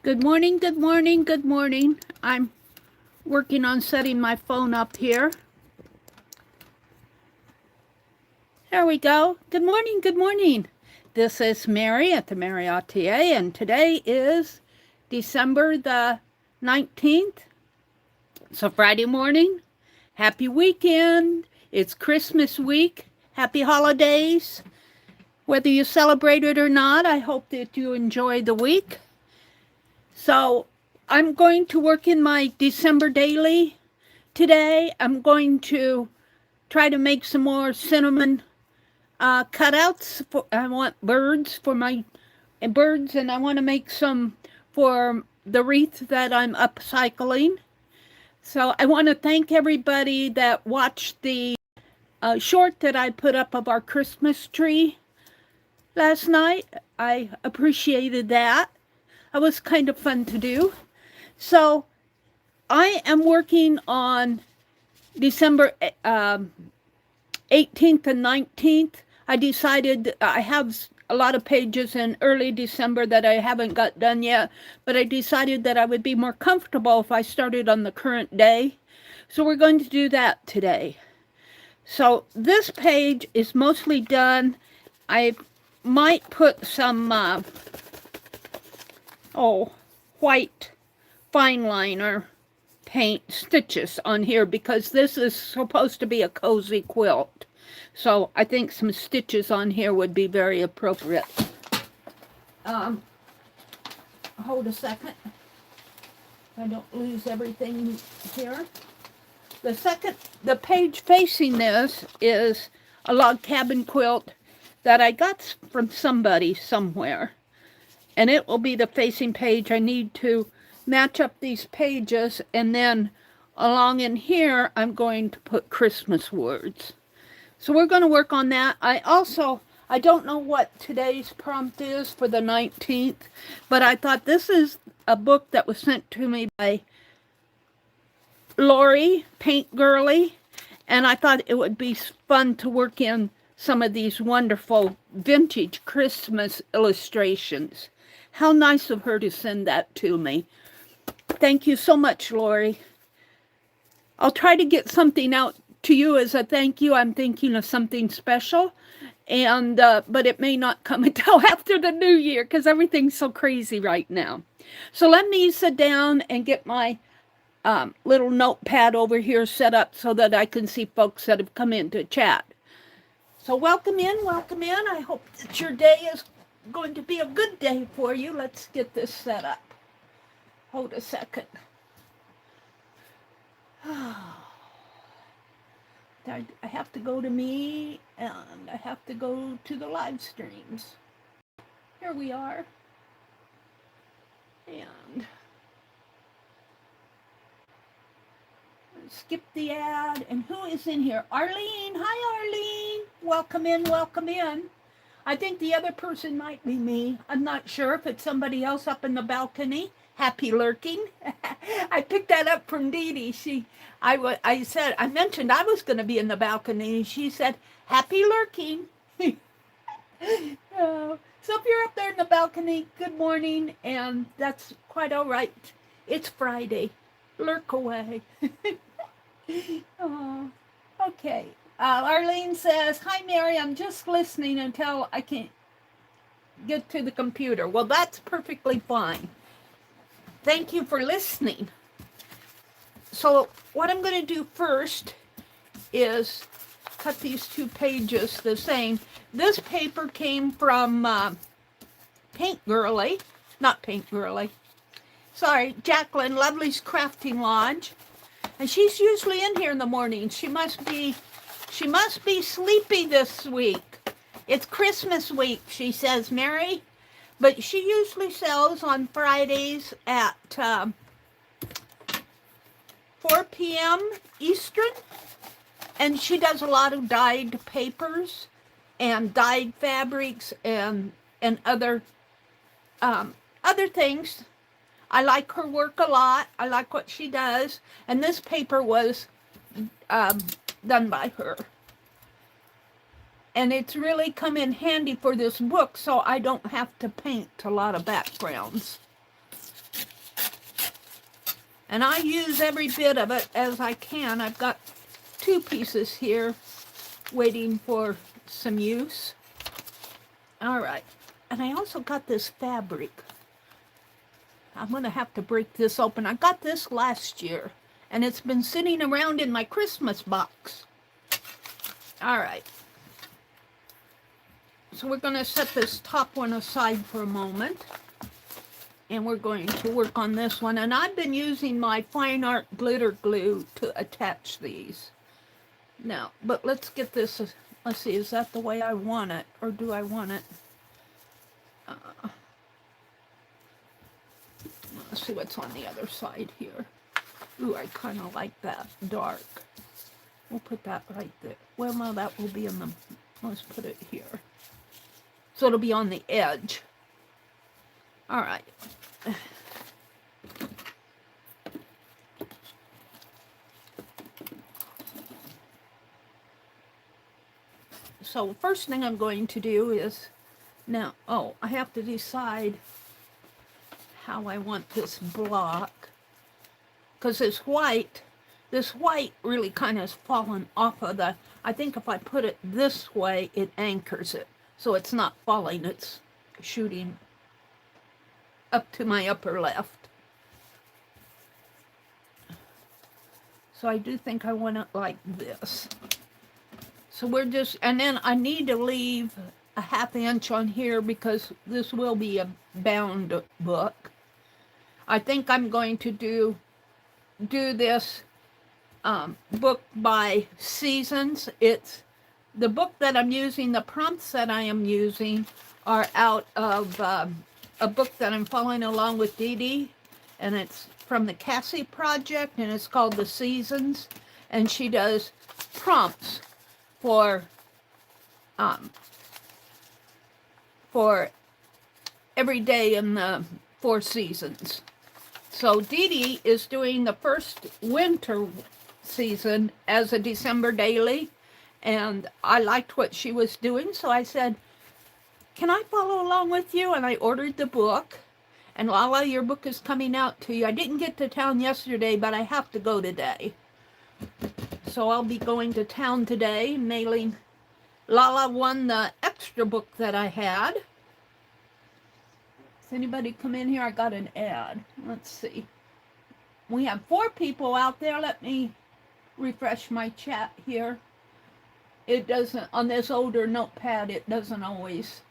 Good morning, good morning, good morning. I'm working on setting my phone up here. There we go. Good morning, good morning. This is Meri at the Meri Atelier, and today is December the 19th. So Friday morning. Happy weekend. It's Christmas week. Happy holidays. Whether you celebrate it or not, I hope that you enjoy the week. So I'm going to work in my December daily today. I'm going to try to make some more cinnamon cutouts. I want birds for my birds, and I want to make some for the wreath that I'm upcycling. So I want to thank everybody that watched the short that I put up of our Christmas tree last night. I appreciated that. It was kind of fun to do. So I am working on December 18th and 19th. I decided I have a lot of pages in early December that I haven't got done yet, but I decided that I would be more comfortable if I started on the current day. So we're going to do that today. So this page is mostly done. I might put some white fine liner paint stitches on here because this is supposed to be a cozy quilt. So I think some stitches on here would be very appropriate. Hold a second. I don't lose everything here. The page facing this is a log cabin quilt that I got from somebody somewhere. And it will be the facing page. I need to match up these pages, and then along in here I'm going to put Christmas words. So we're going to work on that. I don't know what today's prompt is for the 19th, but I thought this is a book that was sent to me by Lori, Paint Girly, and I thought it would be fun to work in some of these wonderful vintage Christmas illustrations. How nice of her to send that to me. Thank you so much, Lori. I'll try to get something out to you as a thank you. I'm thinking of something special, and but it may not come until after the new year because everything's so crazy right now. So let me sit down and get my little notepad over here set up so that I can see folks that have come in to chat. So welcome in, welcome in. I hope that your day is going to be a good day for you. Let's get this set up. Hold a second. I have to go to me, and I have to go to the live streams. Here we are. And skip the ad. And who is in here? Arlene. Hi, Arlene. Welcome in, welcome in. I think the other person might be me. I'm not sure if it's somebody else up in the balcony. Happy lurking. I picked that up from Dee Dee. I mentioned I was going to be in the balcony, and she said, happy lurking. So if you're up there in the balcony, good morning, and that's quite all right. It's Friday. Lurk away. Oh, okay. Arlene says, hi, Meri, I'm just listening until I can get to the computer. Well, that's perfectly fine. Thank you for listening. So what I'm going to do first is cut these two pages the same. This paper came from Paint Girly, not Paint Girly. Sorry, Jacqueline, Lovely's Crafting Lodge. And she's usually in here in the morning. She must be sleepy this week. It's Christmas week, she says, Meri. But she usually sells on Fridays at 4 p.m. Eastern. And she does a lot of dyed papers and dyed fabrics and other things. I like her work a lot. I like what she does. And this paper was done by her. And it's really come in handy for this book, so I don't have to paint a lot of backgrounds. And I use every bit of it as I can. I've got 2 pieces here waiting for some use. All right. And I also got this fabric. I'm going to have to break this open. I got this last year, and it's been sitting around in my Christmas box. All right. So we're going to set this top one aside for a moment, and we're going to work on this one. And I've been using my fine art glitter glue to attach these. Now, but let's get this, let's see, is that the way I want it, or do I want it? Let's see what's on the other side here. Ooh, I kind of like that dark. We'll put that right there. Well, no, that will be in the, let's put it here. So it'll be on the edge. All right. So first thing I'm going to do is, now, oh, I have to decide how I want this block, because this white really kind of has fallen off of the, I think if I put it this way, it anchors it. So it's not falling, it's shooting up to my upper left. So I do think I want it like this. So we're just, and then I need to leave a 1/2 inch on here because this will be a bound book. I think I'm going to do this book by seasons. It's the book that I'm using, the prompts that I am using are out of a book that I'm following along with Dee Dee, and it's from the Cassie Project, and it's called The Seasons, and she does prompts for every day in the 4 seasons. So Dee Dee is doing the first winter season as a December daily, and I liked what she was doing, so I said, can I follow along with you? And I ordered the book, and Lala, your book is coming out to you. I didn't get to town yesterday, but I have to go today. So I'll be going to town today, mailing. Lala won the extra book that I had. Does anybody come in here? I got an ad. Let's see. We have 4 people out there. Let me refresh my chat here. It doesn't, on this older notepad, it doesn't always.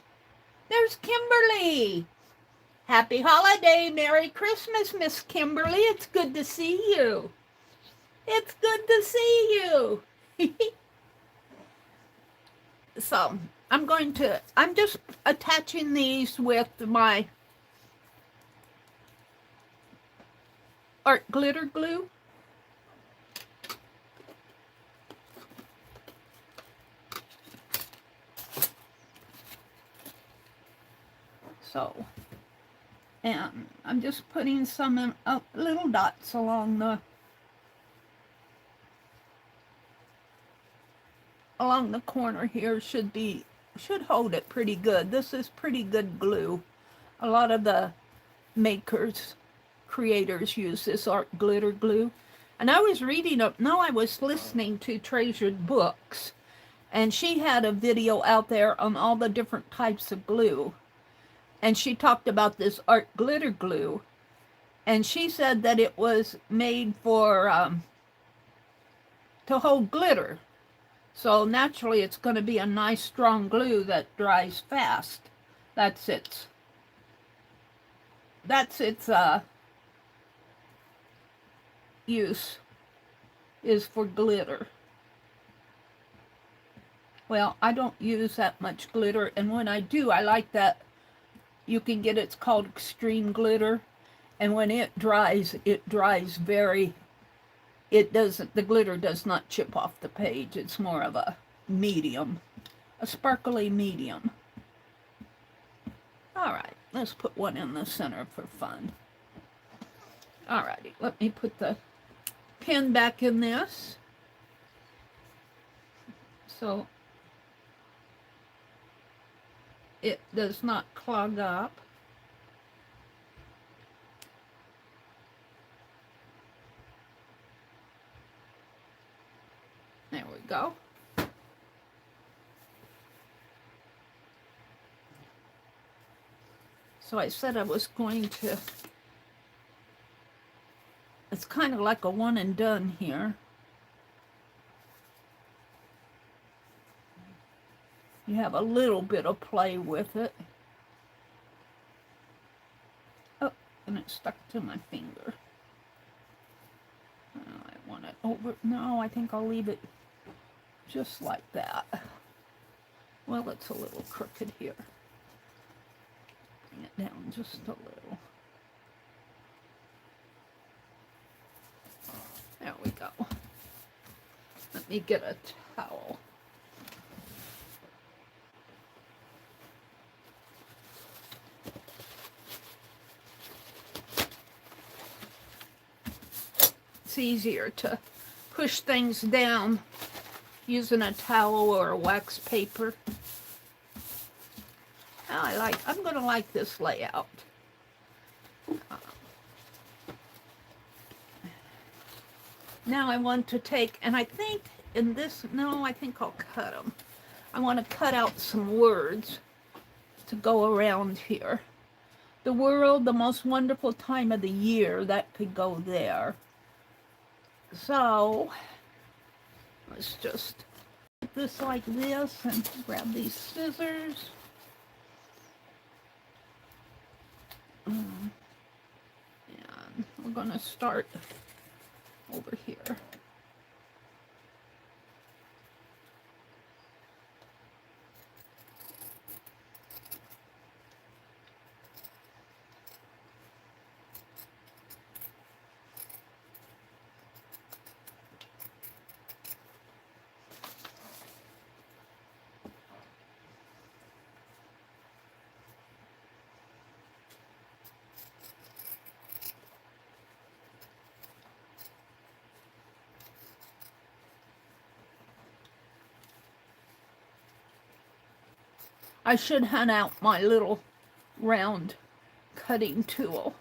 There's Kimberly. Happy holiday. Merry Christmas, Miss Kimberly. It's good to see you. It's good to see you. So I'm just attaching these with my art glitter glue. So, and I'm just putting some in, little dots along the corner here. Should hold it pretty good. This is pretty good glue. A lot of the creators use this art glitter glue. And I was I was listening to Treasured Books, and she had a video out there on all the different types of glue. And she talked about this art glitter glue, and she said that it was made for to hold glitter. So naturally it's going to be a nice strong glue that dries fast. That's its use, is for glitter. Well, I don't use that much glitter, and when I do, I like that you can get, it's called extreme glitter, and when it dries very, the glitter does not chip off the page. It's more of a medium, a sparkly medium. All right, let's put one in the center for fun. All righty, let me put the pen back in this. So it does not clog up. So I said I was going to, it's kind of like a one and done here. You have a little bit of play with it. Oh, and it stuck to my finger. I want it over. No, I think I'll leave it just like that. Well, it's a little crooked here. Bring it down just a little. There we go. Let me get a towel. It's easier to push things down using a towel or a wax paper. I'm going to like this layout. Now I want to take, and I think in this, no, I think I'll cut them. I want to cut out some words to go around here. The world, the most wonderful time of the year, that could go there. So, let's just put this like this and grab these scissors. And we're going to start over here. I should hunt out my little round cutting tool.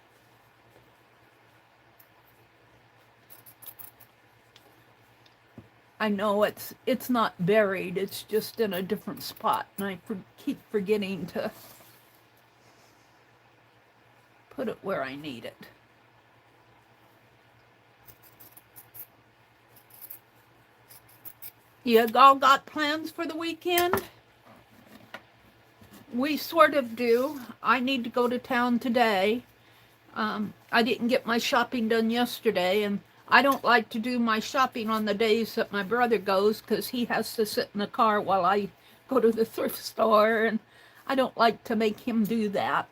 I know it's not buried, it's just in a different spot, and I keep forgetting to put it where I need it. You all got plans for the weekend? We sort of do. I need to go to town today. I didn't get my shopping done yesterday, and I don't like to do my shopping on the days that my brother goes because he has to sit in the car while I go to the thrift store, and I don't like to make him do that.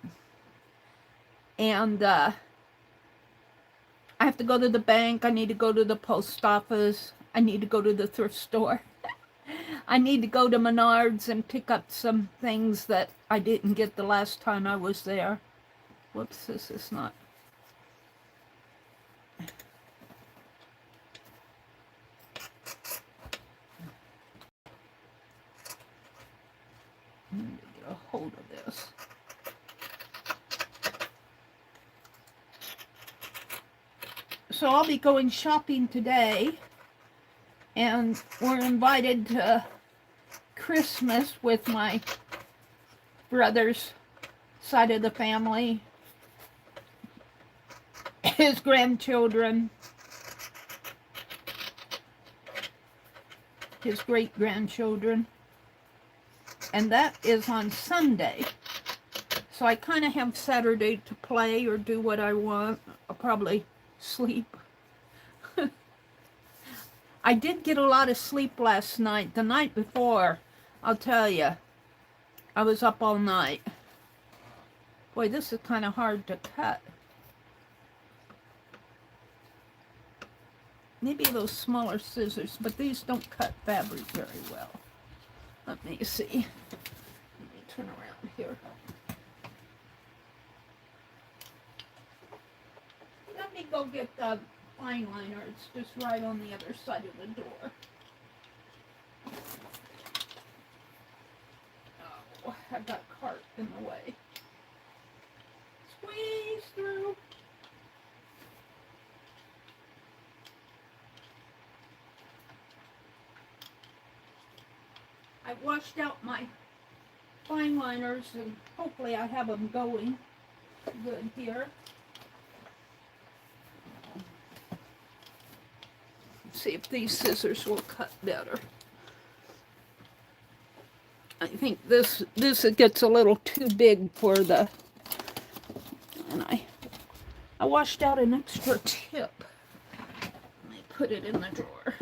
And I have to go to the bank. I need to go to the post office. I need to go to the thrift store. I need to go to Menards and pick up some things that I didn't get the last time I was there. Whoops, this is not. I need to get a hold of this. So I'll be going shopping today, and we're invited to Christmas with my brother's side of the family, his grandchildren, his great-grandchildren, and that is on Sunday. So I kind of have Saturday to play or do what I want. I'll probably sleep. I did get a lot of sleep last night. The night before, I'll tell you, I was up all night. Boy, this is kind of hard to cut. Maybe those smaller scissors, but these don't cut fabric very well. Let me see. Let me turn around here. Let me go get the fine liner. It's just right on the other side of the door. Oh, I've got cart in the way. Squeeze through. I washed out my fine liners and hopefully I have them going. good here. See if these scissors will cut better. I think this gets a little too big for the, and I washed out an extra tip. Let me put it in the drawer.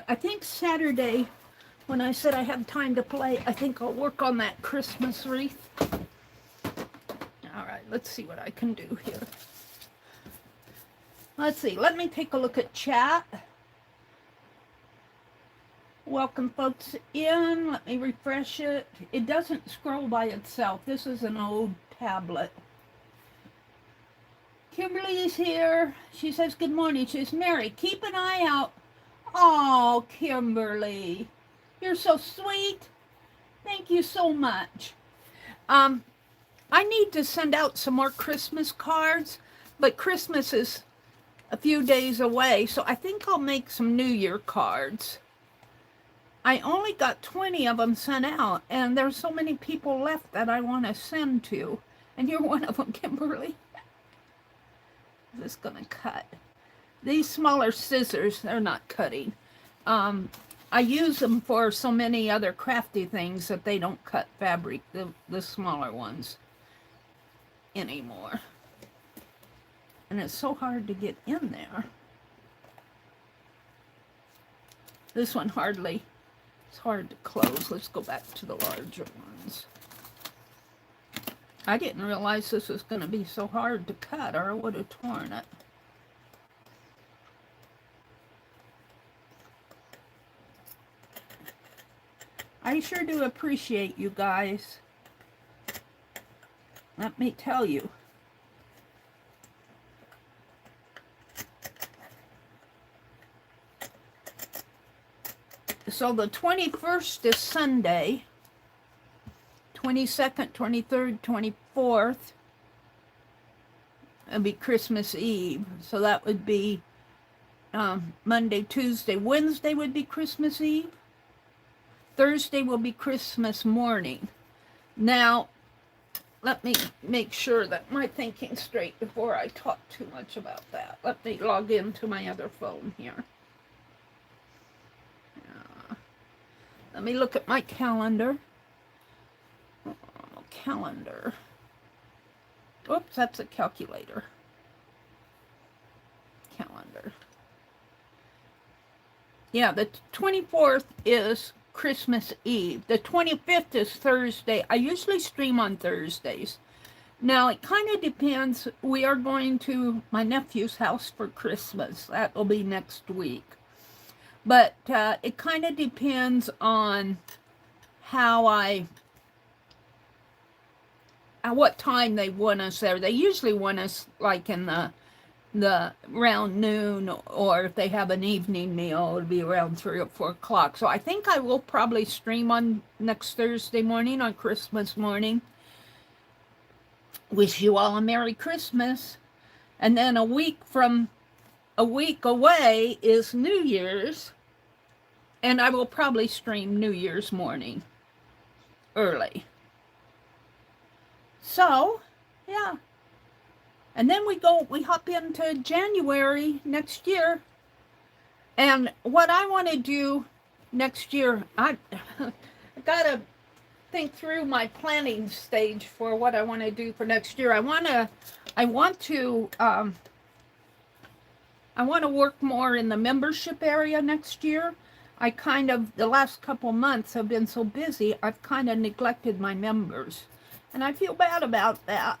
I think Saturday, when I said I have time to play, I think I'll work on that Christmas wreath. All right, let's see what I can do here. Let's see, let me take a look at chat. Welcome folks in. Let me refresh it. It doesn't scroll by itself. This is an old tablet. Kimberly is here. She says good morning. She says, Mary, keep an eye out. Oh, Kimberly, you're so sweet. Thank you so much. I need to send out some more Christmas cards, but Christmas is a few days away, so I think I'll make some New Year cards. I only got 20 of them sent out, and there's so many people left that I want to send to, and you're one of them, Kimberly. This is going to cut. These smaller scissors, they're not cutting. I use them for so many other crafty things that they don't cut fabric, the smaller ones, anymore. And it's so hard to get in there. This one hardly, it's hard to close. Let's go back to the larger ones. I didn't realize this was going to be so hard to cut, or I would have torn it. I sure do appreciate you guys. Let me tell you. So the 21st is Sunday. 22nd, 23rd, 24th. It'll be Christmas Eve. So that would be Monday, Tuesday. Wednesday would be Christmas Eve. Thursday will be Christmas morning. Now, let me make sure that my thinking's straight before I talk too much about that. Let me log into my other phone here. Let me look at my calendar. Calendar. Oops, that's a calculator. Calendar. Yeah, the 24th is Christmas Eve. The 25th is Thursday. I usually stream on Thursdays. Now, it kind of depends. We are going to my nephew's house for Christmas. That will be next week. But it kind of depends on how at what time they want us there. They usually want us like in the around noon, or if they have an evening meal, it'll be around 3 or 4 o'clock. So I think I will probably stream on next Thursday morning, on Christmas morning. Wish you all a Merry Christmas. And then a week away is New Year's, and I will probably stream New Year's morning early. So, yeah. And then we hop into January next year. And what I want to do next year, I got to think through my planning stage for what I want to do for next year. I want to work more in the membership area next year. The last couple months have been so busy, I've kind of neglected my members. And I feel bad about that.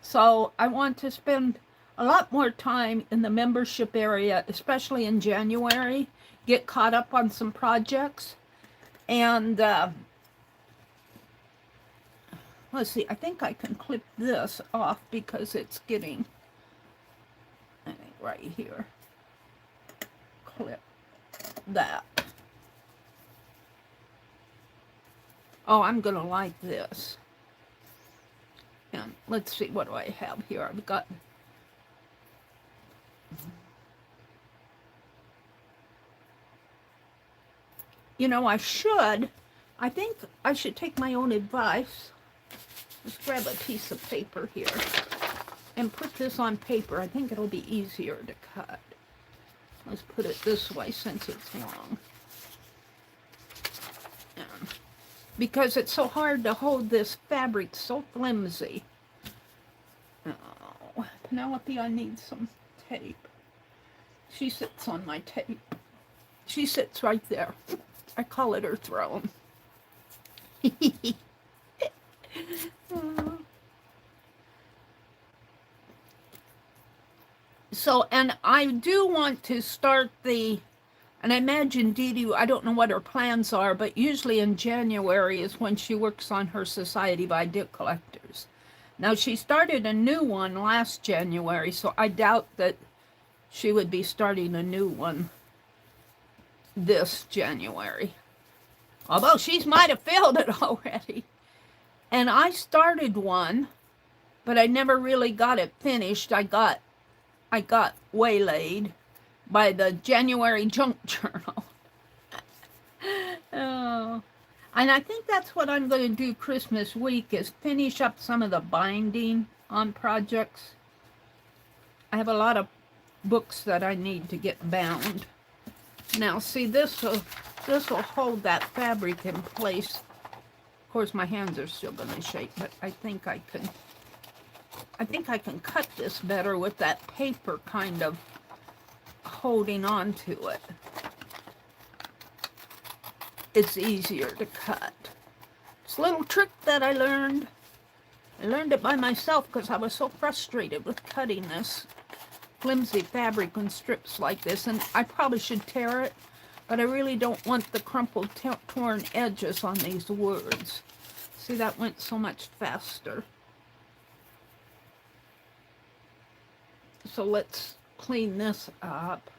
So I want to spend a lot more time in the membership area, especially in January, get caught up on some projects. And let's see, I think I can clip this off because it's getting, I think right here. Clip that. Oh, I'm going to like this. And let's see, what do I have here? I've got, I should I think I should take my own advice. Let's grab a piece of paper here and put this on paper. I think it'll be easier to cut. Let's put it this way since it's long. Because it's so hard to hold this fabric, so flimsy. Oh, Penelope, I need some tape. She sits on my tape. She sits right there. I call it her throne. So, and I do want to start and I imagine Dee Dee, I don't know what her plans are, but usually in January is when she works on her Society of Idea Collectors. Now, she started a new one last January, so I doubt that she would be starting a new one this January. Although she might have filled it already. And I started one, but I never really got it finished. I got waylaid by the January junk journal. Oh. And I think that's what I'm going to do Christmas week, is finish up some of the binding on projects. I have a lot of books that I need to get bound. Now, see, this will hold that fabric in place. Of course, my hands are still going to shake, but I think I can cut this better with that paper kind of holding on to it. It's easier to cut. It's a little trick that I learned. I learned it by myself because I was so frustrated with cutting this flimsy fabric in strips like this, and I probably should tear it, but I really don't want the crumpled, torn edges on these words. See, that went so much faster. So let's clean this up.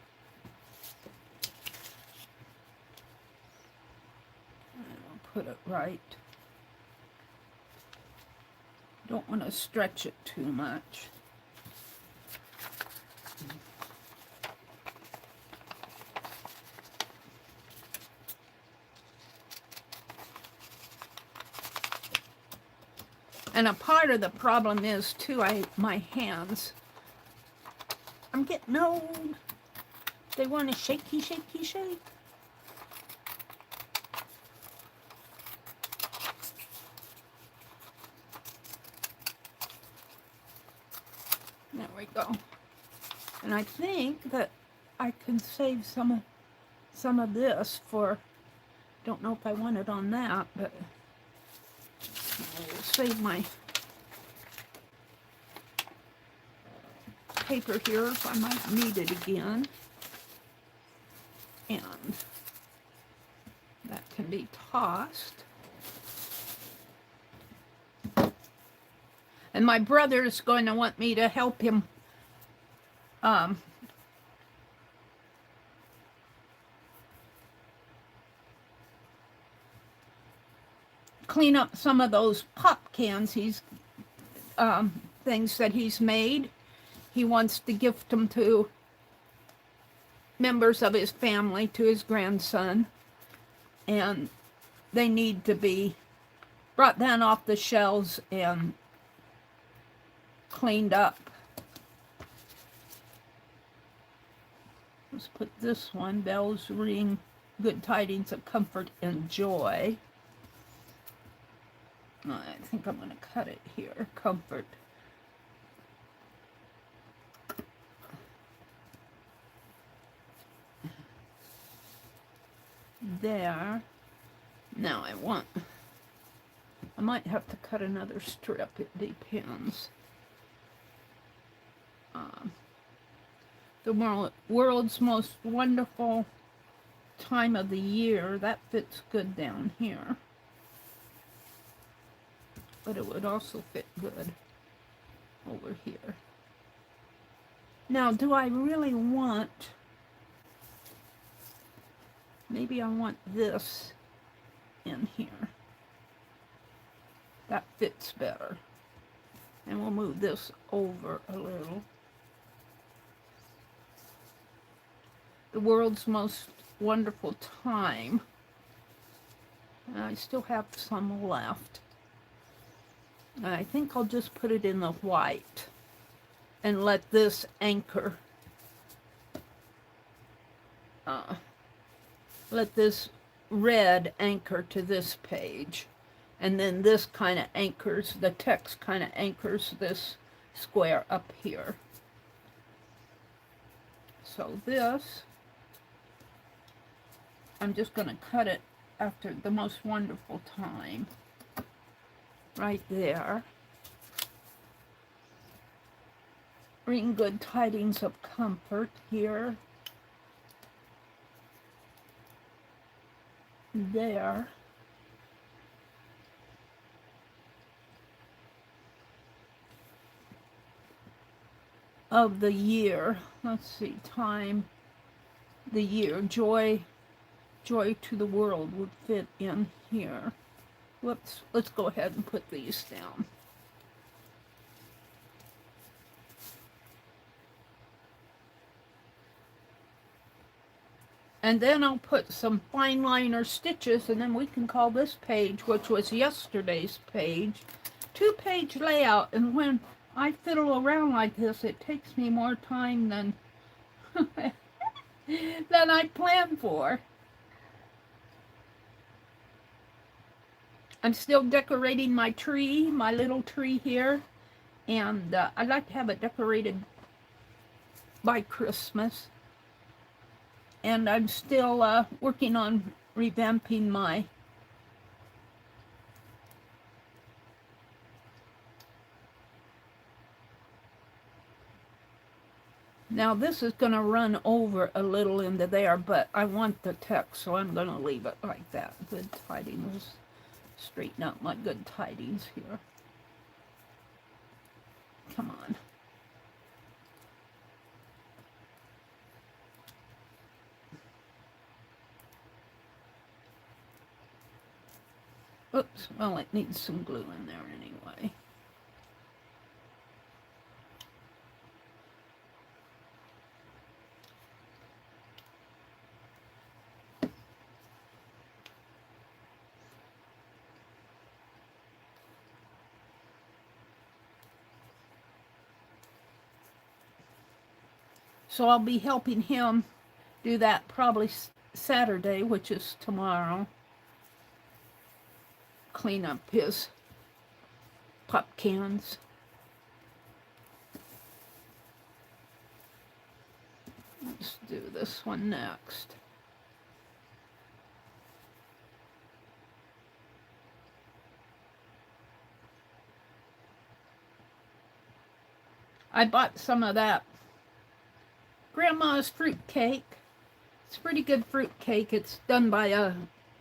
I'll put it right. Don't want to stretch it too much. And a part of the problem is, too, my hands, I'm getting old. They want to shaky, shaky, shake. There we go. And I think that I can save some of this for, don't know if I want it on that, but I'll save my paper here if I might need it again. And that can be tossed. And my brother is going to want me to help him clean up some of those pop cans things that he's made. He wants to gift them to members of his family, to his grandson, and they need to be brought down off the shelves and cleaned up. Let's put this one, Bells Ring, Good Tidings of Comfort and Joy. I think I'm going to cut it here, Comfort. There. Now I might have to cut another strip, it depends. The world's most wonderful time of the year, that fits good down here. But it would also fit good over here. Now, do I really want, maybe I want this in here. That fits better. And we'll move this over a little. The world's most wonderful time. I still have some left. I think I'll just put it in the white and let this anchor. Let this red anchor to this page. And then this kind of anchors, the text kind of anchors this square up here. So this, I'm just going to cut it after the most wonderful time. Right there. Bring good tidings of comfort here. There. Of the year. Let's see, time, the year. Joy to the world would fit in here. Whoops, let's go ahead and put these down. And then I'll put some fine liner stitches, and then we can call this page, which was yesterday's page, 2-page layout. And when I fiddle around like this, it takes me more time than than I planned for. I'm still decorating my tree, my little tree here, and I'd like to have it decorated by Christmas. And I'm still working on revamping my now this is going to run over a little into there, but I want the text, so I'm going to leave it like that. Good tidings. Straighten out my good tidings here. Come on. Oops, well, it needs some glue in there anyway. So I'll be helping him do that probably Saturday, which is tomorrow. Clean up his pop cans. Let's do this one next. I bought some of that Grandma's fruit cake. It's pretty good fruit cake. It's done by a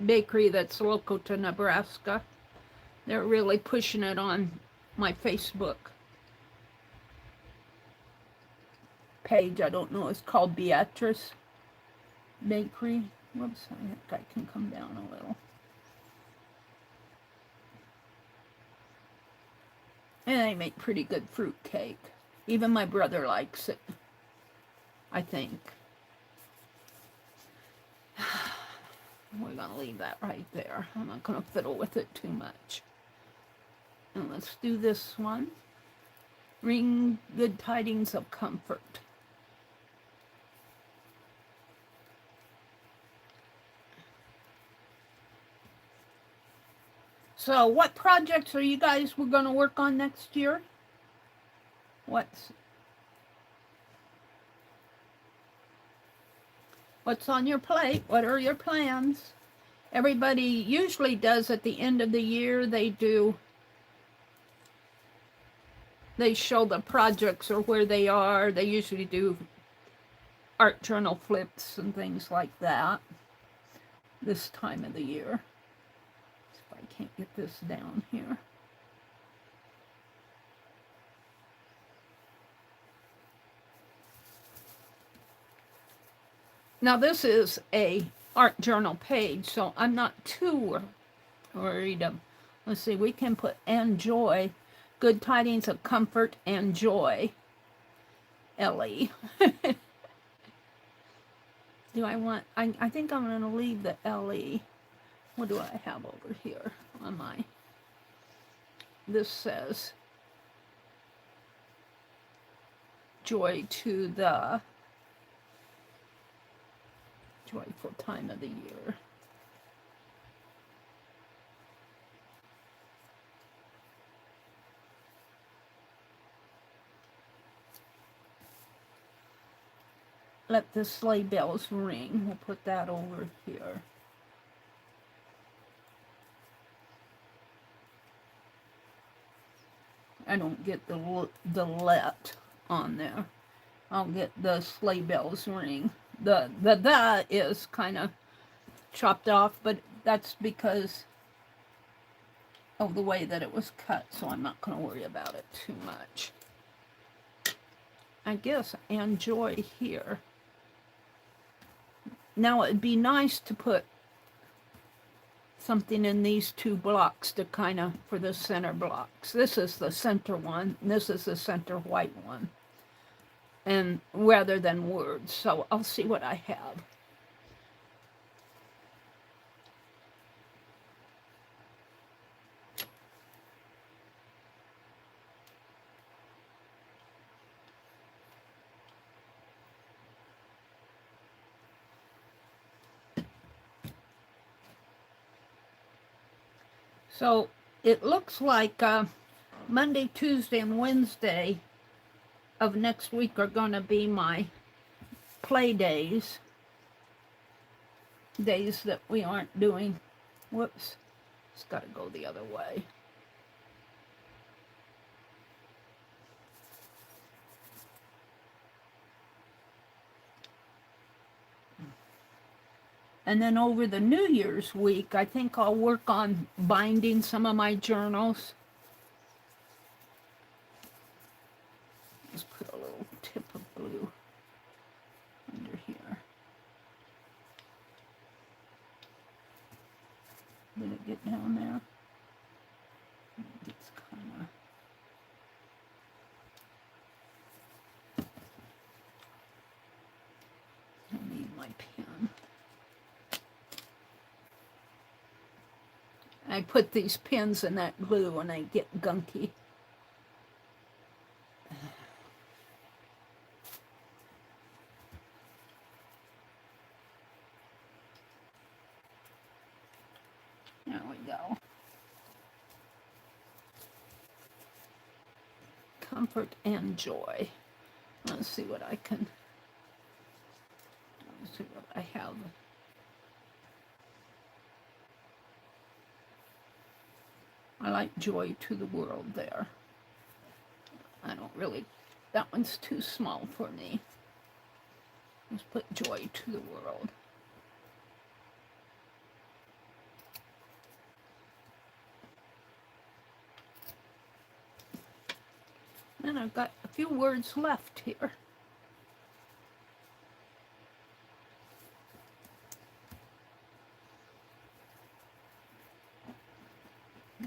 bakery that's local to Nebraska. They're really pushing it on my Facebook page. I don't know. It's called Beatrice Bakery. Whoops, I think I can come down a little. And they make pretty good fruit cake. Even my brother likes it, I think. We're going to leave that right there. I'm not going to fiddle with it too much. And let's do this one. Bring good tidings of comfort. So what projects are you guys going to work on next year? What's on your plate? What are your plans? Everybody usually does at the end of the year, they show the projects or where they are. They usually do art journal flips and things like that this time of the year. If I can't get this down here. Now this is a art journal page, so I'm not too worried. Let's see, we can put and joy, good tidings of comfort and joy. Ellie. Do I want, I think I'm going to leave the LE. What do I have over here on my, this says, joy to the joyful time of the year. Let the sleigh bells ring. We'll put that over here. I don't get the let on there. I'll get the sleigh bells ring. The is kind of chopped off, but that's because of the way that it was cut, so I'm not going to worry about it too much. I guess, and joy here. Now it'd be nice to put something in these two blocks to kind of, for the center blocks. This is the center one, and this is the center white one. And rather than words, so I'll see what I have. So it looks like Monday, Tuesday, and Wednesday of next week are going to be my play days. Days that we aren't doing. Whoops. It's got to go the other way. And then over the New Year's week, I think I'll work on binding some of my journals. Just put a little tip of blue under here. Did it get down there? It's kind of... I need my pen. I put these pins in that glue and they get gunky. There we go. Comfort and joy. Let's see what I can... Let's see what I have. I like joy to the world there. I don't really, that one's too small for me. Let's put joy to the world. And I've got a few words left here.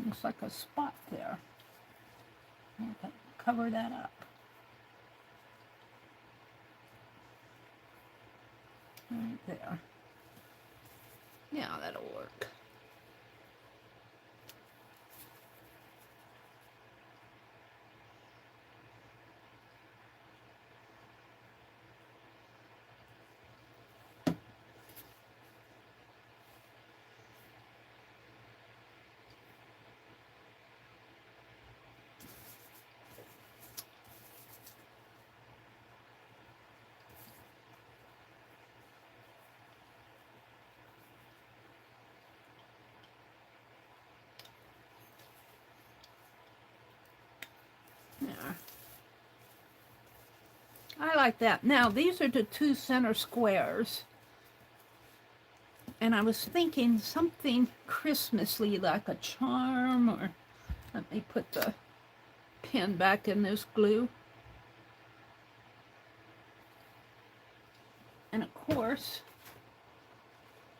Looks like a spot there. I'll cover that up. Right there. Yeah, that'll work. There. I like that. Now, these are the two center squares. And I was thinking something Christmassy, like a charm, or let me put the pen back in this glue. And of course,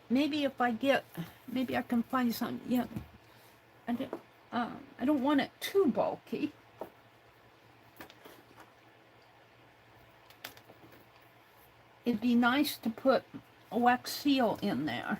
maybe if I get, maybe I can find some, yeah, I don't want it too bulky. It'd be nice to put a wax seal in there.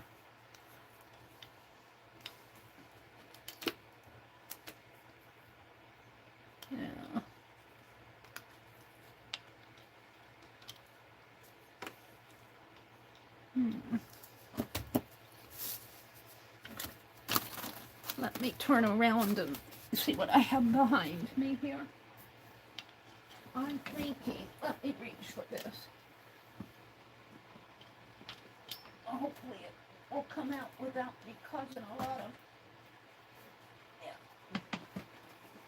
Let me turn around and see what I have behind me here. I'm thinking, let me reach for this. Hopefully it will come out without me causing a lot of, yeah.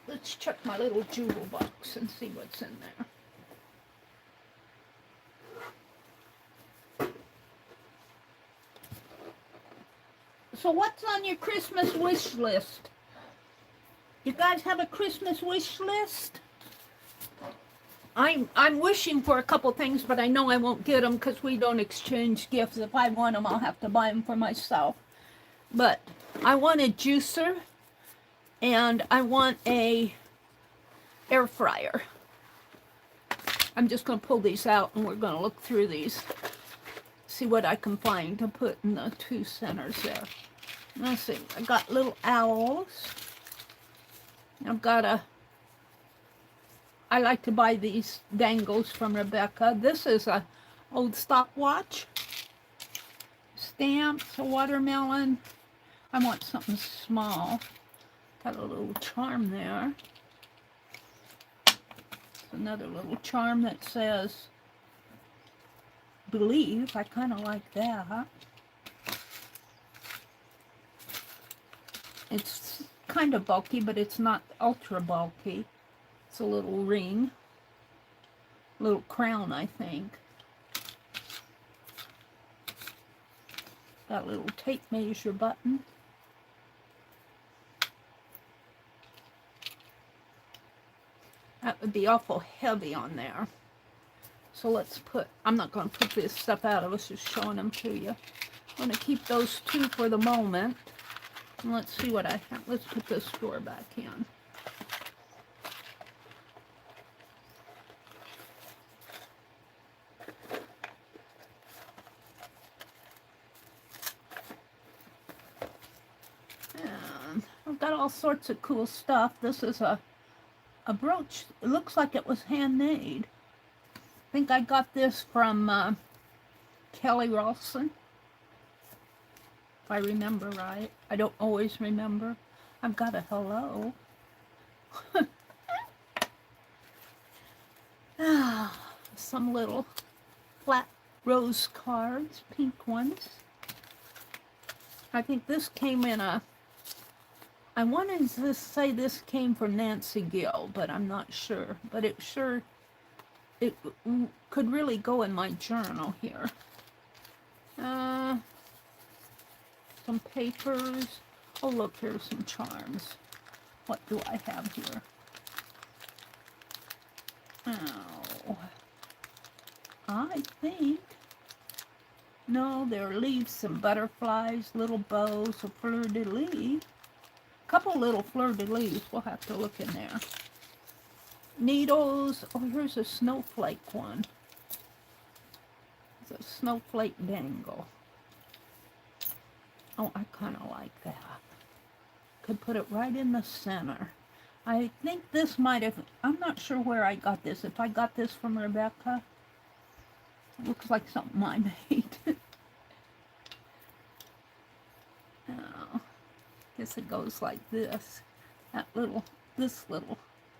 Let's check my little jewel box and see what's in there. So what's on your Christmas wish list? You guys have a Christmas wish list? I'm wishing for a couple things, but I know I won't get them because we don't exchange gifts. If I want them, I'll have to buy them for myself. But I want a juicer, and I want a air fryer. I'm just going to pull these out, and we're going to look through these, see what I can find to put in the two centers there. Let's see. I got little owls. I've got I like to buy these dangles from Rebecca. This is a old stopwatch. Stamps, a watermelon. I want something small. Got a little charm there. Another little charm that says believe. I kind of like that. It's kind of bulky, but it's not ultra bulky. It's a little ring, little crown, I think. Got a little tape measure button. That would be awful heavy on there. So let's put, I'm not going to put this stuff out. I was just showing them to you. I'm going to keep those two for the moment. And let's see what I have. Let's put this drawer back in. And I've got all sorts of cool stuff. This is a brooch. It looks like it was handmade. I think I got this from Kelly Ralston, if I remember right. I don't always remember. I've got a hello. Some little flat rose cards, pink ones. I think this came in a, I wanted to say this came from Nancy Gill, but I'm not sure. But it sure, it could really go in my journal here. Some papers. Oh, look, here's some charms. What do I have here? Oh, I think, no, there are leaves, some butterflies, little bows, a fleur-de-lis. Couple little fleur-de-lis. We'll have to look in there. Needles. Oh, here's a snowflake one. It's a snowflake dangle. Oh, I kind of like that. Could put it right in the center. I think this might have, I'm not sure where I got this. If I got this from Rebecca, it looks like something I made. Oh, guess it goes like this. This little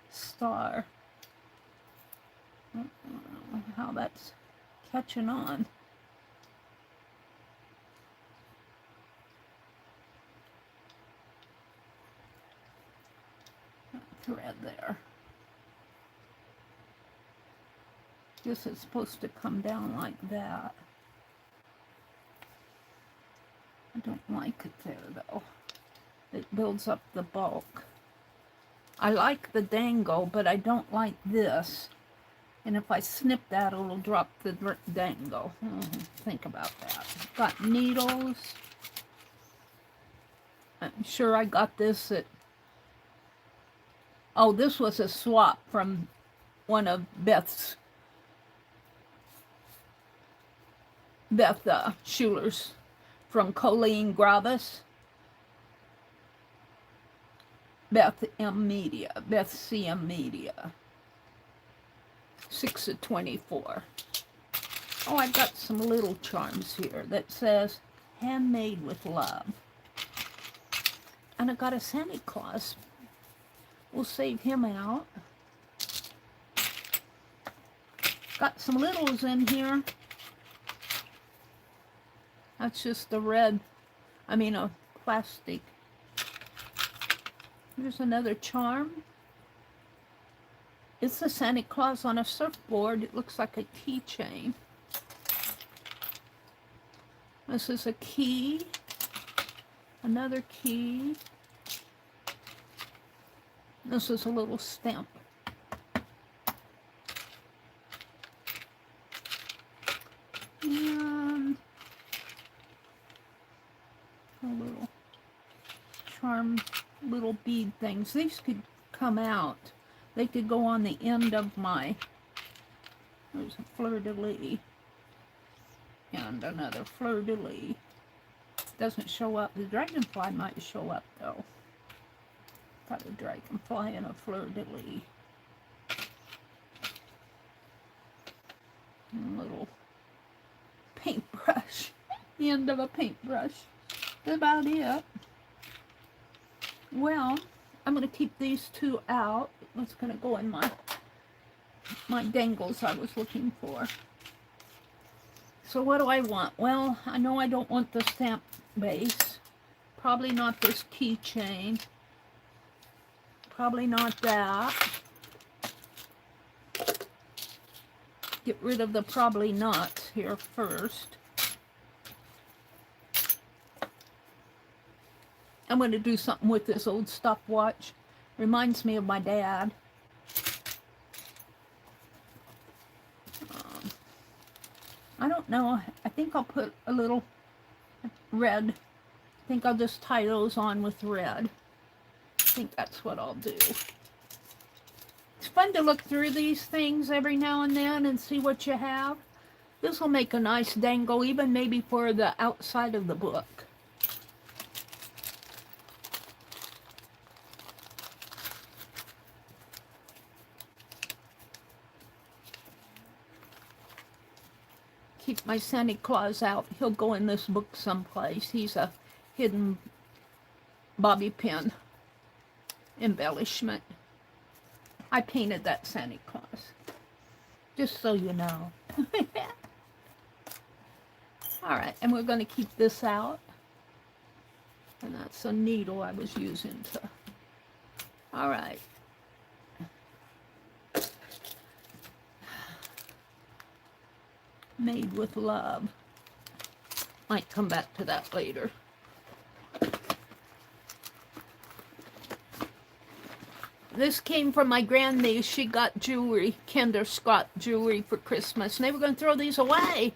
star. I don't know how that's catching on. Thread there. This is supposed to come down like that. I don't like it there though. It builds up the bulk. I like the dangle, but I don't like this. And if I snip that, it'll drop the dangle. Think about that. Got needles. I'm sure I got this at, oh, this was a swap from one of Beth Schuler's from Colleen Gravis. Beth CM Media. 6 of 24. Oh, I've got some little charms here that says, handmade with love. And I got a Santa Claus. We'll save him out. Got some littles in here. That's just the red, a plastic. Here's another charm. It's a Santa Claus on a surfboard. It looks like a keychain. This is a key. Another key. This is a little stamp. And a little charm, little bead things. These could come out. They could go on the end of my, there's a fleur-de-lis. And another fleur-de-lis. Doesn't show up. The dragonfly might show up though. Got a dragonfly and a fleur-de-lis. And a little paintbrush. The end of a paintbrush. That's about it. Well, I'm going to keep these two out. What's going to go in my dangles I was looking for. So what do I want? Well, I know I don't want the stamp base. Probably not this keychain. Probably not that. Get rid of the probably not here first. I'm going to do something with this old stopwatch. Reminds me of my dad. I don't know. I think I'll put a little red. I think I'll just tie those on with red. I think that's what I'll do. It's fun to look through these things every now and then and see what you have. This will make a nice dangle, even maybe for the outside of the book. Keep my Santa Claus out. He'll go in this book someplace. He's a hidden bobby pin embellishment. I painted that Santa Claus. Just so you know. Alright, and we're going to keep this out. And that's a needle I was using to... Alright. Made with love. Might come back to that later. This came from my grandniece. She got jewelry, Kinder Scott jewelry for Christmas, and they were going to throw these away.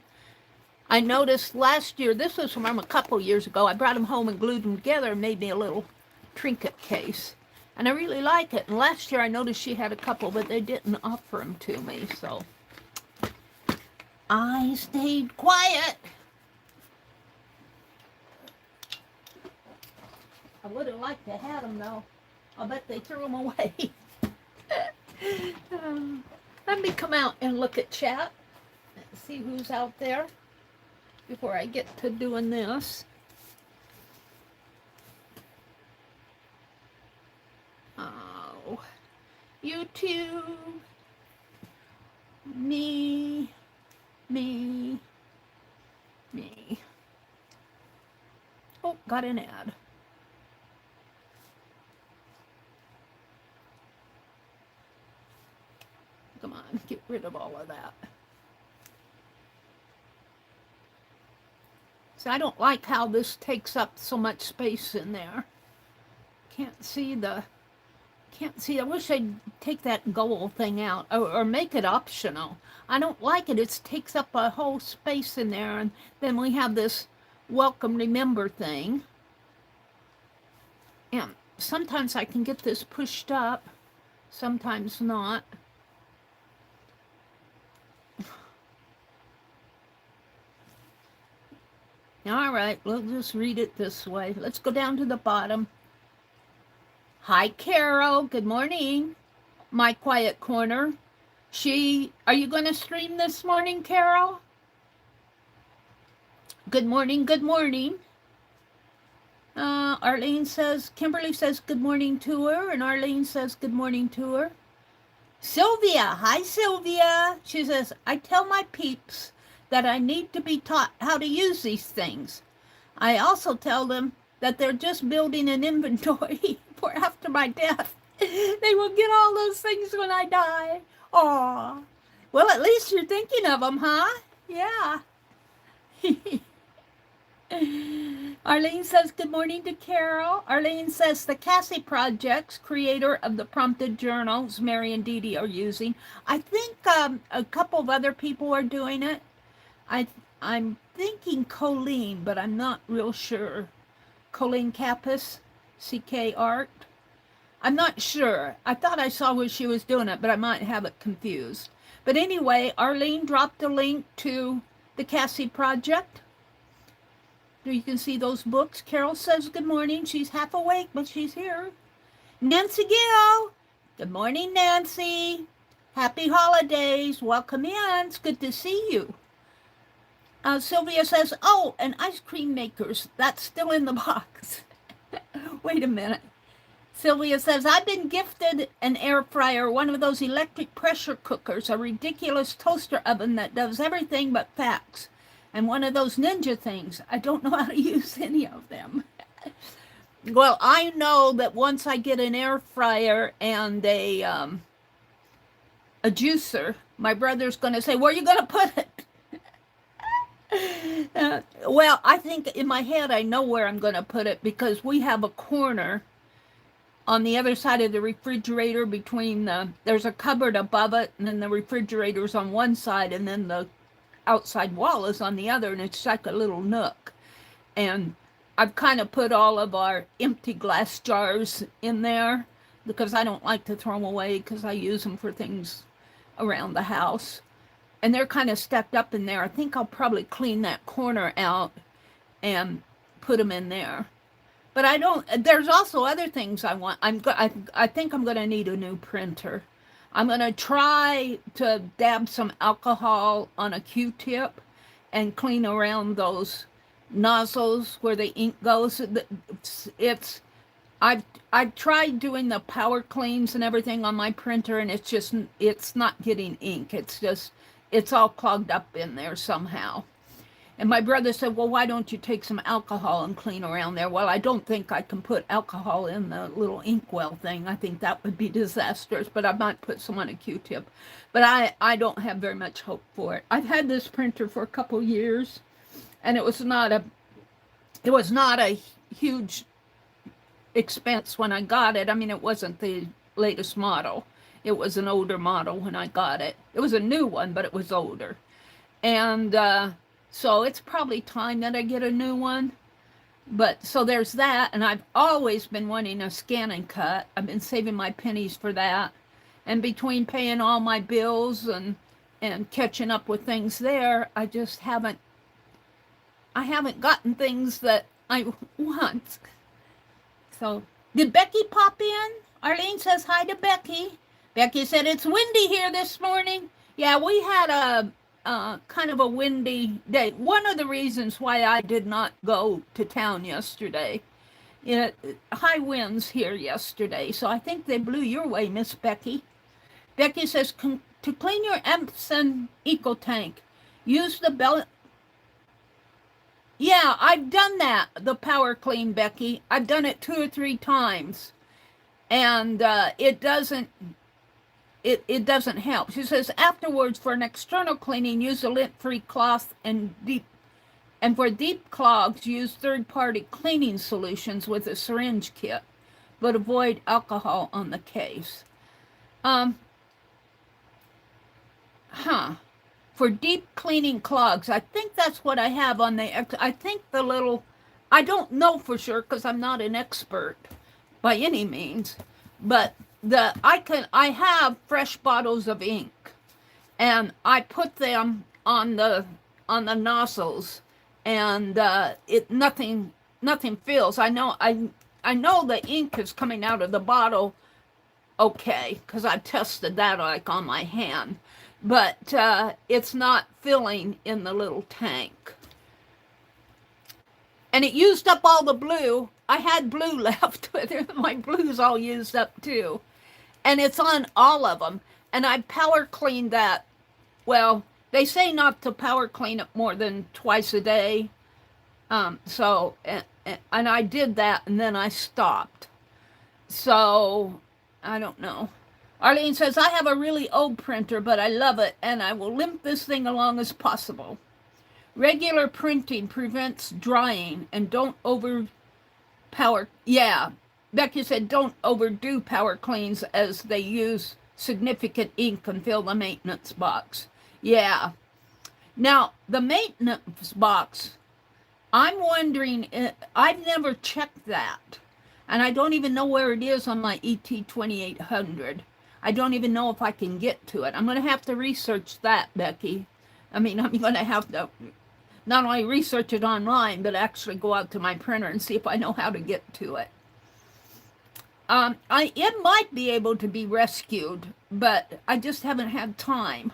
I noticed last year, this was from a couple years ago, I brought them home and glued them together and made me a little trinket case. And I really like it. And last year I noticed she had a couple, but they didn't offer them to me, so I stayed quiet. I would have liked to have them though. I'll bet they threw them away. Let me come out and look at chat and see who's out there before I get to doing this. Oh, YouTube, me. Oh, got an ad. Come on, get rid of all of that. So I don't like how this takes up so much space in there. Can't see, I wish I'd take that goal thing out or make it optional. I don't like it. It takes up a whole space in there, and then we have this welcome remember thing. And sometimes I can get this pushed up, sometimes not. All right, we'll just read it this way. Let's go down to the bottom. Hi, Carol. Good morning. My quiet corner. Are you going to stream this morning, Carol? Good morning, good morning. Arlene says, Kimberly says good morning to her, and Arlene says good morning to her. Sylvia, hi Sylvia. She says, I tell my peeps that I need to be taught how to use these things. I also tell them that they're just building an inventory for after my death. They will get all those things when I die. Aw. Well, at least you're thinking of them, huh? Yeah. Arlene says good morning to Carol. Arlene says the Cassie Project's creator of the prompted journals Meri and Dee Dee are using. I think a couple of other people are doing it. I'm thinking Colleen, but I'm not real sure. Colleen Kappas, CK Art. I'm not sure. I thought I saw where she was doing it, but I might have it confused. But anyway, Arlene dropped a link to the Cassie Project. You can see those books. Carol says good morning. She's half awake, but she's here. Nancy Gill. Good morning, Nancy. Happy holidays. Welcome in. It's good to see you. Sylvia says, oh, and ice cream makers. That's still in the box. Wait a minute. Sylvia says, I've been gifted an air fryer, one of those electric pressure cookers, a ridiculous toaster oven that does everything but facts, and one of those ninja things. I don't know how to use any of them. Well, I know that once I get an air fryer and a juicer, my brother's going to say, where are you going to put it? Well, I think in my head I know where I'm going to put it because we have a corner on the other side of the refrigerator between there's a cupboard above it, and then the refrigerator's on one side, and then the outside wall is on the other, and it's like a little nook. And I've kind of put all of our empty glass jars in there because I don't like to throw them away because I use them for things around the house. And they're kind of stacked up in there. I think I'll probably clean that corner out and put them in there. But I don't, there's also other things I want. I think I'm going to need a new printer. I'm going to try to dab some alcohol on a Q-tip and clean around those nozzles where the ink goes. I've tried doing the power cleans and everything on my printer, and it's not getting ink. It's all clogged up in there somehow. And my brother said, well, why don't you take some alcohol and clean around there? Well, I don't think I can put alcohol in the little inkwell thing. I think that would be disastrous, but I might put some on a Q-tip. But I don't have very much hope for it. I've had this printer for a couple years, and it was not a huge expense when I got it. I mean, it wasn't the latest model. It was an older model when I got it. It was a new one, but it was older. And so it's probably time that I get a new one. But so there's that. And I've always been wanting a scan and cut. I've been saving my pennies for that. And between paying all my bills and catching up with things there, I haven't gotten things that I want. So did Becky pop in? Arlene says hi to Becky. Becky said it's windy here this morning. Yeah, we had a kind of a windy day. One of the reasons why I did not go to town yesterday, high winds here yesterday, so I think they blew your way, Miss Becky. Becky says, to clean your Epsom Eco Tank, use the belt. Yeah, I've done that, the power clean, Becky. I've done it 2 or 3 times, and it doesn't help. She says, afterwards, for an external cleaning, use a lint-free cloth, and for deep clogs, use third-party cleaning solutions with a syringe kit, but avoid alcohol on the case. For deep cleaning clogs, I think that's what I have on I think the little, I don't know for sure because I'm not an expert by any means, but I have fresh bottles of ink, and I put them on the nozzles, and nothing fills. I know the ink is coming out of the bottle okay because I've tested that like on my hand, but it's not filling in the little tank. and it used up all the blue. I had blue left. My blue's all used up too. And it's on all of them. And I power cleaned that. Well, they say not to power clean it more than twice a day. And I did that and then I stopped. So, I don't know. Arlene says, I have a really old printer, but I love it, and I will limp this thing along as possible. Regular printing prevents drying, and don't overpower. Yeah, Becky said, don't overdo power cleans as they use significant ink and fill the maintenance box. Yeah. Now, the maintenance box, I'm wondering, I've never checked that. And I don't even know where it is on my ET2800. I don't even know if I can get to it. I'm going to have to research that, Becky. I mean, I'm going to have to not only research it online, but actually go out to my printer and see if I know how to get to it. It might be able to be rescued, but I just haven't had time.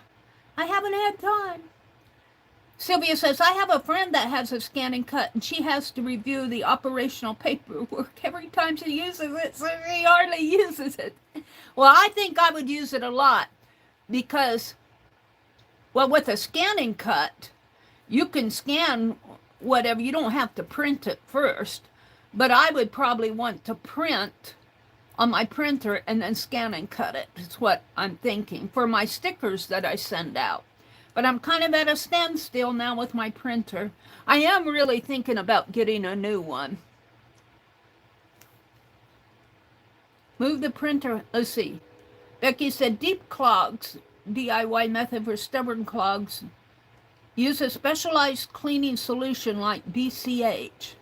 I haven't had time. Sylvia says, I have a friend that has a scan and cut, and she has to review the operational paperwork every time she uses it, so she hardly uses it. Well, I think I would use it a lot because, well, with a scan and cut, you can scan whatever. You don't have to print it first, but I would probably want to print on my printer and then scan and cut it. That's what I'm thinking for my stickers that I send out. But I'm kind of at a standstill now with my printer. I am really thinking about getting a new one. Move the printer. Let's see. Becky said, deep clogs, DIY method for stubborn clogs. Use a specialized cleaning solution like BCH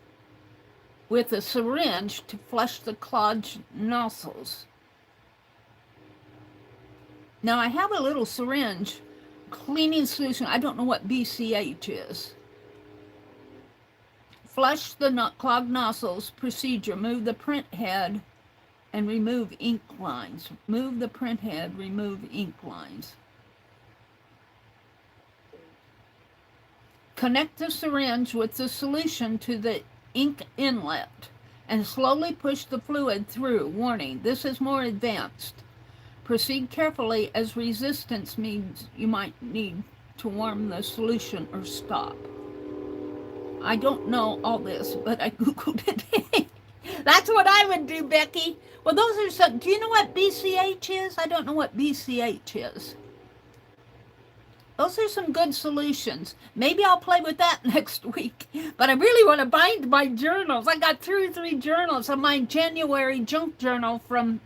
with a syringe to flush the clogged nozzles. Now I have a little syringe cleaning solution. I don't know what BCH is. Flush the clogged nozzles procedure. Move the print head and remove ink lines. Move the print head, remove ink lines. Connect the syringe with the solution to the ink inlet and slowly push the fluid through. Warning, this is more advanced. Proceed carefully as resistance means you might need to warm the solution or stop. I don't know all this, but I Googled it. That's what I would do, Becky. Well, those are some, do you know what BCH is? I don't know what BCH is. Those are some good solutions. Maybe I'll play with that next week. But I really want to bind my journals. I got 2 or 3 journals of my January junk journal from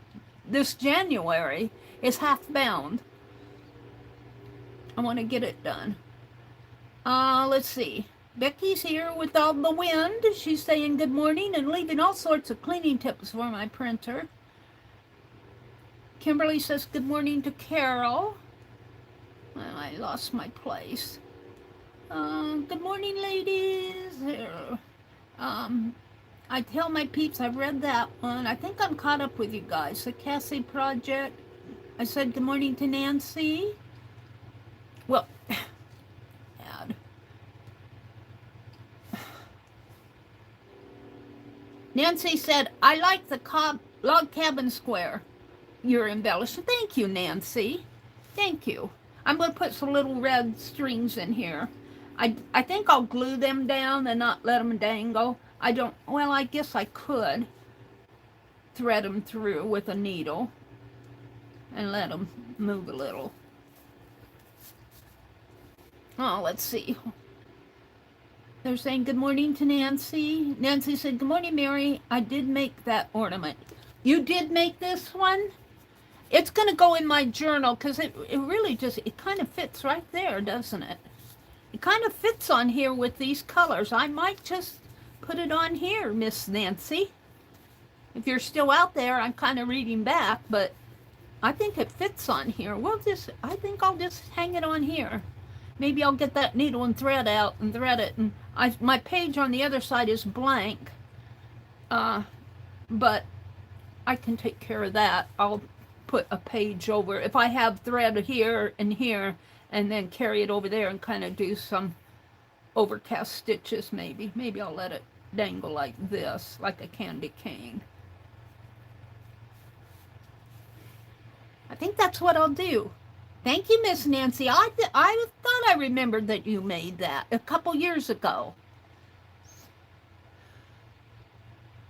this January is half bound. I want to get it done. Let's see. Becky's here with all the wind. She's saying good morning and leaving all sorts of cleaning tips for my printer. Kimberly says good morning to Carol. Well, I lost my place. Good morning, ladies. I tell my peeps I've read that one. I think I'm caught up with you guys. The Cassie Project. I said good morning to Nancy. Well, add. Nancy said, I like the log cabin square you're embellishing. Thank you, Nancy. Thank you. I'm going to put some little red strings in here. I think I'll glue them down and not let them dangle. Well, I guess I could thread them through with a needle and let them move a little. Oh, let's see. They're saying good morning to Nancy. Nancy said, good morning, Mary. I did make that ornament. You did make this one? It's going to go in my journal because it really just, it kind of fits right there, doesn't it? It kind of fits on here with these colors. I might just put it on here, Miss Nancy. If you're still out there, I'm kind of reading back, but I think it fits on here. I think I'll just hang it on here. Maybe I'll get that needle and thread out and thread it. And my page on the other side is blank, but I can take care of that. I'll put a page over. If I have thread here and here, and then carry it over there and kind of do some overcast stitches maybe. Maybe I'll let it dangle like this, like a candy cane. I think that's what I'll do. Thank you, Miss Nancy. I thought I remembered that you made that a couple years ago.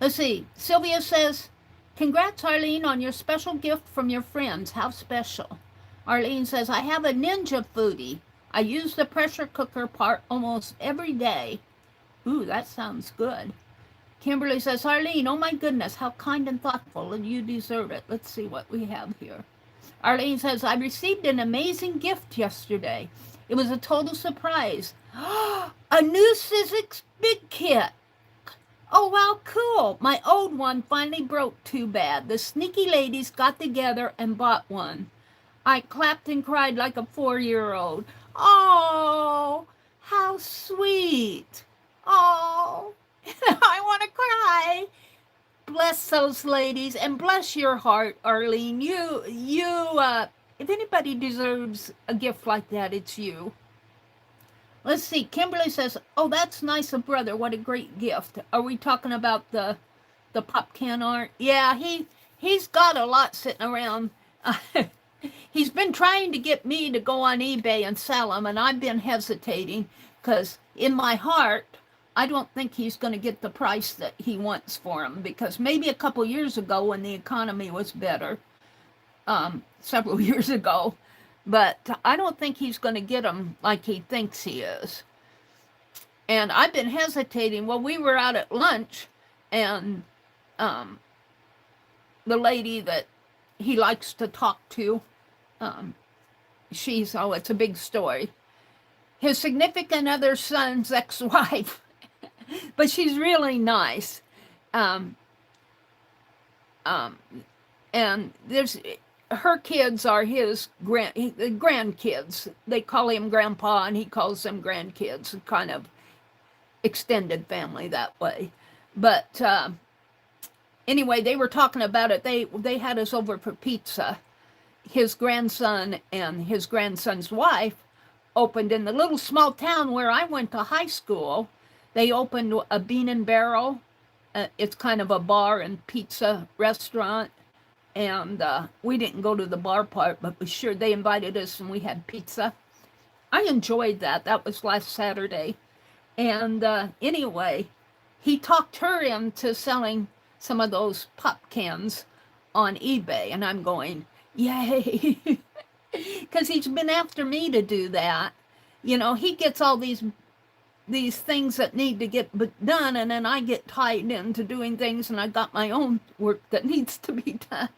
Let's see. Sylvia says, congrats, Arlene, on your special gift from your friends. How special. Arlene says, I have a ninja foodie. I use the pressure cooker part almost every day. Ooh, that sounds good. Kimberly says, Arlene, oh my goodness, how kind and thoughtful, and you deserve it. Let's see what we have here. Arlene says, I received an amazing gift yesterday. It was a total surprise. A new Sizzix Big Kit. Oh, wow, cool. My old one finally broke too bad. The sneaky ladies got together and bought one. I clapped and cried like a 4-year-old. Oh, how sweet. Oh, I want to cry. Bless those ladies and bless your heart, Arlene. If anybody deserves a gift like that, it's you. Let's see. Kimberly says, oh, that's nice of brother. What a great gift. Are we talking about the pop can art? Yeah, he's got a lot sitting around. He's been trying to get me to go on eBay and sell them, and I've been hesitating because in my heart, I don't think he's going to get the price that he wants for them, because maybe a couple years ago when the economy was better, several years ago, but I don't think he's going to get them like he thinks he is. And I've been hesitating. Well, we were out at lunch, and the lady that he likes to talk to, it's a big story. His significant other's son's ex-wife, but she's really nice. And her kids are his grandkids. They call him grandpa and he calls them grandkids, kind of extended family that way. But anyway, they were talking about it. They had us over for pizza. His grandson and his grandson's wife opened in the little small town where I went to high school. They opened a Bean and Barrel. It's kind of a bar and pizza restaurant. And we didn't go to the bar part, but they invited us and we had pizza. I enjoyed that. That was last Saturday. And anyway, he talked her into selling some of those pop cans on eBay. And I'm going, yay. Because he's been after me to do that. You know, he gets all these things that need to get done, and then I get tied into doing things, and I got my own work that needs to be done.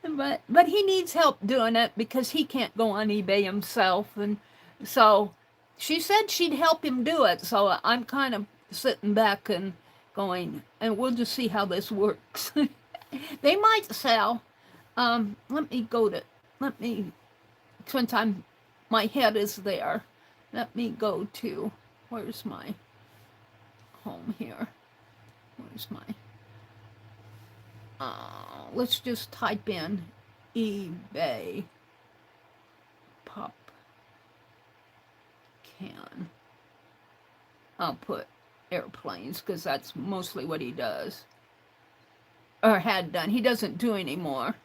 But he needs help doing it because he can't go on eBay himself, and so she said she'd help him do it. So I'm kind of sitting back and going, and we'll just see how this works. They might sell. Since my head is there, let me go to, where's my home here? Where's my, let's just type in eBay pop can. I'll put airplanes because that's mostly what he does. Or had done. He doesn't do anymore.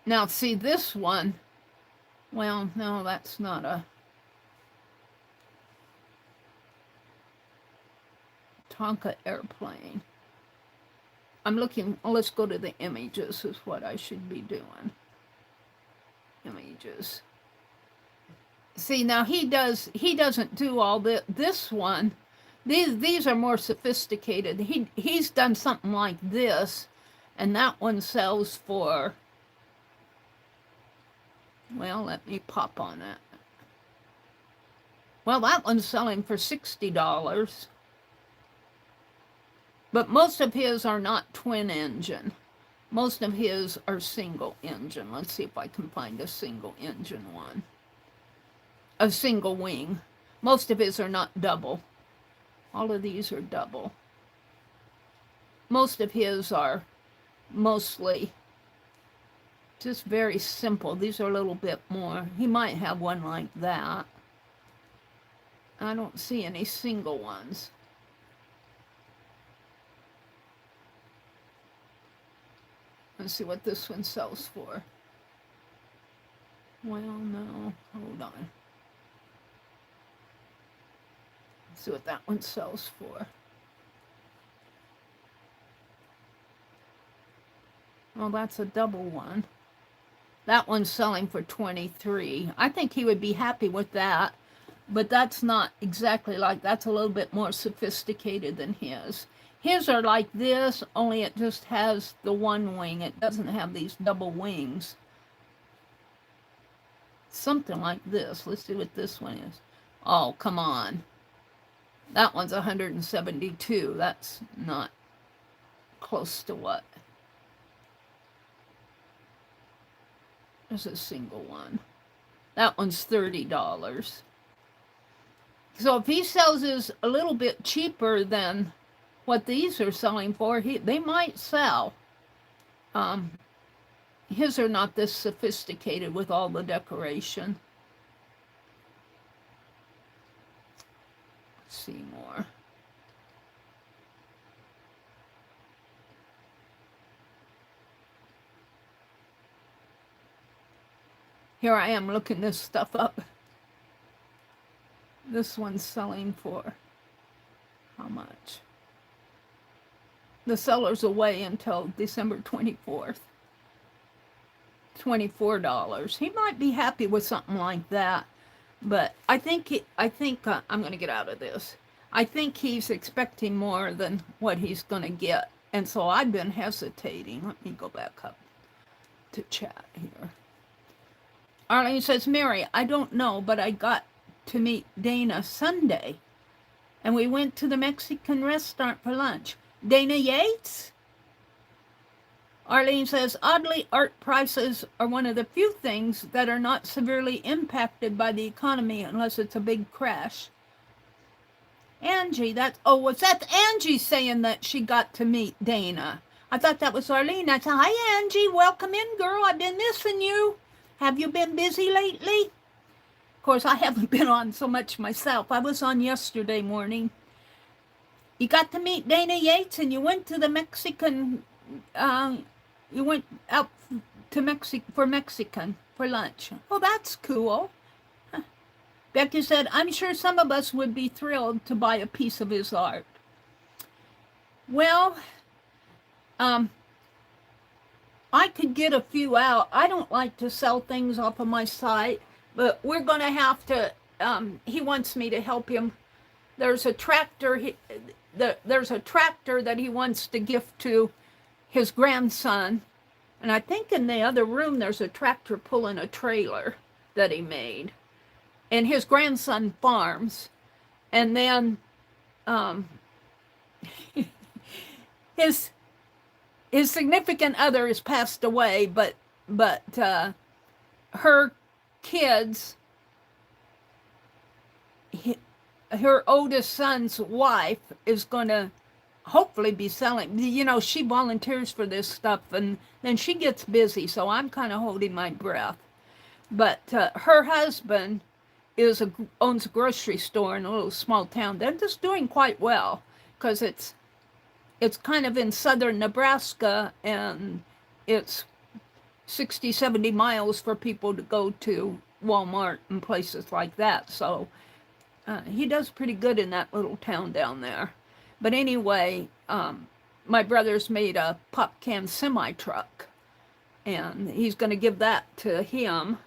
Now, see this one. Well, no, that's not a Tonka airplane. I'm looking, let's go to the images is what I should be doing. Images. See, now he doesn't do all this one. These are more sophisticated. He's done something like this, and that one sells for, well, let me pop on it. Well, that one's selling for $60. But most of his are not twin engine. Most of his are single engine. Let's see if I can find a single engine one. A single wing. Most of his are not double. All of these are double. Most of his are mostly Just very simple. These are a little bit more. He might have one like that. I don't see any single ones. Let's see what this one sells for. Well, no. Hold on. Let's see what that one sells for. Well, that's a double one. That one's selling for $23. I think he would be happy with that, but that's not exactly like, that's a little bit more sophisticated than his. His are like this, only it just has the one wing. It doesn't have these double wings. Something like this. Let's see what this one is. Oh, come on. That one's 172. That's not close to what? There's a single one. That one's $30. So if he sells his a little bit cheaper than what these are selling for, they might sell. His are not this sophisticated with all the decoration. Let's see more. Here I am looking this stuff up. This one's selling for how much? The seller's away until December 24th. $24. He might be happy with something like that, but I think I'm going to get out of this. I think he's expecting more than what he's going to get, and so I've been hesitating. Let me go back up to chat here. Arlene says, Mary, I don't know, but I got to meet Dana Sunday, and we went to the Mexican restaurant for lunch. Dana Yates? Arlene says, oddly, art prices are one of the few things that are not severely impacted by the economy unless it's a big crash. Angie, was that Angie saying that she got to meet Dana? I thought that was Arlene. I said, hi, Angie, welcome in, girl. I've been missing you. Have you been busy lately? Of course, I haven't been on so much myself. I was on yesterday morning. You got to meet Dana Yates, and you went to the Mexican, you went out to Mexican for lunch. Oh, that's cool. Huh. Becky said, I'm sure some of us would be thrilled to buy a piece of his art. Well, I could get a few out. I don't like to sell things off of my site, but we're going to have to, he wants me to help him. There's a tractor, there's a tractor that he wants to gift to his grandson. And I think in the other room, there's a tractor pulling a trailer that he made. And his grandson farms. And then his significant other has passed away, but her kids, her oldest son's wife is going to hopefully be selling. You know, she volunteers for this stuff, and then she gets busy, so I'm kind of holding my breath. But her husband owns a grocery store in a little small town. They're just doing quite well because it's kind of in southern Nebraska, and it's 60, 70 miles for people to go to Walmart and places like that. So he does pretty good in that little town down there. But anyway, my brother's made a pop can semi-truck, and he's going to give that to him.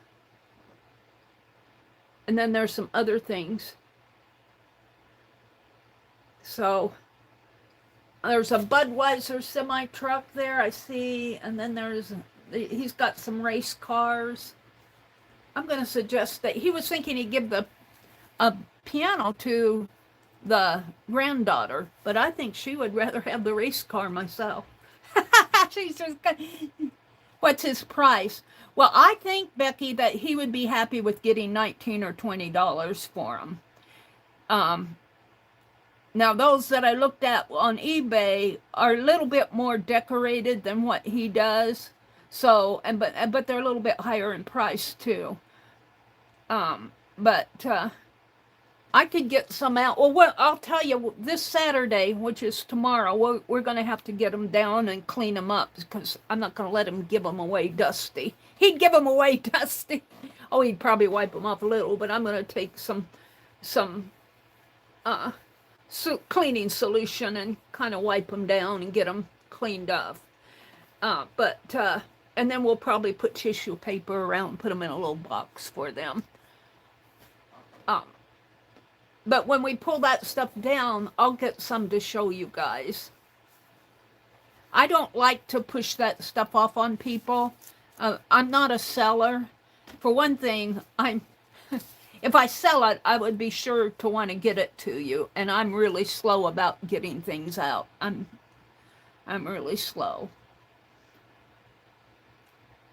And then there's some other things. So there's a Budweiser semi-truck there, I see, and then he's got some race cars. I'm going to suggest that he was thinking he'd give a piano to the granddaughter, but I think she would rather have the race car myself. She's just, what's his price? Well, I think, Becky, that he would be happy with getting $19 or $20 for them. Now, those that I looked at on eBay are a little bit more decorated than what he does. So, but they're a little bit higher in price too. But I could get some out. Well, I'll tell you, this Saturday, which is tomorrow, we're going to have to get them down and clean them up because I'm not going to let him give them away dusty. He'd give them away dusty. Oh, he'd probably wipe them off a little, but I'm going to take some cleaning solution and kind of wipe them down and get them cleaned up. And then we'll probably put tissue paper around and put them in a little box for them. But when we pull that stuff down, I'll get some to show you guys. I don't like to push that stuff off on people. I'm not a seller. For one thing, if I sell it, I would be sure to want to get it to you, and I'm really slow about getting things out. I'm really slow.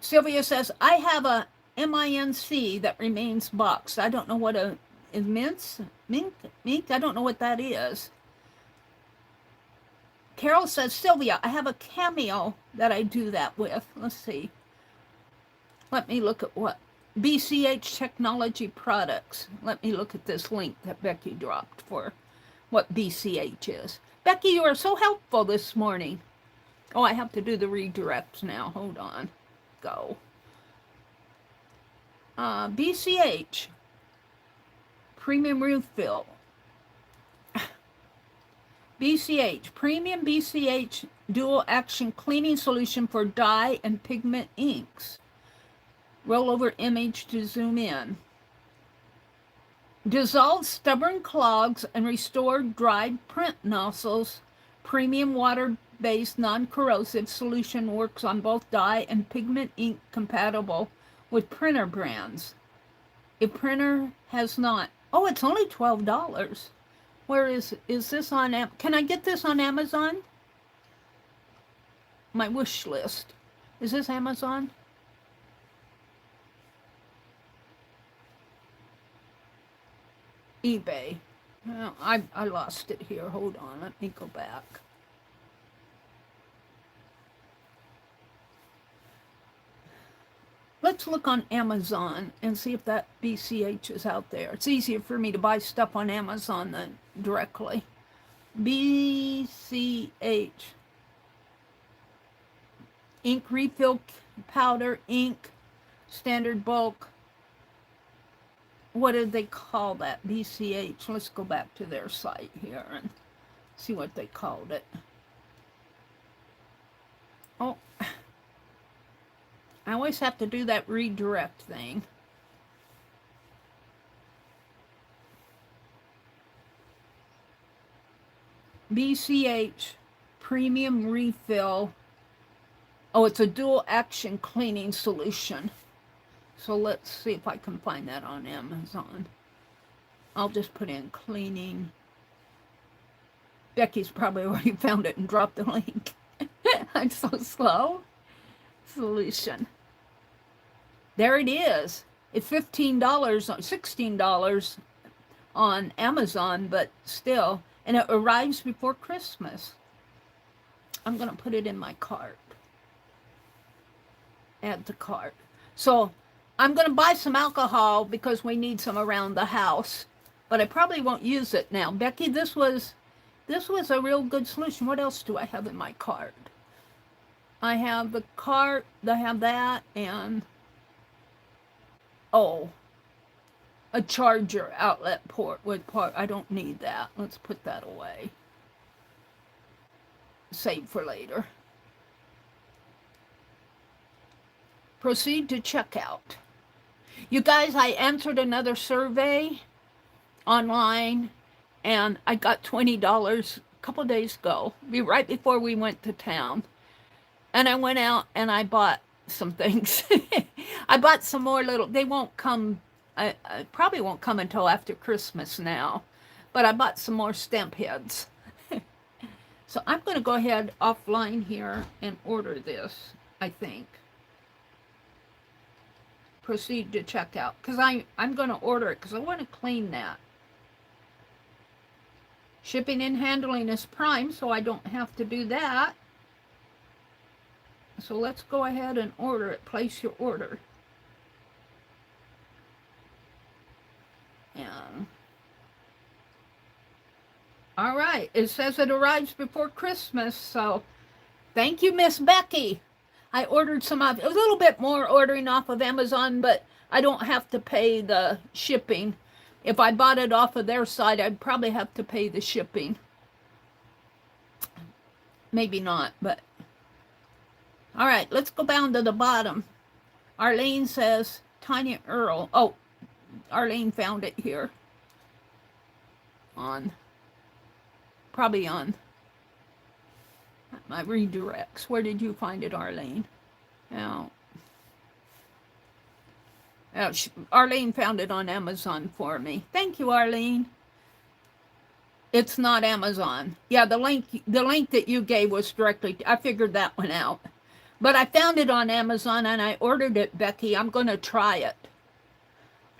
Sylvia says, I have a MINC that remains boxed. I don't know what is mink? I don't know what that is. Carol says, Sylvia, I have a Cameo that I do that with. Let's see. Let me look at what. BCH Technology Products. Let me look at this link that Becky dropped for what BCH is. Becky, you are so helpful this morning. Oh, I have to do the redirects now. Hold on. Go. BCH. Premium Refill. BCH. Premium BCH Dual Action Cleaning Solution for Dye and Pigment Inks. Roll over image to zoom in. Dissolve stubborn clogs and restore dried print nozzles. Premium water-based non-corrosive solution works on both dye and pigment ink compatible with printer brands. If printer has not. Oh, it's only $12. Where is this on? Can I get this on Amazon? My wish list. Is this Amazon? eBay. Well, I lost it here. Hold on. Let me go back. Let's look on Amazon and see if that BCH is out there. It's easier for me to buy stuff on Amazon than directly. BCH. Ink refill powder, ink, standard bulk. What did they call that? BCH. Let's go back to their site here and see what they called it. Oh. I always have to do that redirect thing. BCH Premium Refill. Oh, it's a dual action cleaning solution. So let's see if I can find that on Amazon. I'll just put in cleaning. Becky's probably already found it and dropped the link. I'm so slow. Solution. There it is. It's $15, $16 on Amazon, but still. And it arrives before Christmas. I'm going to put it in my cart. Add to cart. So I'm going to buy some alcohol because we need some around the house. But I probably won't use it now. Becky, this was a real good solution. What else do I have in my cart? I have the cart, I have that, and, oh, a charger outlet port with part. I don't need that. Let's put that away. Save for later. Proceed to checkout. You guys, I answered another survey online, and I got $20 a couple days ago, right before we went to town. And I went out and I bought some things. I bought some more little, they won't come, I probably won't come until after Christmas now. But I bought some more stamp heads. So I'm going to go ahead offline here and order this, I think. Proceed to checkout. Because I'm going to order it because I want to clean that. Shipping and handling is prime, so I don't have to do that. So let's go ahead and order it. Place your order. And all right, it says it arrives before Christmas, so thank you, Miss Becky. I ordered some off. It was a little bit more ordering off of Amazon, but I don't have to pay the shipping. If I bought it off of their site, I'd probably have to pay the shipping. Maybe not, but all right, let's go down to the bottom. Arlene says, Tiny Earl. Oh, Arlene found it here. Probably on my redirects. Where did you find it, Arlene? Now, Arlene found it on Amazon for me. Thank you, Arlene. It's not Amazon. Yeah, the link that you gave was directly, I figured that one out. But I found it on Amazon and I ordered it, Becky. I'm going to try it.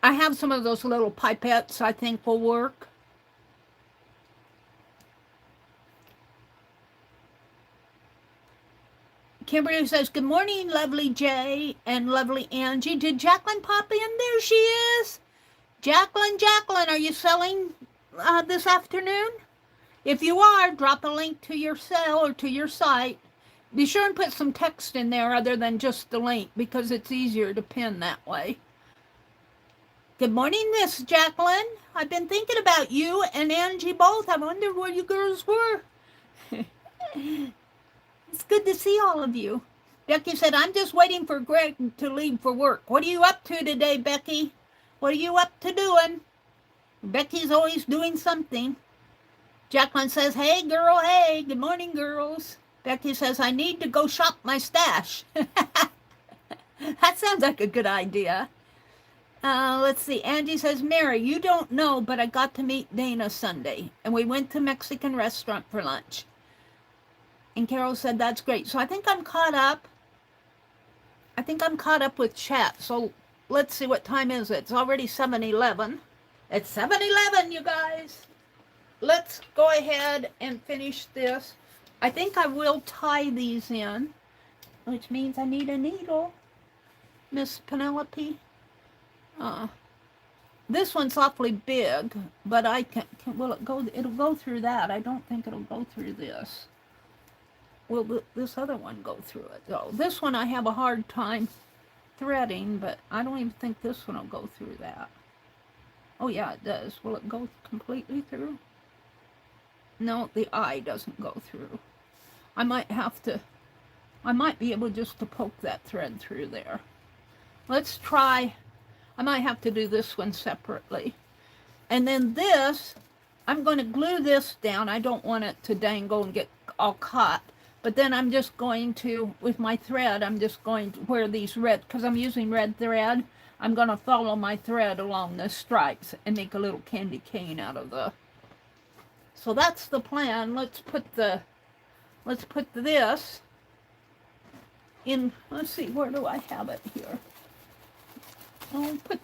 I have some of those little pipettes I think will work. Kimberly says, good morning, lovely Jay and lovely Angie. Did Jacqueline pop in? There she is. Jacqueline, are you selling this afternoon? If you are, drop a link to your sale or to your site. Be sure and put some text in there other than just the link because it's easier to pin that way. Good morning, Miss Jacqueline. I've been thinking about you and Angie both. I wondered where you girls were. It's good to see all of you. Becky said, I'm just waiting for Greg to leave for work. What are you up to today, Becky? What are you up to doing? Becky's always doing something. Jacqueline says, hey, girl, hey. Good morning, girls. Becky says, I need to go shop my stash. That sounds like a good idea. Let's see. Angie says, Mary, you don't know, but I got to meet Dana Sunday, and we went to a Mexican restaurant for lunch. And Carol said, that's great. So I think I'm caught up. I think I'm caught up with chat. So let's see, what time is it? It's already 7:11. It's 7:11, you guys. Let's go ahead and finish this. I think I will tie these in, which means I need a needle, Miss Penelope. This one's awfully big, but I can will it go? It'll go through that. I don't think it'll go through this. Will this other one go through it, though? This one I have a hard time threading, but I don't even think this one will go through that. Oh, yeah, it does. Will it go completely through? No, the eye doesn't go through. I might be able just to poke that thread through there. Let's try. I might have to do this one separately. And then this, I'm going to glue this down. I don't want it to dangle and get all caught. But then I'm just going to, with my thread, I'm just going to wear these red, because I'm using red thread, I'm going to follow my thread along the stripes and make a little candy cane out of the. So that's the plan. Let's put this in, let's see, where do I have it here? I'll put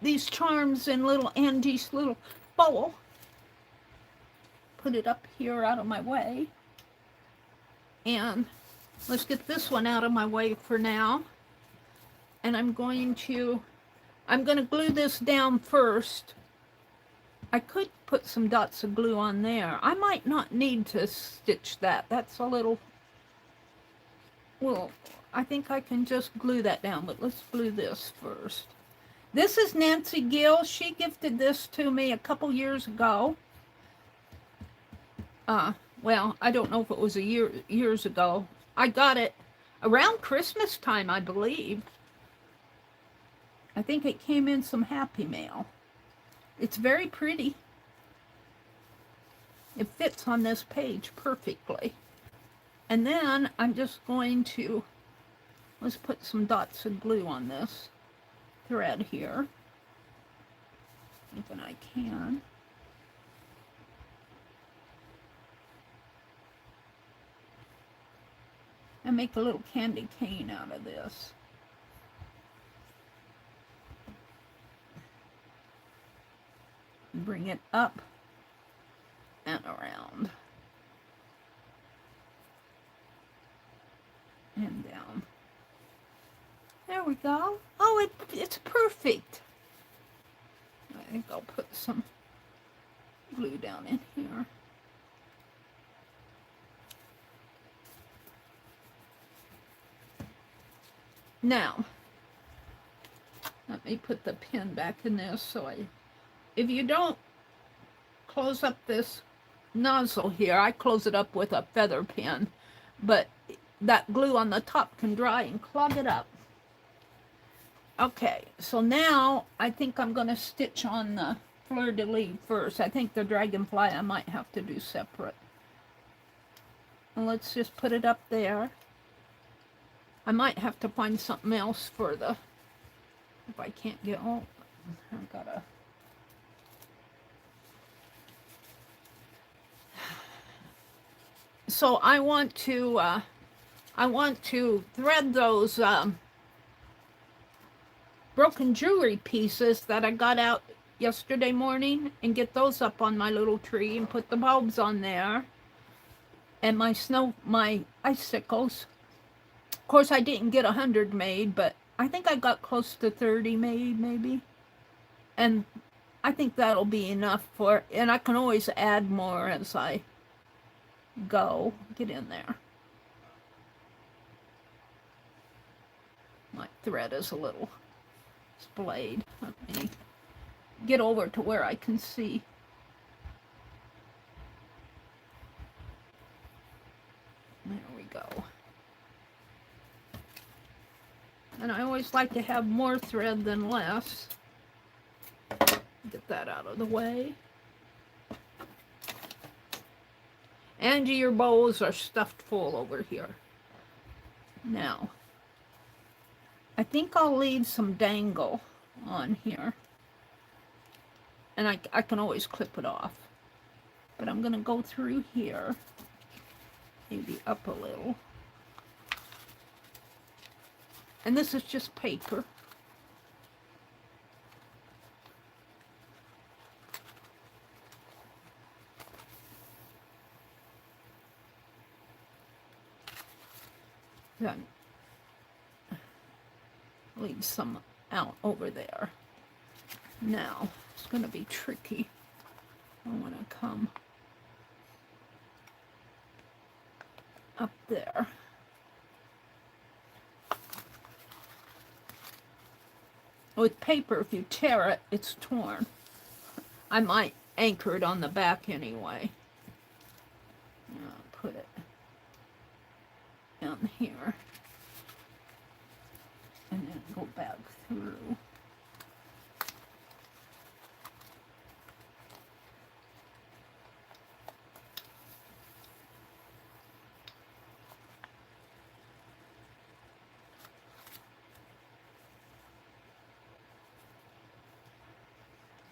these charms in little Angie's little bowl. Put it up here out of my way. And let's get this one out of my way for now. And I'm going to glue this down first. I could put some dots of glue on there. I might not need to stitch that. That's a little, well, I think I can just glue that down, but let's glue this first. This is Nancy Gill. She gifted this to me a couple years ago. Well, I don't know if it was years ago. I got it around Christmas time, I believe. I think it came in some Happy Mail. It's very pretty. It fits on this page perfectly. And then I'm just going to, let's put some dots of glue on this thread here. If I can. And make a little candy cane out of this. Bring it up and around. And go. Oh, it's perfect. I think I'll put some glue down in here. Now, let me put the pin back in this so if you don't close up this nozzle here, I close it up with a feather pin, but that glue on the top can dry and clog it up. Okay, so now I think I'm going to stitch on the fleur-de-lis first. I think the dragonfly I might have to do separate. And let's just put it up there. I might have to find something else for the, if I can't get, oh, I've got to. So I want to thread those broken jewelry pieces that I got out yesterday morning and get those up on my little tree and put the bulbs on there and my icicles. Of course, I didn't get 100 made, but I think I got close to 30 made, maybe. And I think that'll be enough for, and I can always add more as I go. Get in there. My thread is a little splayed. Let me get over to where I can see. There we go. And I always like to have more thread than less. Get that out of the way. And your bows are stuffed full over here. Now, I think I'll leave some dangle on here. And I can always clip it off. But I'm going to go through here. Maybe up a little. And this is just paper. Then leave some out over there. Now, it's going to be tricky. I want to come up there. With paper, if you tear it, it's torn. I might anchor it on the back anyway. I'll put it down here. And then go back through.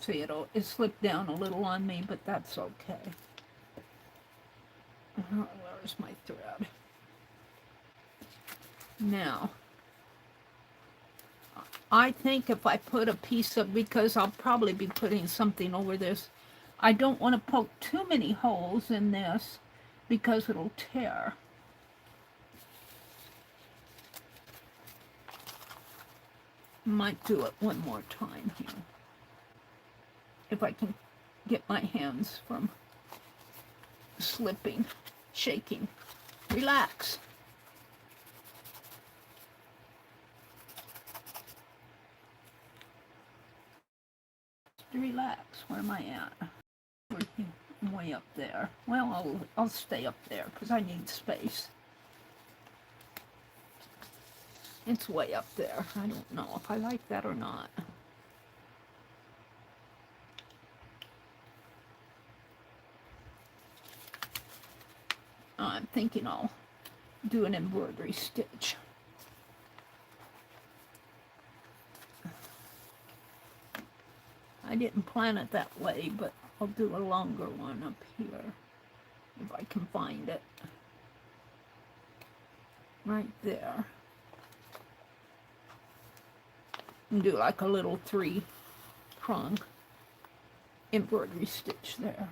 See, it slipped down a little on me, but that's okay. Where's my thread? Now, I think if I put a piece of, because I'll probably be putting something over this, I don't want to poke too many holes in this because it'll tear. Might do it one more time here. If I can get my hands from slipping, shaking. Relax. Relax. Where am I at? I'm way up there. Well, I'll stay up there because I need space. It's way up there. I don't know if I like that or not. I'm thinking I'll do an embroidery stitch. I didn't plan it that way, but I'll do a longer one up here if I can find it. Right there. And do like a little 3-prong embroidery stitch there.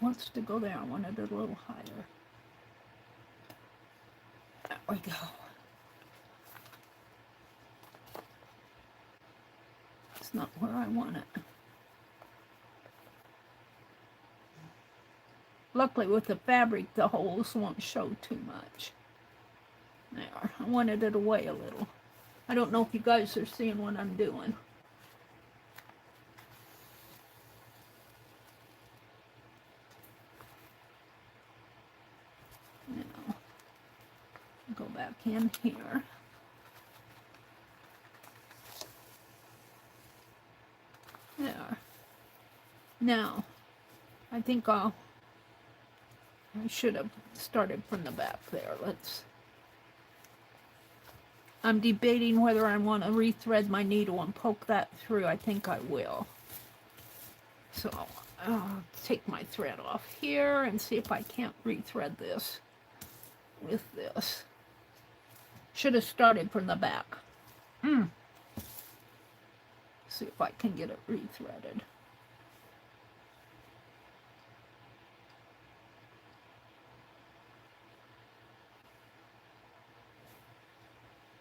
wants to go there. I want it a little higher. There we go. It's not where I want it. Luckily with the fabric, the holes won't show too much. There, I wanted it away a little. I don't know if you guys are seeing what I'm doing. Now, go back in here. There. Now, I think I should have started from the back there. I'm debating whether I want to rethread my needle and poke that through. I think I will. So I'll take my thread off here and see if I can't rethread this with this. Should have started from the back. See if I can get it rethreaded.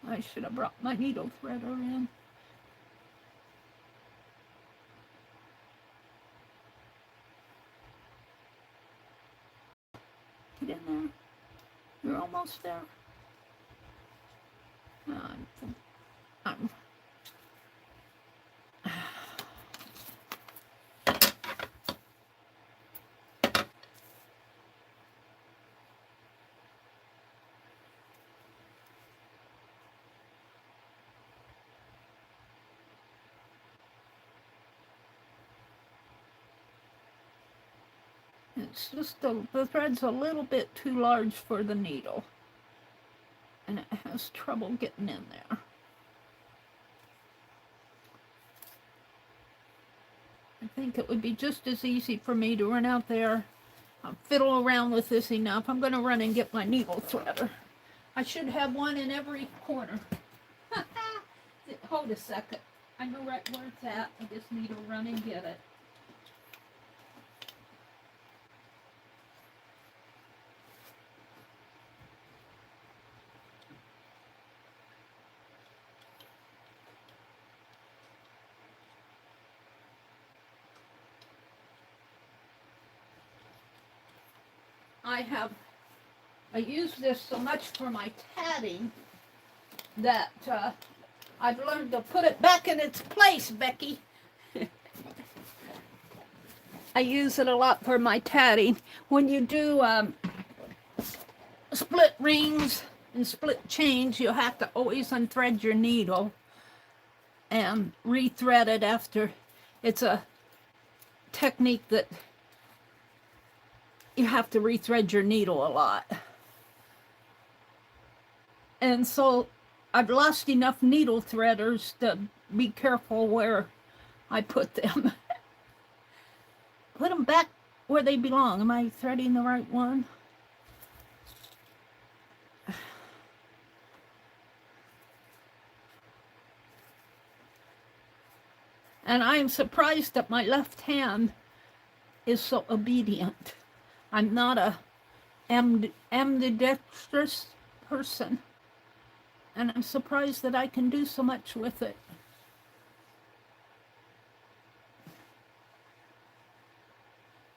I should have brought my needle threader in. Get in there. You're almost there. I'm It's just the thread's a little bit too large for the needle, and it has trouble getting in there. I think it would be just as easy for me to run out there, fiddle around with this enough. I'm going to run and get my needle threader. I should have one in every corner. Hold a second. I know right where it's at. I just need to run and get it. I use this so much for my tatting that I've learned to put it back in its place, Becky. I use it a lot for my tatting. When you do split rings and split chains, you have to always unthread your needle and rethread it after. It's a technique that you have to rethread your needle a lot. And so I've lost enough needle threaders to be careful where I put them. Put them back where they belong. Am I threading the right one? And I am surprised that my left hand is so obedient. I'm not a ambidextrous person, and I'm surprised that I can do so much with it.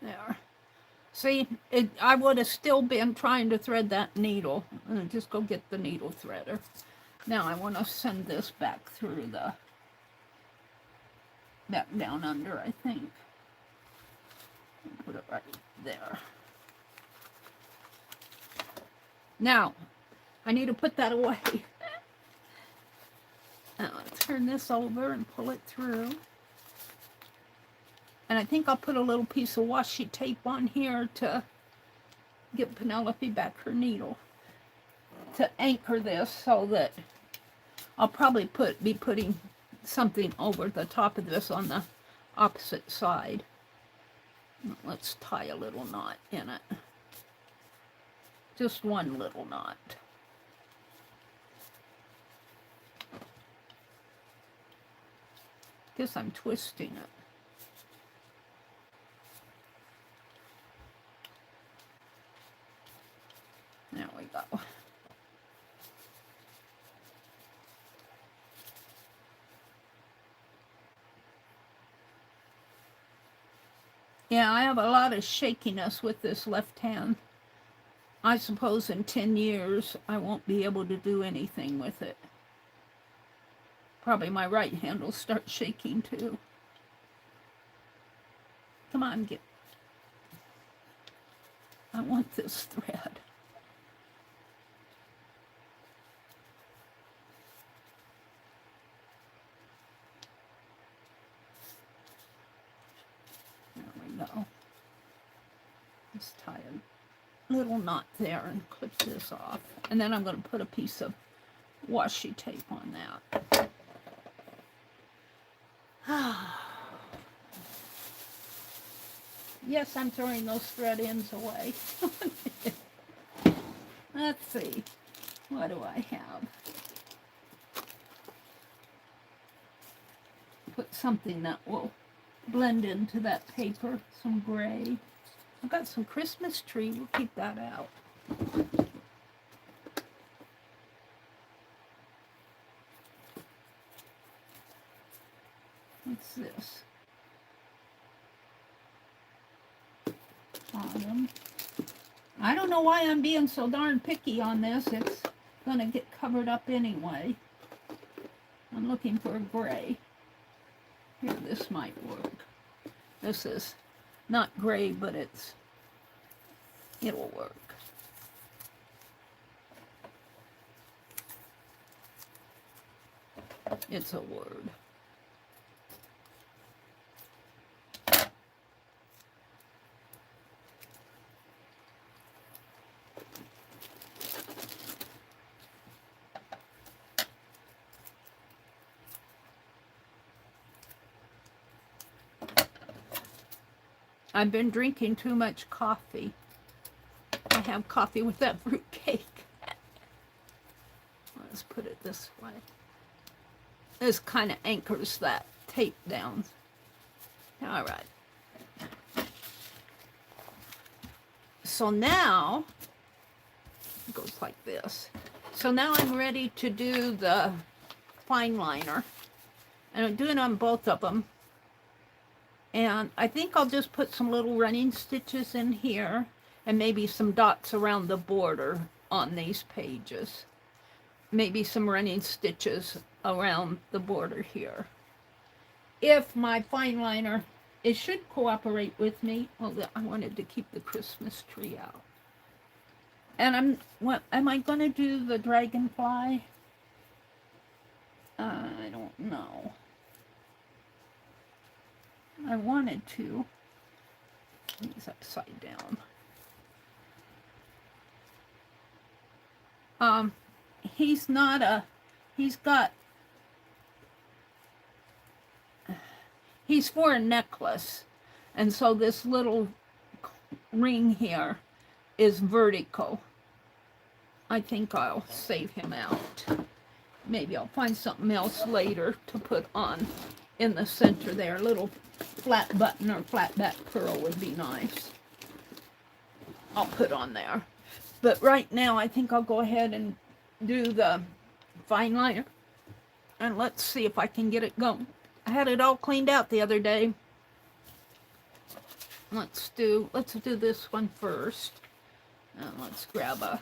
There. See, I would have still been trying to thread that needle. I'm going to just go get the needle threader. Now I want to send this back through back down under, I think. Put it right there. Now, I need to put that away. Now, let's turn this over and pull it through. And I think I'll put a little piece of washi tape on here to give Penelope back her needle to anchor this, so that I'll probably be putting something over the top of this on the opposite side. Let's tie a little knot in it. Just one little knot. Guess I'm twisting it. Yeah, I have a lot of shakiness with this left hand. I suppose in 10 years I won't be able to do anything with it. Probably my right hand will start shaking too. Come on, get. I want this thread. There we go. Just tie a little knot there and clip this off. And then I'm going to put a piece of washi tape on that. Yes, I'm throwing those thread ends away. Let's see. What do I have? Put something that will blend into that paper. Some gray. I've got some Christmas tree. We'll keep that out. What's this? Autumn. I don't know why I'm being so darn picky on this. It's going to get covered up anyway. I'm looking for a gray. Here, this might work. This is not gray, but it'll work. It's a word. I've been drinking too much coffee. I have coffee with that fruit cake. Let's put it this way. This kind of anchors that tape down. All right. So now, it goes like this. So now I'm ready to do the fine liner. And I'm doing it on both of them. And I think I'll just put some little running stitches in here and maybe some dots around the border on these pages. Maybe some running stitches around the border here. If my fine liner, it should cooperate with me. Oh, I wanted to keep the Christmas tree out. And am I going to do the dragonfly? I don't know. I wanted to. He's upside down. He's not a, he's for a necklace. And so this little ring here is vertical. I think I'll save him out. Maybe I'll find something else later to put on in the center there. A little flat button or flat back pearl would be nice. I'll put on there. But right now I think I'll go ahead and do the fine liner. And let's see if I can get it going. I had it all cleaned out the other day. Let's do this one first. And let's grab a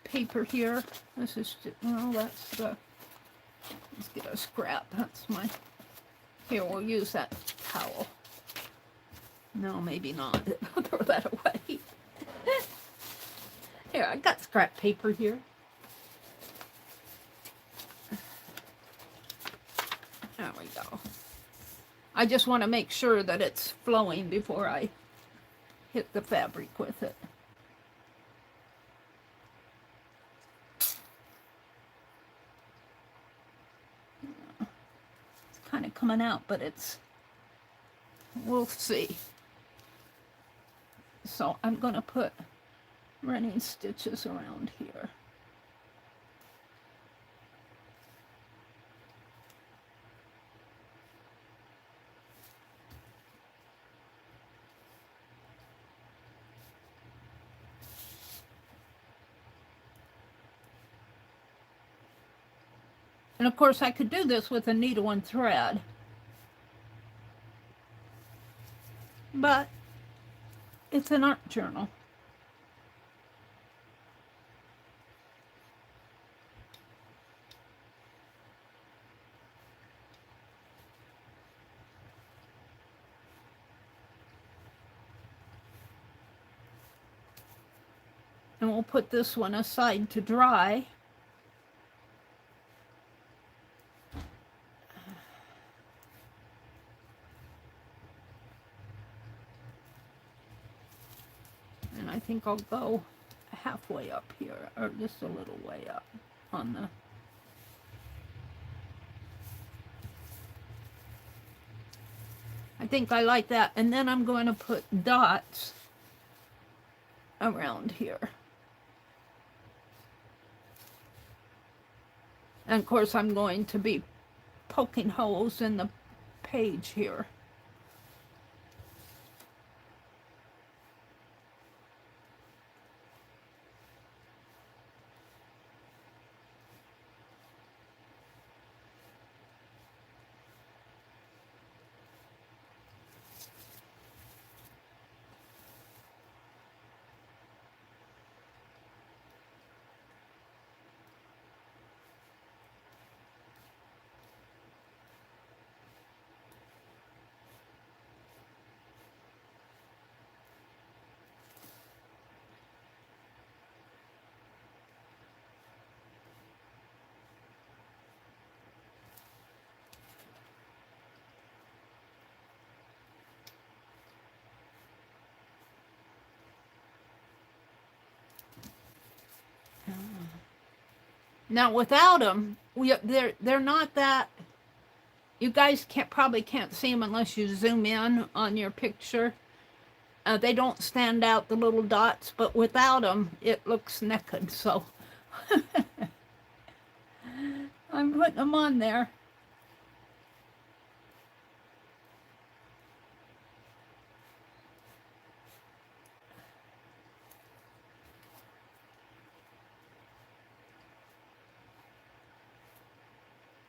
paper here. This is, well, that's the, let's get a scrap. That's my, here, we'll use that towel. No, maybe not. I'll throw that away. Here, I got scrap paper here. There we go. I just want to make sure that it's flowing before I hit the fabric with it. It's kind of coming out, but we'll see. So I'm going to put running stitches around here. And of course I could do this with a needle and thread. but it's an art journal. And we'll put this one aside to dry. And I think I'll go halfway up here, or just a little way up on the... I think I like that. And then I'm going to put dots around here. And of course I'm going to be poking holes in the page here. Now without them, they're not that. You guys probably can't see them unless you zoom in on your picture. They don't stand out, the little dots, but without them, it looks naked. So I'm putting them on there.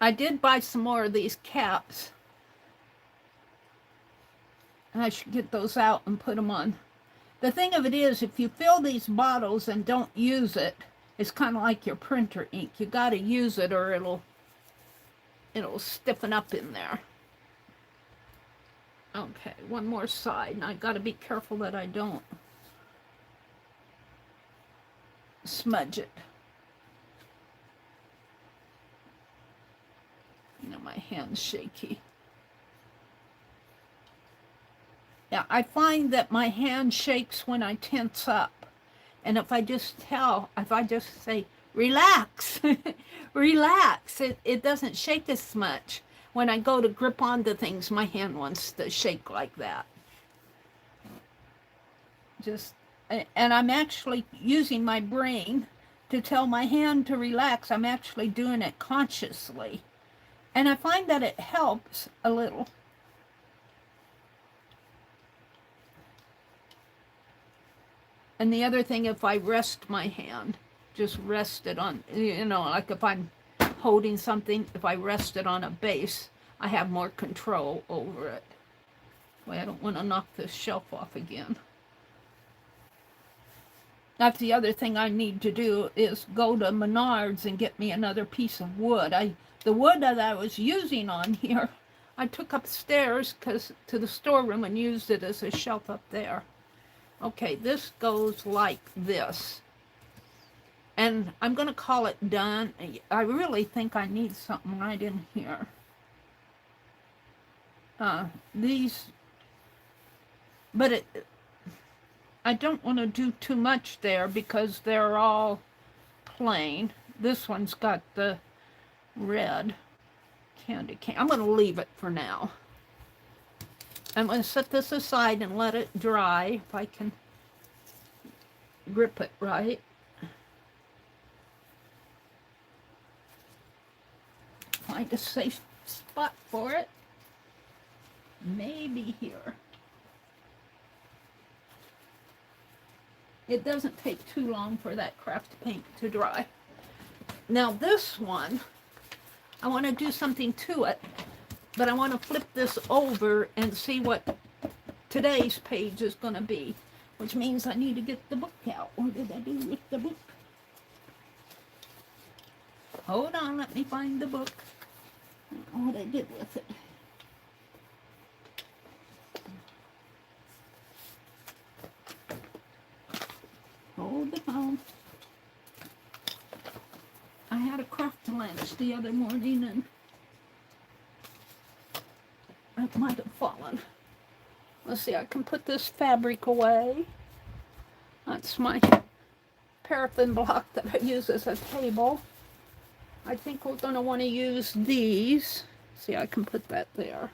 I did buy some more of these caps. And I should get those out and put them on. The thing of it is, if you fill these bottles and don't use it, it's kind of like your printer ink. You got to use it or it'll stiffen up in there. Okay, one more side. And I got to be careful that I don't smudge it. You know, my hand's shaky. Yeah, I find that my hand shakes when I tense up. And if I just say, relax, relax, it doesn't shake as much. When I go to grip onto things, my hand wants to shake like that. And I'm actually using my brain to tell my hand to relax. I'm actually doing it consciously. And I find that it helps a little. And the other thing, if I rest my hand, just rest it on, you know, like if I'm holding something, if I rest it on a base, I have more control over it. Boy, I don't want to knock this shelf off again. That's the other thing I need to do, is go to Menards and get me another piece of wood. The wood that I was using on here, I took upstairs to the storeroom and used it as a shelf up there. Okay, this goes like this. And I'm going to call it done. I really think I need something right in here. I don't want to do too much there because they're all plain. This one's got the red candy cane. I'm going to leave it for now. I'm going to set this aside and let it dry, if I can grip it right. Find a safe spot for it. Maybe here. It doesn't take too long for that craft paint to dry. Now this one, I want to do something to it, but I want to flip this over and see what today's page is going to be, which means I need to get the book out. What did I do with the book? Hold on, let me find the book. I don't know what I did with it. Hold the phone. I had a craft lunch the other morning and it might have fallen. Let's see, I can put this fabric away. That's my paraffin block that I use as a table. I think we're going to want to use these. See, I can put that there.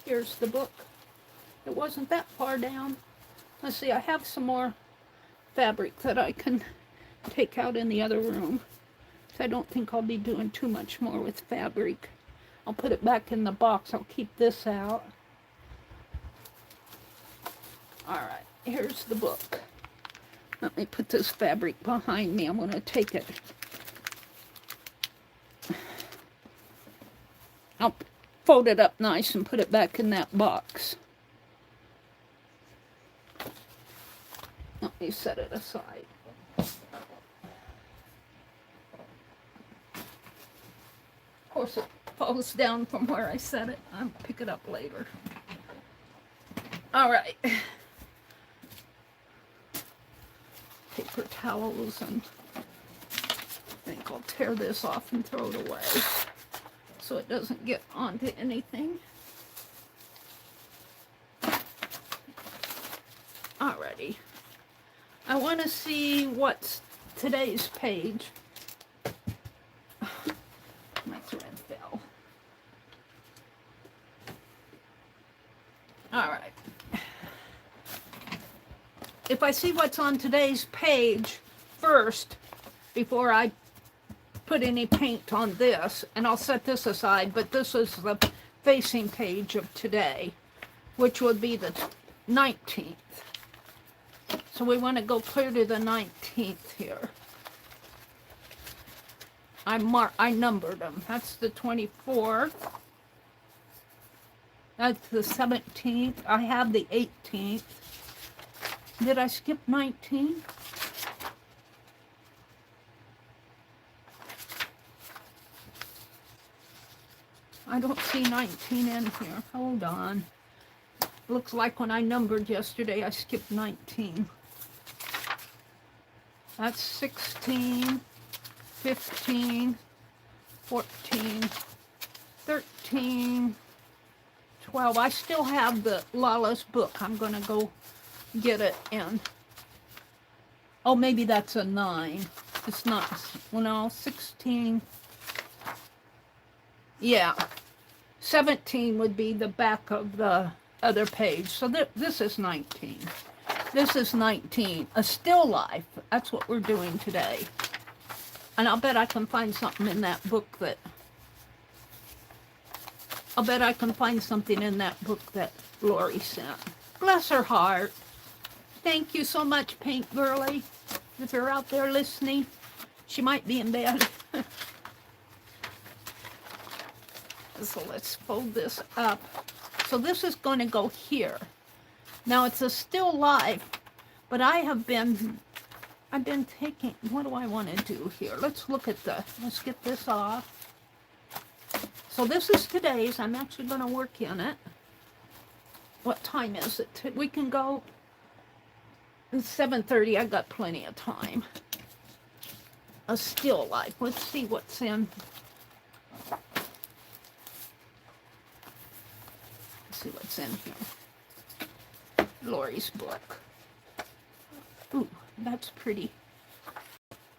Here's the book. It wasn't that far down. Let's see, I have some more fabric that I can take out in the other room. So I don't think I'll be doing too much more with fabric. I'll put it back in the box. I'll keep this out. Alright, here's the book. Let me put this fabric behind me. I'm going to take it. I'll fold it up nice and put it back in that box. Let me set it aside. Of course, it falls down from where I set it. I'll pick it up later. All right. Paper towels, and I think I'll tear this off and throw it away so it doesn't get onto anything. Alrighty. I want to see what's today's page. My thread fell. Alright. If I see what's on today's page first, before I put any paint on this, and I'll set this aside, but this is the facing page of today, which would be the 19th. So we want to go clear to the 19th here. I numbered them. That's the 24th. That's the 17th. I have the 18th. Did I skip 19? I don't see 19 in here. Hold on. Looks like when I numbered yesterday, I skipped 19. That's 16, 15, 14, 13, 12. I still have the Lala's book. I'm going to go get it in. Oh, maybe that's a 9. It's not. Well, no, 16. Yeah. 17 would be the back of the other page. So this is 19. This is 19. A still life. That's what we're doing today. And I'll bet I can find something in that book that... I'll bet I can find something in that book that Lori sent. Bless her heart. Thank you so much, Paint Girly. If you're out there listening, she might be in bed. So let's fold this up. So this is going to go here. Now it's a still life, but I've been taking, what do I want to do here? Let's get this off. So this is today's. I'm actually going to work in it. What time is it? We can go. It's 7:30. I got plenty of time. A still life. Let's see what's in. Let's see what's in here. Lori's book. Ooh, that's pretty.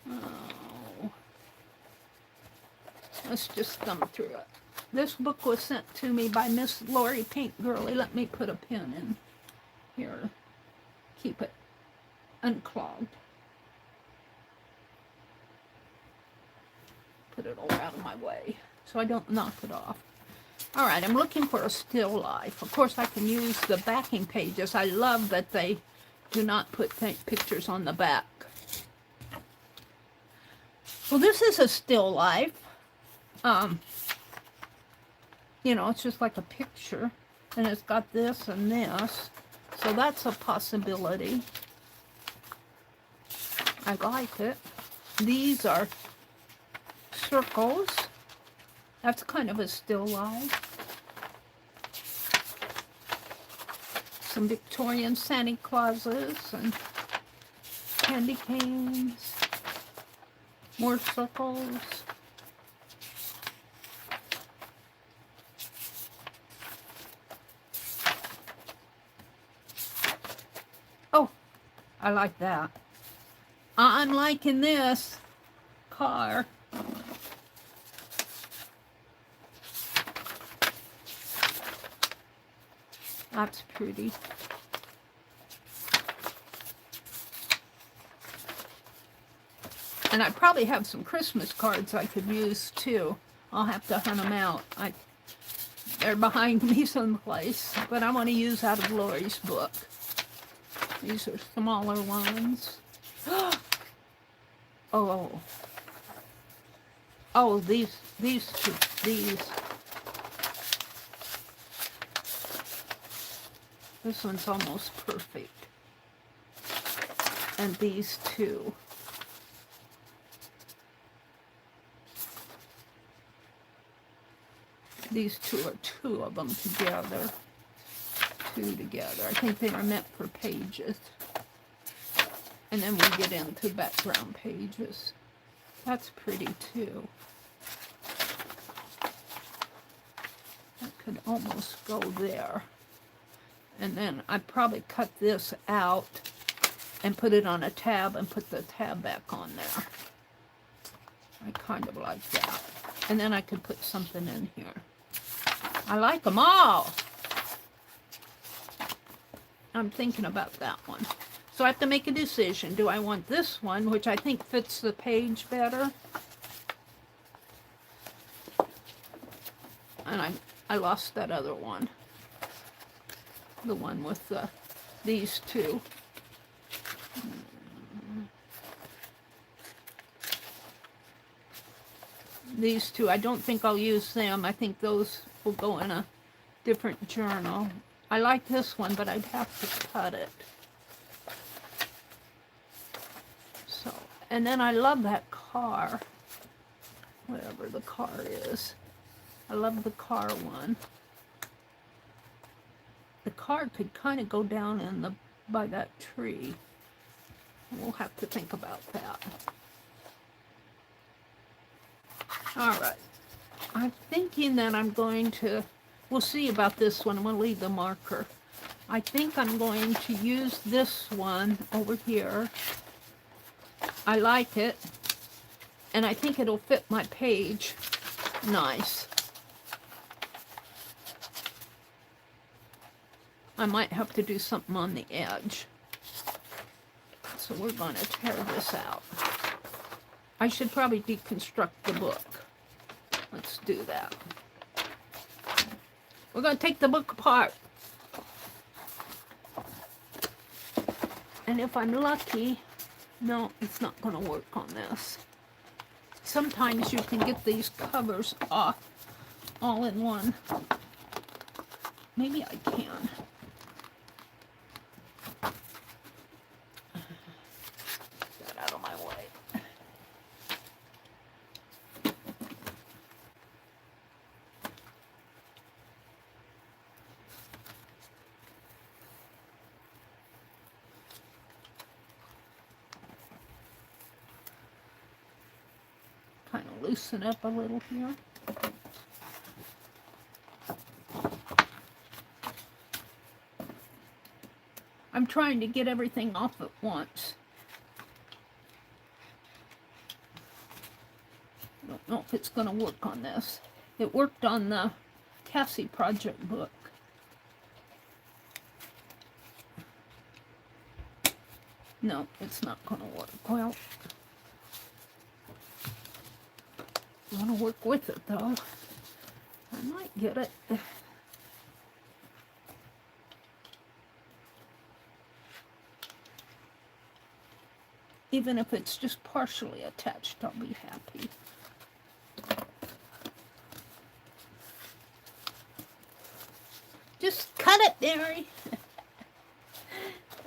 Oh. Let's just thumb through it. This book was sent to me by Miss Lori Paint Girly. Let me put a pin in here. Keep it unclogged. Put it all out of my way so I don't knock it off. All right, I'm looking for a still life. Of course, I can use the backing pages. I love that they do not put pictures on the back. Well, this is a still life. you know, it's just like a picture, and it's got this and this, so that's a possibility. I like it. These are circles. That's kind of a still life. Some Victorian Santa Clauses and candy canes. More circles. Oh, I like that. I'm liking this car. That's pretty. And I probably have some Christmas cards I could use too. I'll have to hunt them out. They're behind me someplace, but I want to use out of Lori's book. These are smaller ones. Oh. Oh, these two, these. This one's almost perfect. And these two. These two are two of them together. Two together. I think they are meant for pages. And then we get into background pages. That's pretty too. That could almost go there. And then I'd probably cut this out and put it on a tab and put the tab back on there. I kind of like that. And then I could put something in here. I like them all. I'm thinking about that one. So I have to make a decision. Do I want this one, which I think fits the page better? And I lost that other one. The one with these two. These two, I don't think I'll use them. I think those will go in a different journal. I like this one, but I'd have to cut it. So, and then I love that car. Whatever the car is. I love the car one. The car could kind of go down in by that tree. We'll have to think about that. All right. I'm thinking that I'm going to, we'll see about this one. I'm going to leave the marker. I think I'm going to use this one over here. I like it. And I think it'll fit my page nice. I might have to do something on the edge. So we're going to tear this out. I should probably deconstruct the book. Let's do that. We're going to take the book apart. And if I'm lucky, no, it's not going to work on this. Sometimes you can get these covers off all in one. Maybe I can. Get out of my way. Kind of loosen up a little here. I'm trying to get everything off at once. I don't know if it's going to work on this. It worked on the Cassie project book. No, it's not going to work. Well, I want to work with it though. I might get it. Even if it's just partially attached, I'll be happy. Just cut it, Meri.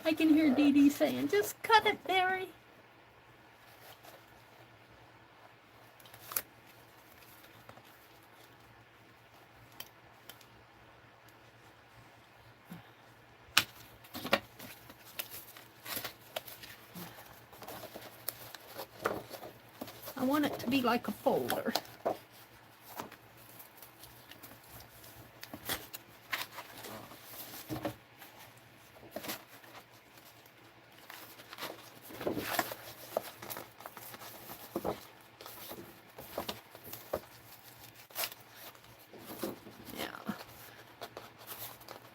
I can hear Dee Dee saying, just cut it, Meri. I want it to be like a folder.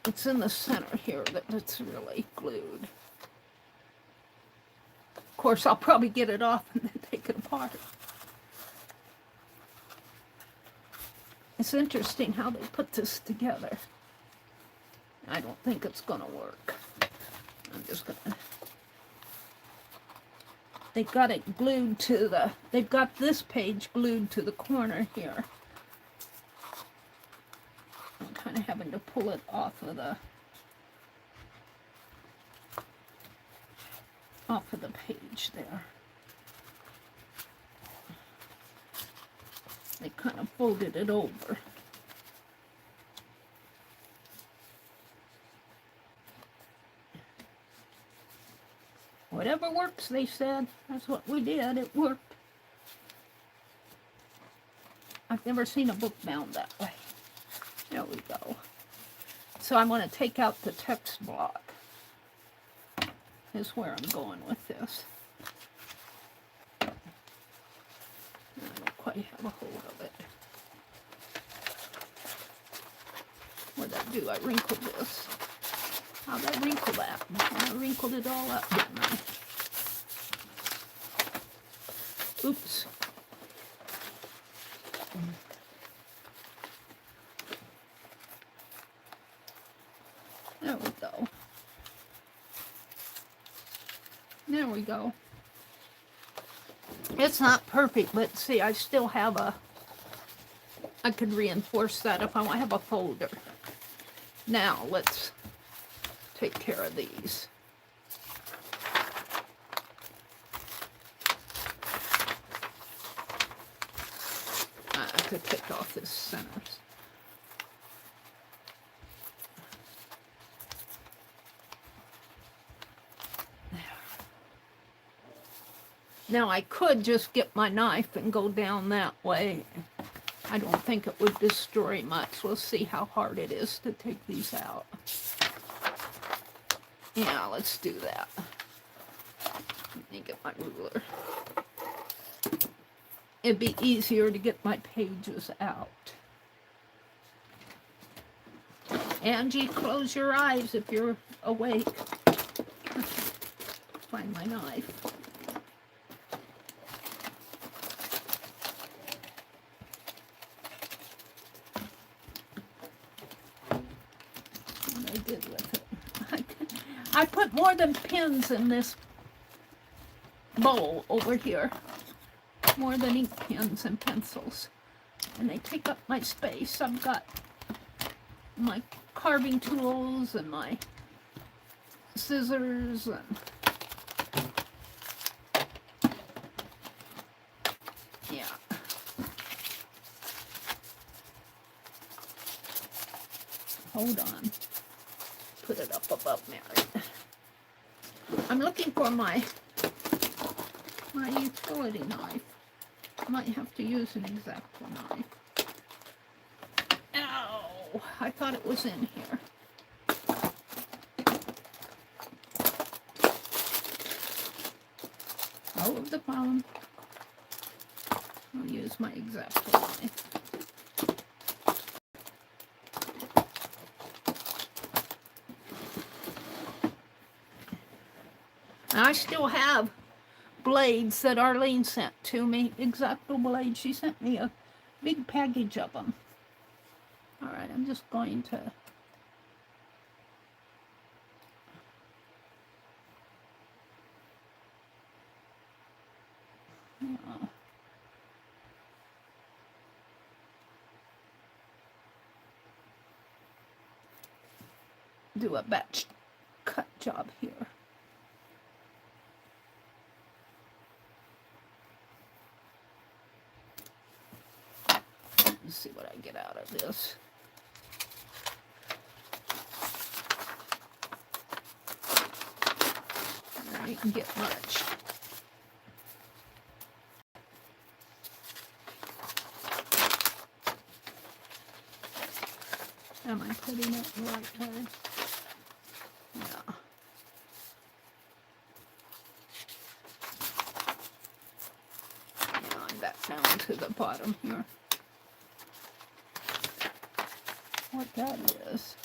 It's in the center here that it's really glued. Of course, I'll probably get it off and then take it apart. It's interesting how they put this together. I don't think it's going to work. I'm just going to... They've got it glued to the... They've got this page glued to the corner here. I'm kind of having to pull it off of the page there. They kind of folded it over. Whatever works, they said. That's what we did. It worked. I've never seen a book bound that way. There we go. So I'm going to take out the text block. Is where I'm going with this. I don't quite have a hold of it. What did I do? I wrinkled this. How did I wrinkle that? I wrinkled it all up, didn't I? Oops. There we go. There we go. It's not perfect, but see, I still have I could reinforce that if I want to have a folder. Now, let's take care of these. I have to take off this centers. Now I could just get my knife and go down that way. I don't think it would destroy much. We'll see how hard it is to take these out. Yeah, let's do that. Let me get my ruler. It'd be easier to get my pages out. Angie, close your eyes if you're awake. Find my knife. What I did with it. I put more than pins in this bowl over here. More than ink pens and pencils. And they take up my space. I've got my carving tools and my scissors and yeah. Hold on. Put it up above Meri. I'm looking for my utility knife. I might have to use an X-Acto knife. Ow! I thought it was in here. All of the phone. I'll use my X-Acto knife. I still have blades that Arlene sent to me. X-Acto blades. She sent me a big package of them. Alright, I'm just going to... do a batch cut job here. Let's see what I get out of this. I didn't get much. Am I putting it the right way? Yeah. Yeah, and that down to the bottom here. What that is.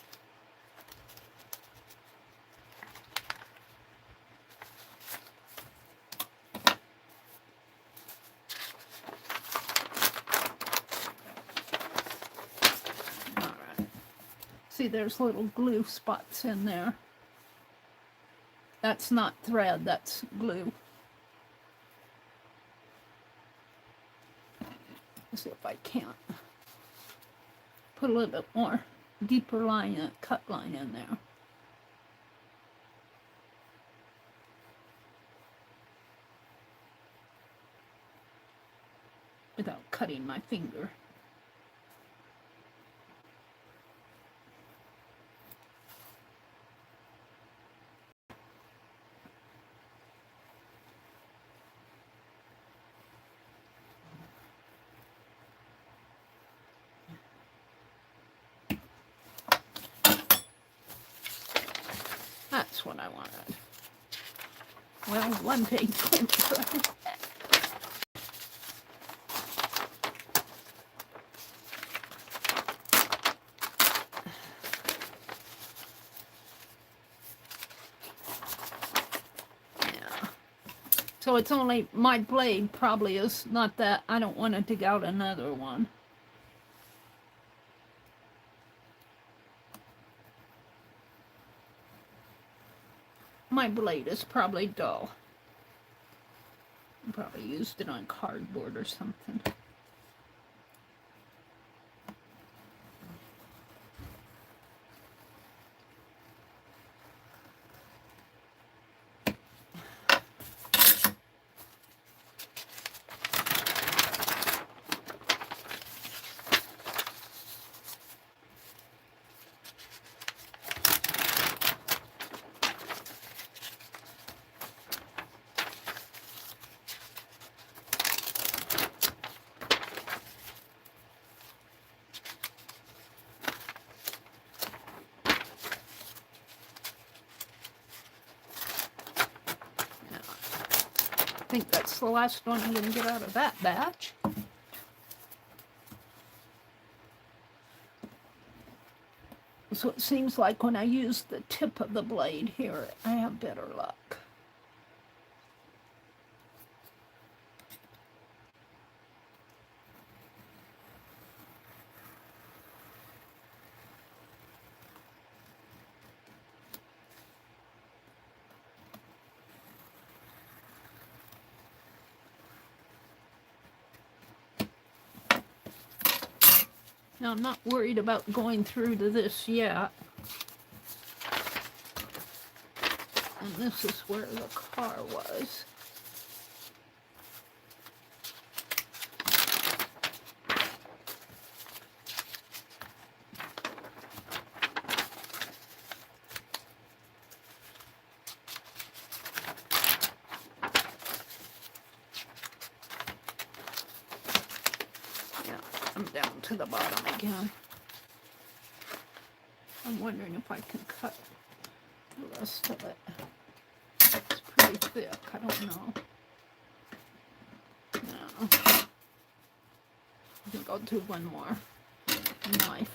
See, there's little glue spots in there. That's not thread, that's glue. Let's see if I can't put a little bit more deeper line, cut line in there. Without cutting my finger. That's what I wanted. Well, one page went through. Yeah. So it's only, my blade probably is not that, I don't want to dig out another one. My blade is probably dull. I probably used it on cardboard or something. I think that's the last one I'm going to get out of that batch. So it seems like when I use the tip of the blade here, I have better luck. Now, I'm not worried about going through to this yet. And this is where the car was. I'm down to the bottom again. I'm wondering if I can cut the rest of it. It's pretty thick, I don't know. No. I think I'll do one more knife.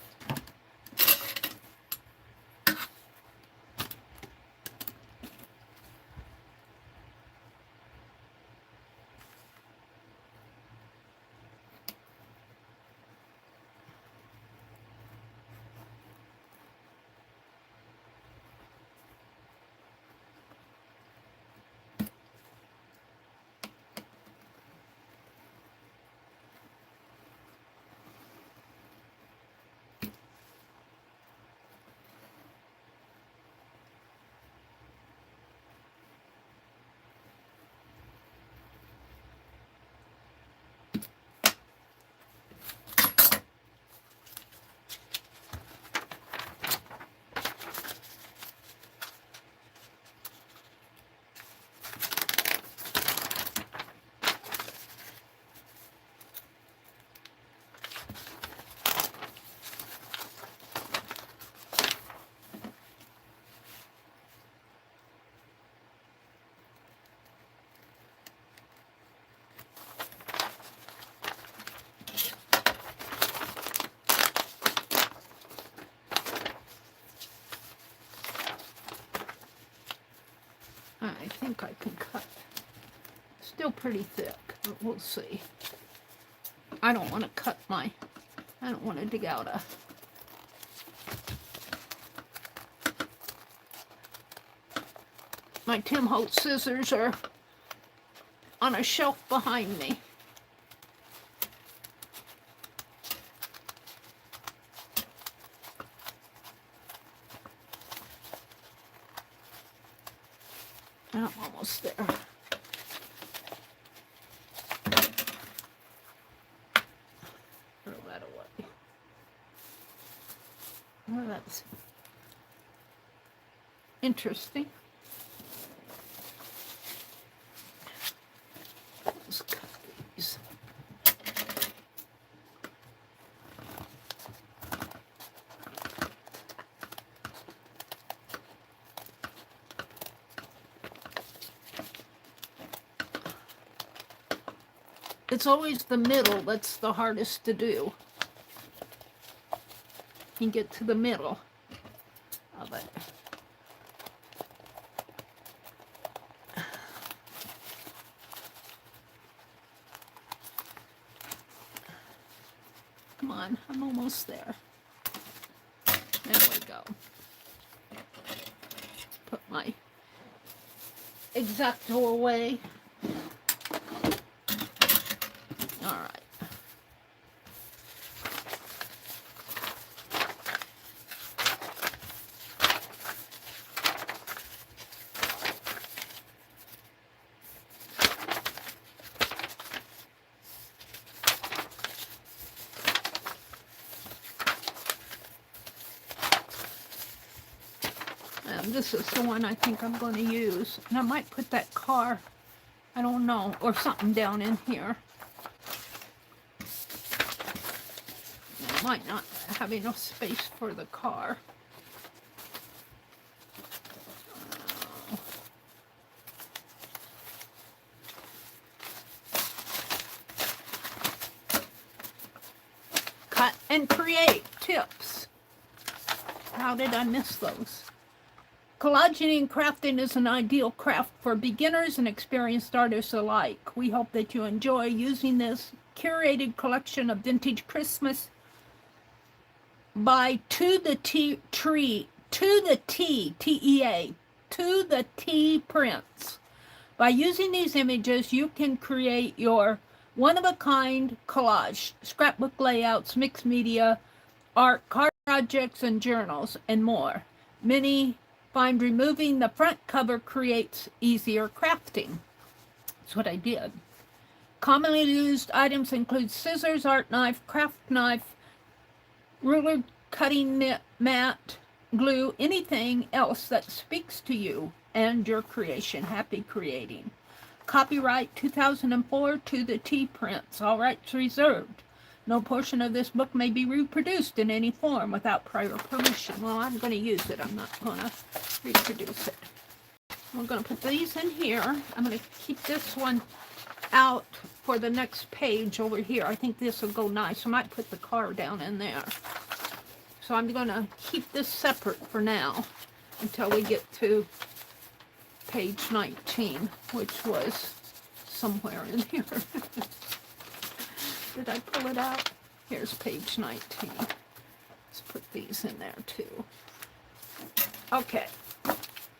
think I can cut. Still pretty thick, but we'll see. I don't want to cut my, I don't want to dig out a, my Tim Holtz scissors are on a shelf behind me. I'm almost there. Throw that away. Oh, that's interesting. Let's cut these. It's always the middle that's the hardest to do. You get to the middle of it. Come on, I'm almost there. There we go. Put my X-Acto away. All right. And this is the one I think I'm going to use. And I might put that car, I don't know, or something down in here. I might not have enough space for the car. Cut and create tips. How did I miss those? Collaging and crafting is an ideal craft for beginners and experienced artists alike. We hope that you enjoy using this curated collection of vintage Christmas by To the T prints. By using these images, you can create your one-of-a-kind collage, scrapbook layouts, mixed media, art, card projects, and journals, and more. Many find removing the front cover creates easier crafting. That's what I did. Commonly used items include scissors, art knife, craft knife, ruler, cutting mat, glue, anything else that speaks to you and your creation. Happy creating. Copyright 2004 To the T prints. All rights reserved. No portion of this book may be reproduced in any form without prior permission. Well, I'm going to use it. I'm not going to reproduce it. We're going to put these in here. I'm going to keep this one out for the next page over here. I think this will go nice. I might put the car down in there. So I'm going to keep this separate for now until we get to page 19, which was somewhere in here. Did I pull it out? Here's page 19. Let's put these in there too. Okay.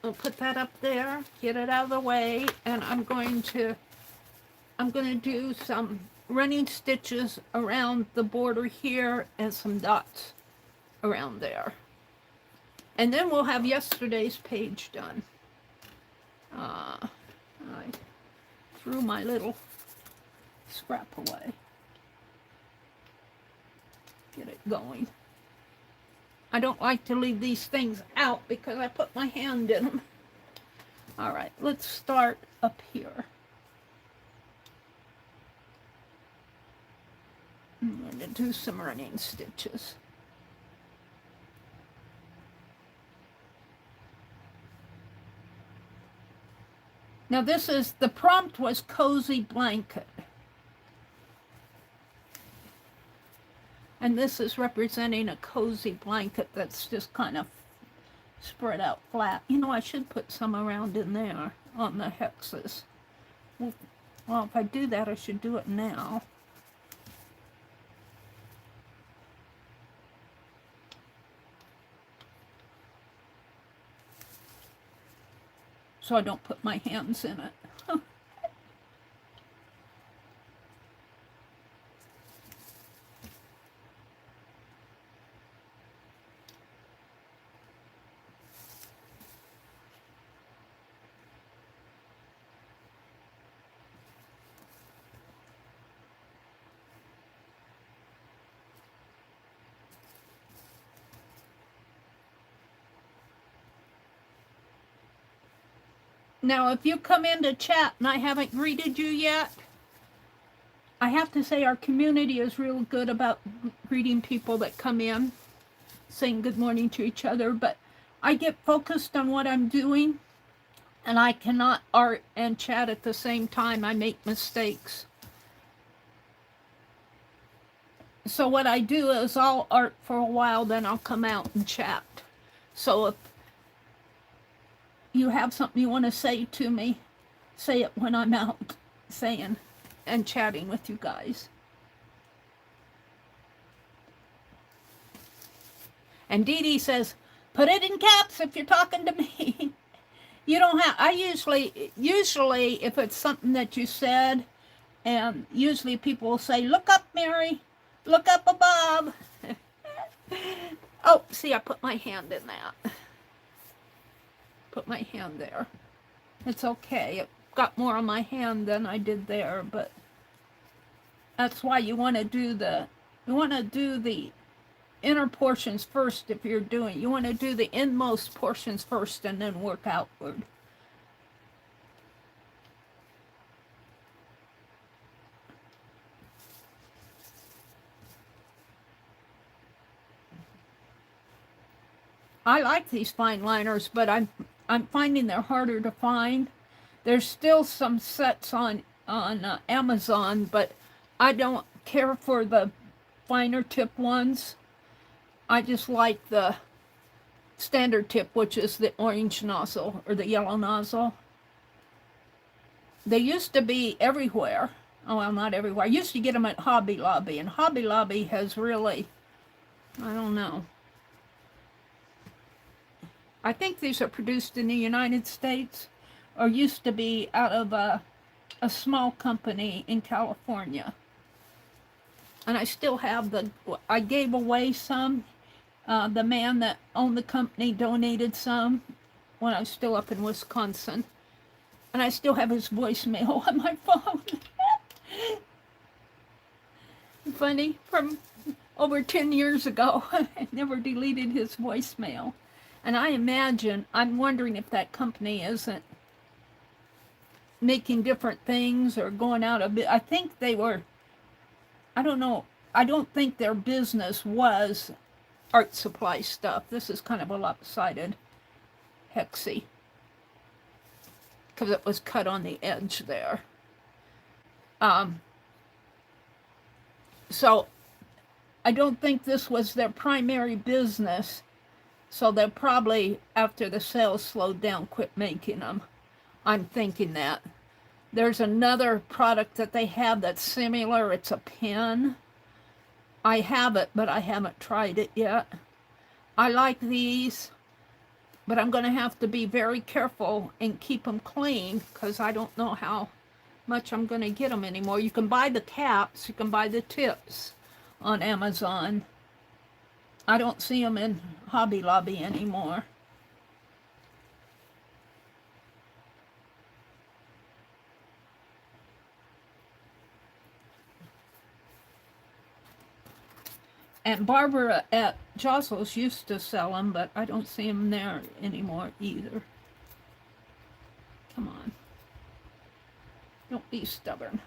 I'll put that up there, get it out of the way, and I'm going to do some running stitches around the border here and some dots around there. And then we'll have yesterday's page done. I threw my little scrap away. Get it going. I don't like to leave these things out because I put my hand in them. All right, let's start up here. I'm going to do some running stitches. Now this is, the prompt was cozy blanket. And this is representing a cozy blanket that's just kind of spread out flat. You know, I should put some around in there. on the hexes. Well, if I do that, I should do it now. So I don't put my hands in it. Now, if you come into chat and I haven't greeted you yet, I have to say our community is real good about greeting people that come in, saying good morning to each other, but I get focused on what I'm doing, and I cannot art and chat at the same time. I make mistakes. So what I do is I'll art for a while, then I'll come out and chat. So if you have something you want to say to me, say it when I'm out saying and chatting with you guys. And Dee Dee says, put it in caps if you're talking to me. You don't have, I usually if it's something that you said, and usually people will say, look up, Meri, look up above. Oh, see, I put my hand in that. Put my hand there. It's okay. It got more on my hand than I did there, but that's why you want to do the inner portions first. If you're doing, you want to do the inmost portions first and then work outward. I like these fine liners, but I'm finding they're harder to find. There's still some sets on Amazon, but I don't care for the finer tip ones. I just like the standard tip, which is the orange nozzle or the yellow nozzle. They used to be everywhere. Oh, well, not everywhere. I used to get them at Hobby Lobby, and Hobby Lobby has really, I don't know. I think these are produced in the United States, or used to be out of a small company in California. And I still have I gave away some. The man that owned the company donated some when I was still up in Wisconsin. And I still have his voicemail on my phone. Funny, from over 10 years ago. I never deleted his voicemail. And I'm wondering if that company isn't making different things or going out a bit. I think they were, I don't know, I don't think their business was art supply stuff. This is kind of a lopsided hexie because it was cut on the edge there. So I don't think this was their primary business. So they'll probably, after the sales slowed down, quit making them. I'm thinking that. There's another product that they have that's similar. It's a pen. I have it, but I haven't tried it yet. I like these, but I'm going to have to be very careful and keep them clean because I don't know how much I'm going to get them anymore. You can buy the caps, you can buy the tips on Amazon. I don't see them in Hobby Lobby anymore. And Barbara at Jostles used to sell them, but I don't see them there anymore either. Come on. Don't be stubborn.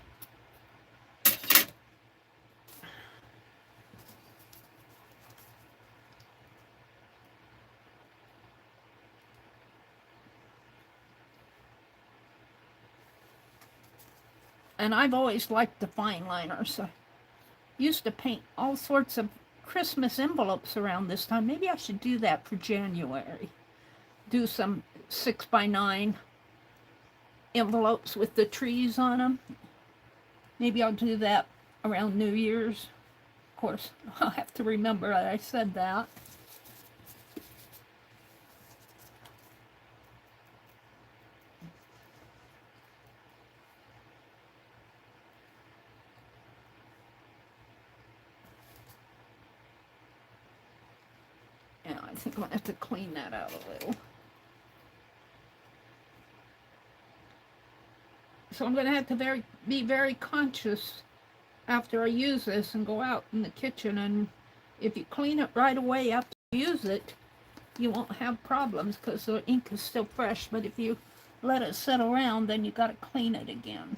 And I've always liked the fine liners. I used to paint all sorts of Christmas envelopes around this time. Maybe I should do that for January. Do some 6x9 envelopes with the trees on them. Maybe I'll do that around New Year's. Of course, I'll have to remember that I said that. And I think I'm going to have to clean that out a little. So I'm going to have to be very conscious after I use this and go out in the kitchen. And if you clean it right away after you use it, you won't have problems because the ink is still fresh. But if you let it sit around, then you got to clean it again.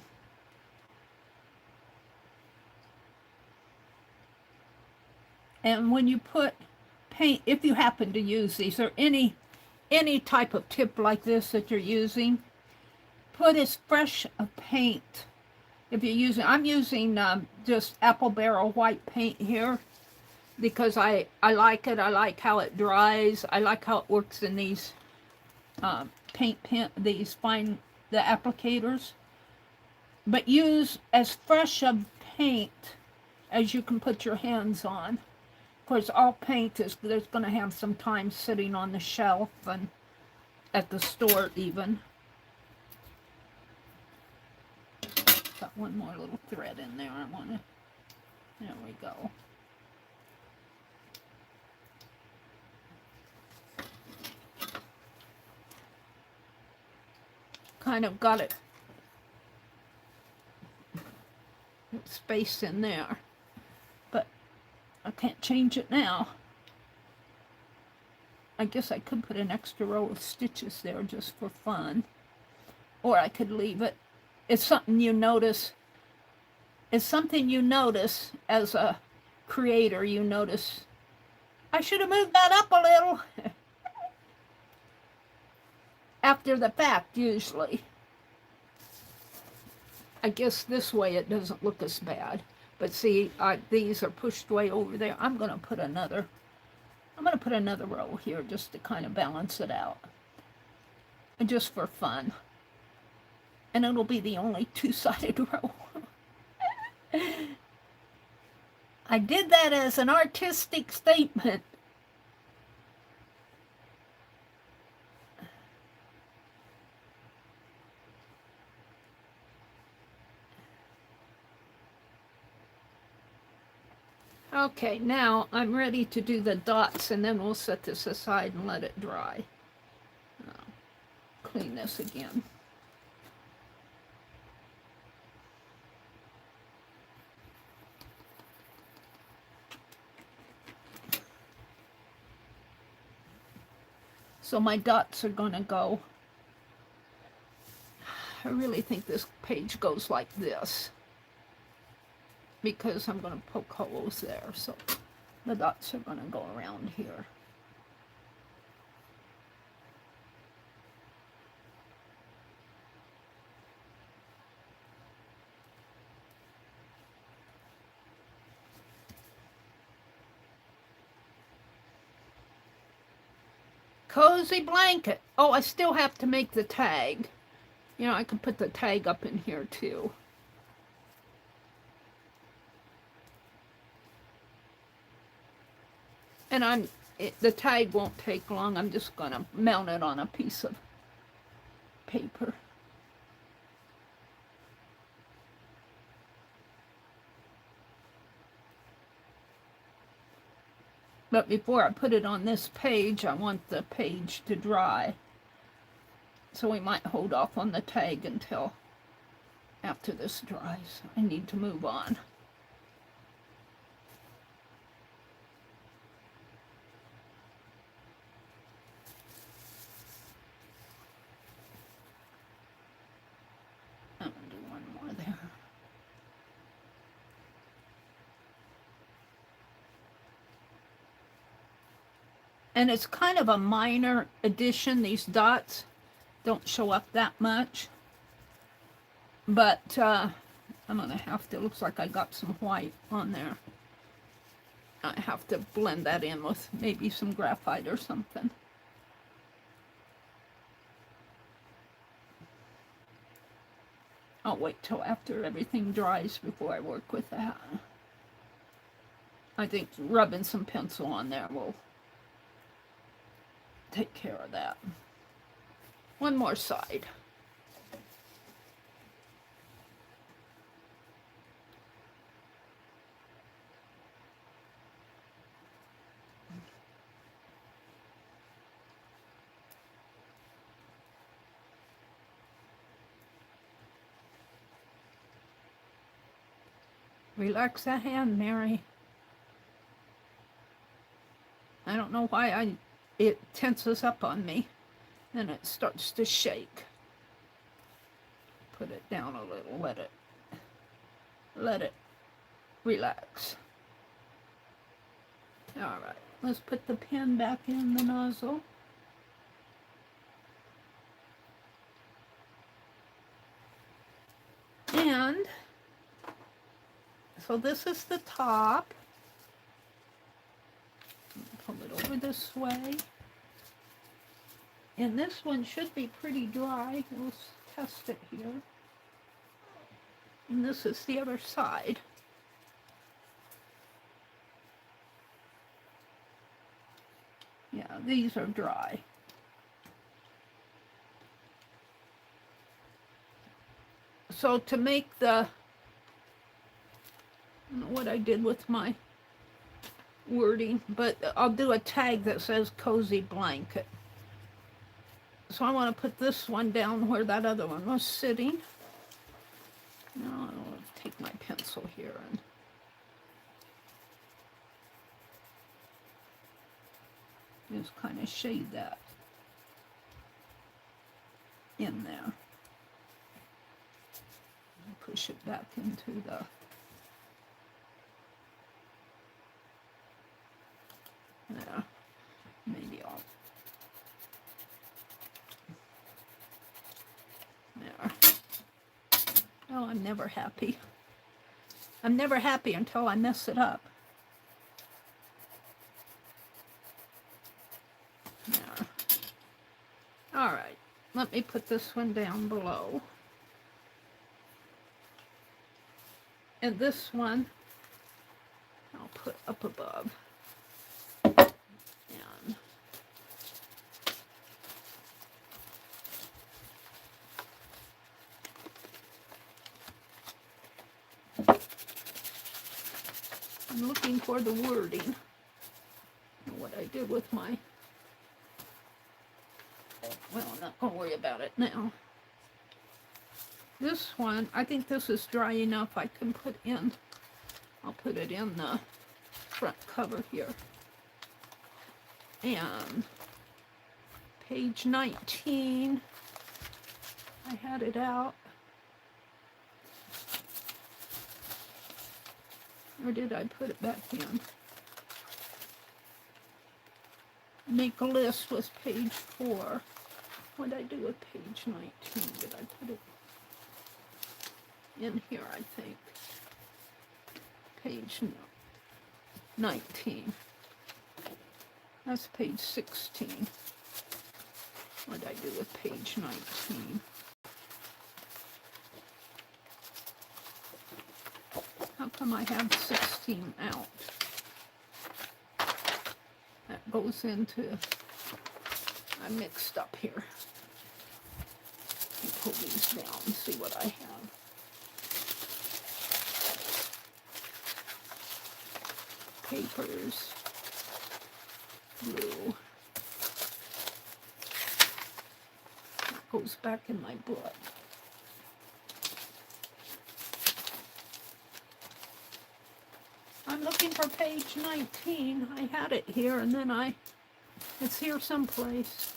And when you put paint, if you happen to use these or any type of tip like this that you're using, put as fresh a paint. If you're using, I'm using just apple barrel white paint here because I like it. I like how it dries. I like how it works in these the applicators. But use as fresh a paint as you can put your hands on. Of course, all paint there's going to have some time sitting on the shelf and at the store even. Got one more little thread in there. There we go. Kind of got it space in there, but I can't change it now. I guess I could put an extra row of stitches there just for fun, or I could leave it. It's something you notice. It's something you notice as a creator. You notice, I should have moved that up a little. After the fact, usually. I guess this way it doesn't look as bad. But see, these are pushed way over there. I'm going to put another row here just to kind of balance it out. And just for fun. And it'll be the only two-sided row. I did that as an artistic statement. Okay, now I'm ready to do the dots, and then we'll set this aside and let it dry. Clean this again. So my dots are going to go, I really think this page goes like this, because I'm going to poke holes there, so the dots are going to go around here. Cozy blanket. Oh, I still have to make the tag. You know, I could put the tag up in here too. And the tag won't take long. I'm just going to mount it on a piece of paper. But before I put it on this page, I want the page to dry. So we might hold off on the tag until after this dries. I need to move on. I'm going to do one more there. And it's kind of a minor addition. These dots don't show up that much. But I'm going to have to, looks like I got some white on there. I have to blend that in with maybe some graphite or something. I'll wait till after everything dries before I work with that. I think rubbing some pencil on there will take care of that. One more side. Relax that hand, Mary. I don't know why it tenses up on me and it starts to shake. Put it down a little, let it relax. All right, let's put the pen back in the nozzle. And so this is the top. Pull it over this way. And this one should be pretty dry. We'll test it here. And this is the other side. Yeah, these are dry. So to make the, I don't know what I did with my wording, but I'll do a tag that says cozy blanket. So I want to put this one down where that other one was sitting. Now I'll take my pencil here and just kind of shade that in there. Push it back into the there. Maybe I'll there. Oh, I'm never happy. I'm never happy until I mess it up. There. All right, let me put this one down below. And this one, I'll put up above. And I'm looking for the wording. What I did with my, well, I'm not going to worry about it now. This one, I think this is dry enough. I can put in, I'll put it in the front cover here. And page 19, I had it out. Or did I put it back in? Make a list was page 4. What did I do with page 19? Did I put it in here, I think? Page 19. That's page 16. What did I do with page 19? How come I have 16 out? That goes into, I mixed up here. Let me pull these down and see what I have. Papers, blue. That goes back in my book. I'm looking for page 19. I had it here and then it's here someplace.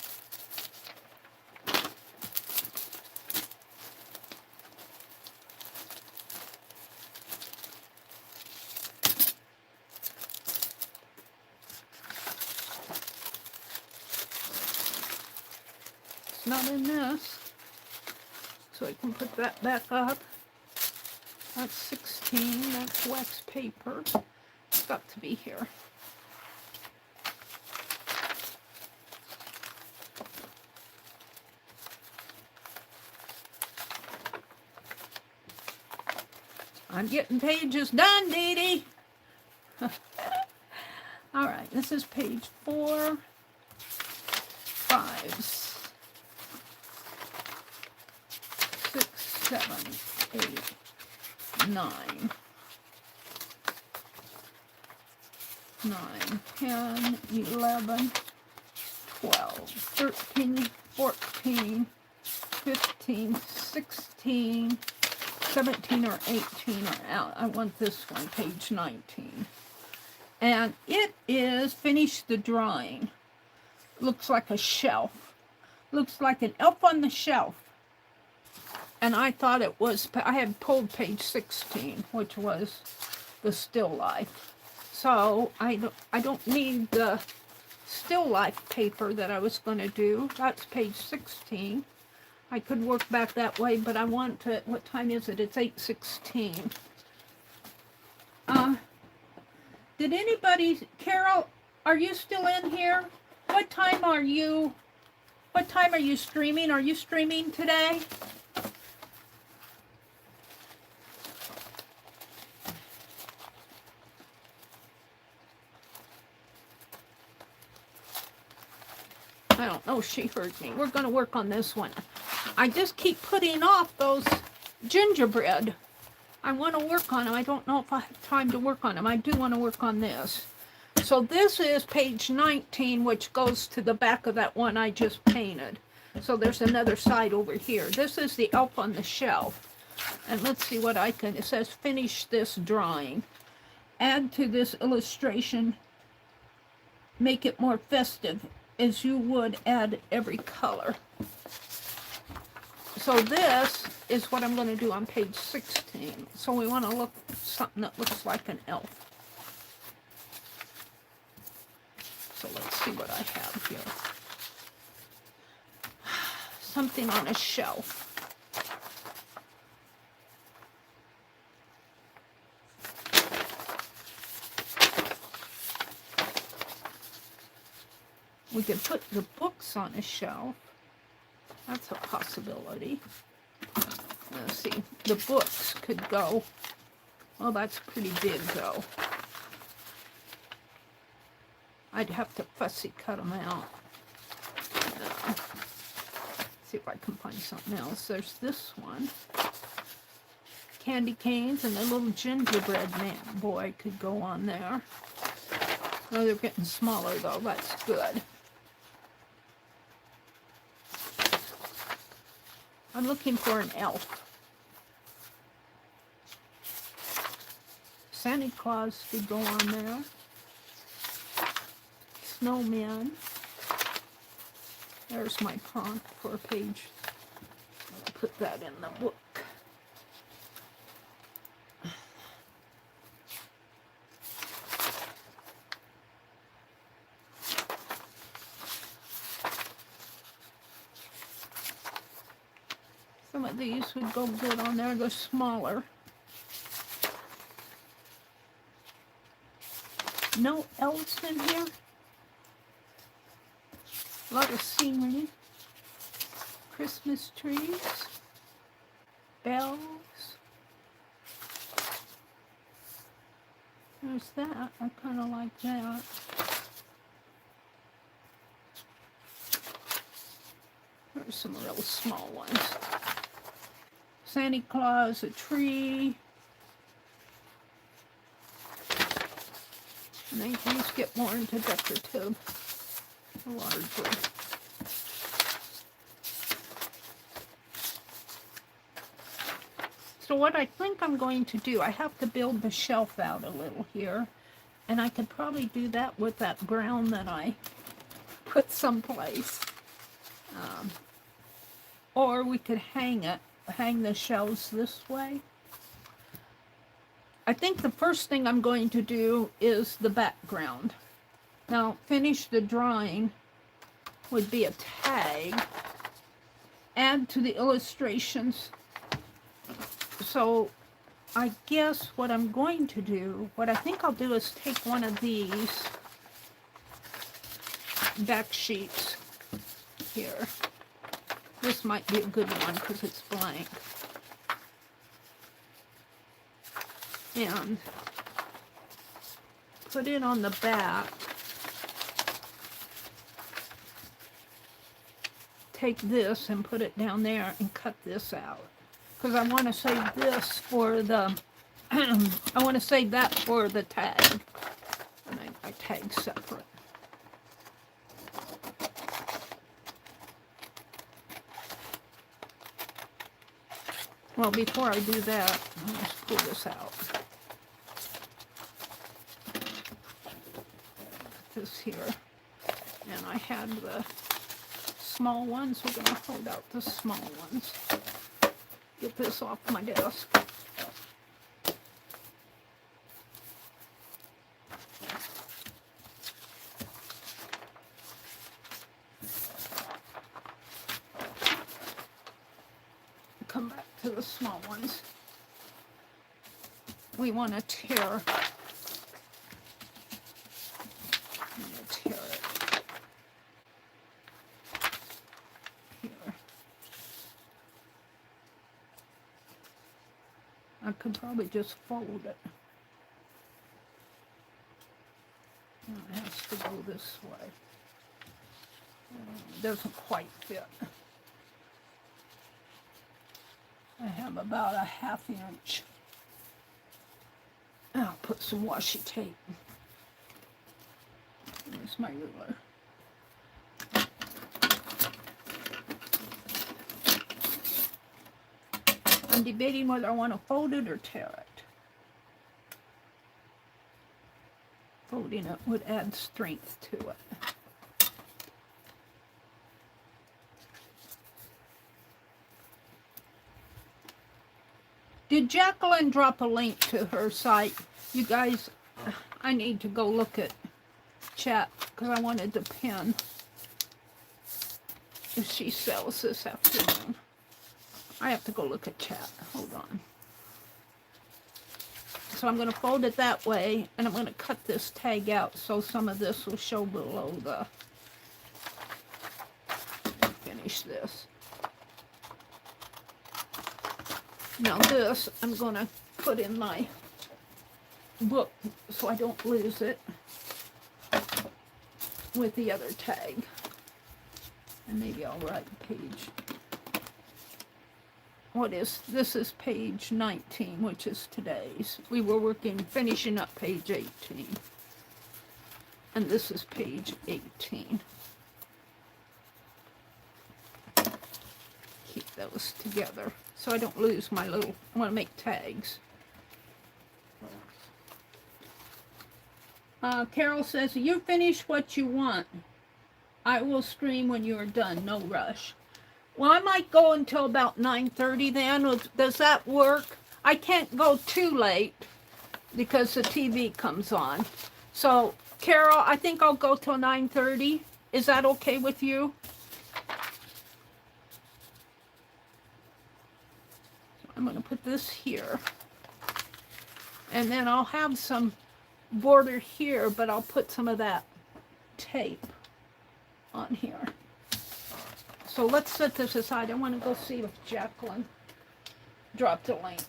Not in this, so I can put that back up. That's 16, that's wax paper. It's got to be here. I'm getting pages done, Dee Dee. All right, this is page 4, 5, 6, 7, 8, 9, 10, 11, 12, 13, 14, 15, 16, 17 or 18 are out. I want this one, page 19. And it is Finish the Drawing. Looks like a shelf. Looks like an elf on the shelf. And I thought it was, I had pulled page 16, which was the still life. So I don't need the still life paper that I was going to do. That's page 16. I could work back that way, but I want to, what time is it? It's 8:16. Did anybody, Carol, are you still in here? What time are you streaming? Are you streaming today? I don't know, she heard me. We're going to work on this one. I just keep putting off those gingerbread. I want to work on them. I don't know if I have time to work on them. I do want to work on this. So this is page 19, which goes to the back of that one I just painted. So there's another side over here. This is the elf on the shelf. And let's see what I can, it says finish this drawing. Add to this illustration, make it more festive as you would add every color. So this is what I'm going to do on page 16. So we want to look something that looks like an elf. So let's see what I have here. Something on a shelf. We could put the books on a shelf. That's a possibility. Let's see. The books could go. Well, that's pretty big, though. I'd have to fussy cut them out. See if I can find something else. There's this one. Candy canes and a little gingerbread man boy could go on there. Oh, they're getting smaller, though. That's good. I'm looking for an elf. Santa Claus could go on there. Snowman. There's my prompt for a page. I'll put that in the book. Some of these would go good on there. They're smaller. No elves in here. A lot of scenery. Christmas trees. Bells. There's that. I kind of like that. There's some real small ones. Santa Claus, a tree. And these get more into decorative, larger. So what I think I'm going to do, I have to build the shelf out a little here. And I could probably do that with that brown that I put someplace. Or we could hang the shelves this way. I think the first thing I'm going to do is the background. Now, finish the drawing would be a tag. Add to the illustrations. So, I guess what I'm going to do, what I think I'll do is take one of these back sheets here. This might be a good one because it's blank. and put it on the back. Take this and put it down there and cut this out, because I want to save this for the I want to save that for the tag, and I tag separate. Well, before I do that, let's pull this out. Put this here, and I had the small ones. We're going to hold out the small ones. Get this off my desk. Come back to the small ones. We want to tear. Tear it here. I could probably just fold it. No, it has to go this way. It doesn't quite fit. I have about a 1/2 inch. I'll put some washi tape. There's my ruler. I'm debating whether I want to fold it or tear it. Folding it would add strength to it. Did Jacqueline drop a link to her site? You guys, I need to go look at chat because I wanted to pin if she sells this afternoon. I have to go look at chat. Hold on. So I'm going to fold it that way, and I'm going to cut this tag out so some of this will show below the... Finish this. Now this, I'm going to put in my book so I don't lose it with the other tag. And maybe I'll write page. This is page 19, which is today's. We were finishing up page 18. And this is page 18. Keep those together so I don't lose my little, I want to make tags. Carol says, you finish what you want. I will stream when you are done, no rush. Well, I might go until about 9:30 then. Does that work? I can't go too late because the TV comes on. So, Carol, I think I'll go till 9:30. Is that okay with you? So I'm going to put this here. And then I'll have some border here, but I'll put some of that tape on here. So let's set this aside. I want to go see if Jacqueline dropped a link.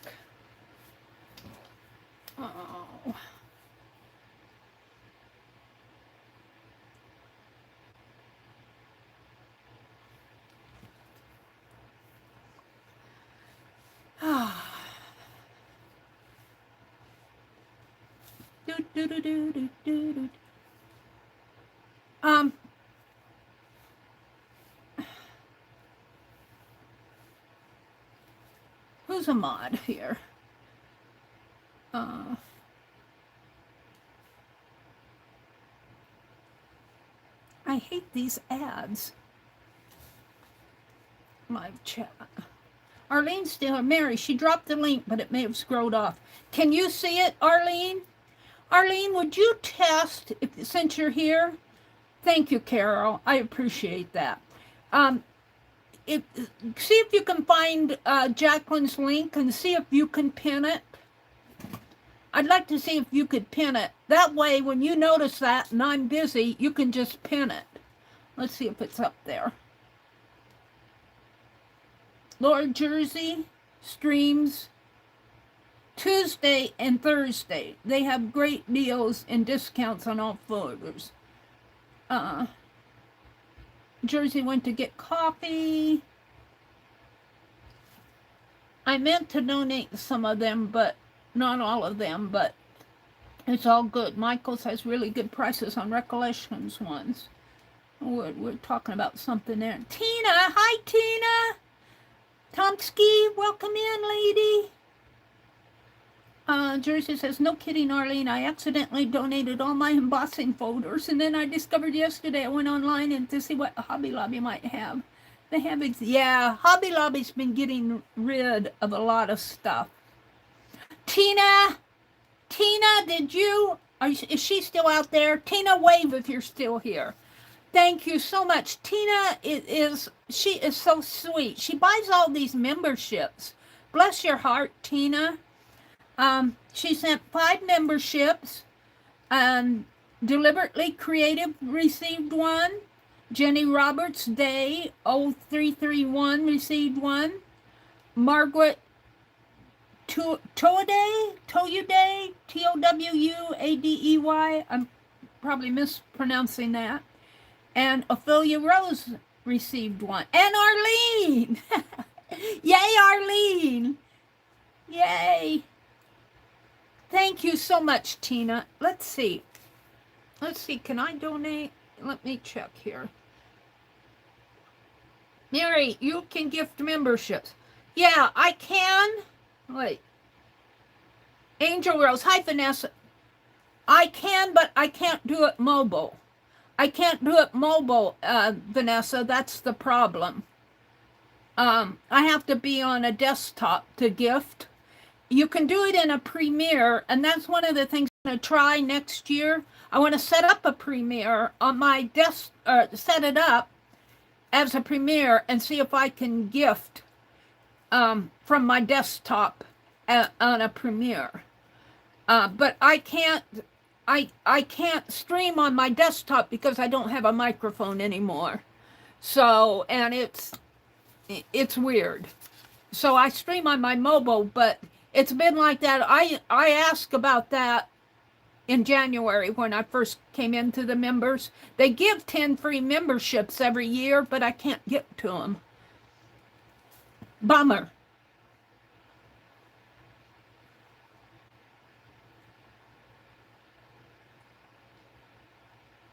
Oh. Who's a mod here? I hate these ads. Live chat. Arlene's still, Mary, she dropped the link, but it may have scrolled off. Can you see it, Arlene? Arlene, would you test, since you're here? Thank you, Carol. I appreciate that. See if you can find Jacqueline's link and see if you can pin it. I'd like to see if you could pin it. That way, when you notice that and I'm busy, you can just pin it. Let's see if it's up there. Lord Jersey streams Tuesday and Thursday. They have great deals and discounts on all folders. Jersey went to get coffee. I meant to donate some of them, but not all of them, but it's all good. Michael's has really good prices on Recollections ones. We're talking about something there. Tina, hi Tina. Tomsky, welcome in, lady. Jersey says, no kidding, Arlene. I accidentally donated all my embossing folders, and then I discovered yesterday I went online and to see what Hobby Lobby might have. They have, yeah, Hobby Lobby's been getting rid of a lot of stuff. Tina, did you, is she still out there? Tina, wave if you're still here. Thank you so much. Tina she is so sweet. She buys all these memberships. Bless your heart, Tina. She sent 5 memberships. Deliberately Creative received one. Jenny Roberts Day 0331 received one. Margaret Towuday, Towuadey, I'm probably mispronouncing that. And Ophelia Rose received one. And Arlene! Yay, Arlene! Yay! Thank you so much, Tina. Let's see. Can I donate? Let me check here. Mary, you can gift memberships. Yeah, I can. Wait. Angel Rose. Hi, Vanessa. I can, but I can't do it mobile. I can't do it mobile, Vanessa. That's the problem. I have to be on a desktop to gift. You can do it in a Premiere, and that's one of the things I'm going to try next year. I want to set up a Premiere on my desk, set it up as a Premiere and see if I can gift from my desktop on a Premiere. But I can't stream on my desktop because I don't have a microphone anymore. So, and it's weird. So I stream on my mobile, but it's been like that. I asked about that in January when I first came into the members. They give 10 free memberships every year, but I can't get to them. Bummer.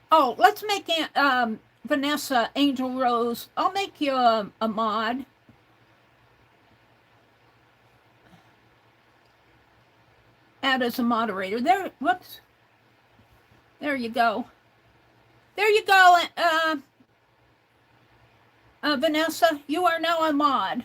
Oh, let's make Vanessa Angel Rose. I'll make you a mod. Add as a moderator. There, whoops. There you go. There you go, Vanessa. You are now a mod.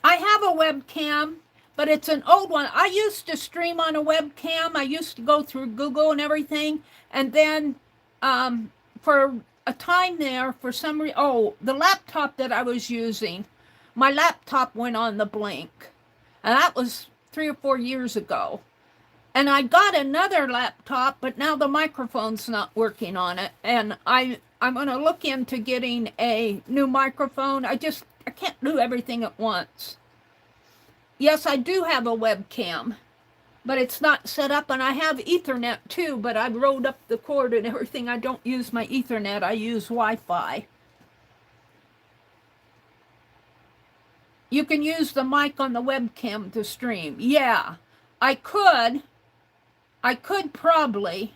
I have a webcam, but it's an old one. I used to stream on a webcam. I used to go through Google and everything. And then for a time there, for some reason, the laptop that I was using, my laptop went on the blink. And that was 3 or 4 years ago. And I got another laptop, but now the microphone's not working on it. And I'm going to look into getting a new microphone. I can't do everything at once. Yes, I do have a webcam, but it's not set up. And I have Ethernet too, but I rolled up the cord and everything. I don't use my Ethernet. I use Wi-Fi. You can use the mic on the webcam to stream. Yeah, I could probably.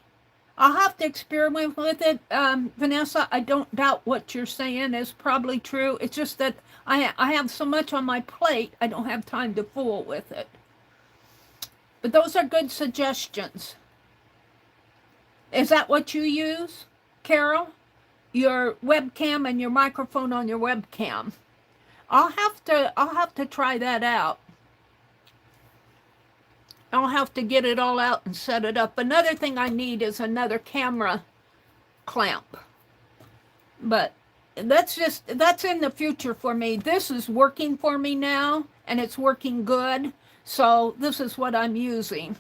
I'll have to experiment with it. Vanessa, I don't doubt what you're saying is probably true. It's just that I have so much on my plate, I don't have time to fool with it. But those are good suggestions. Is that what you use, Carol? Your webcam and your microphone on your webcam. I'll have to try that out. I'll have to get it all out and set it up. Another thing I need is another camera clamp. But that's in the future for me. This is working for me now, and it's working good. So this is what I'm using.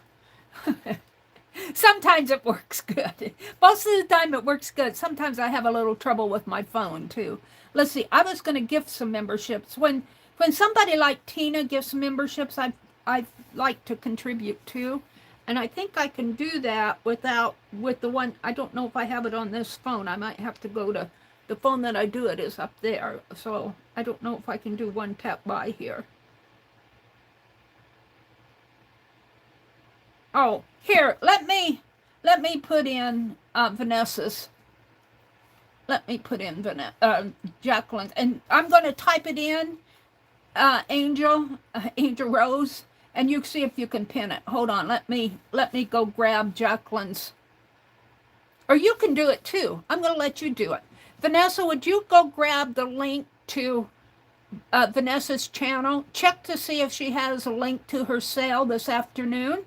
Sometimes it works good. Most of the time it works good. Sometimes I have a little trouble with my phone too. Let's see, I was going to gift some memberships. When when somebody like Tina gives memberships, I like to contribute too. And I think I can do that with the one, I don't know if I have it on this phone. I might have to go to, the phone that I do it is up there. So I don't know if I can do one tap by here. Oh, here, let me put in Vanessa's. Let me put in Jacqueline, and I'm going to type it in, Angel Rose, and you see if you can pin it. Hold on, let me go grab Jacqueline's, or you can do it too. I'm going to let you do it. Vanessa, would you go grab the link to Vanessa's channel? Check to see if she has a link to her sale this afternoon.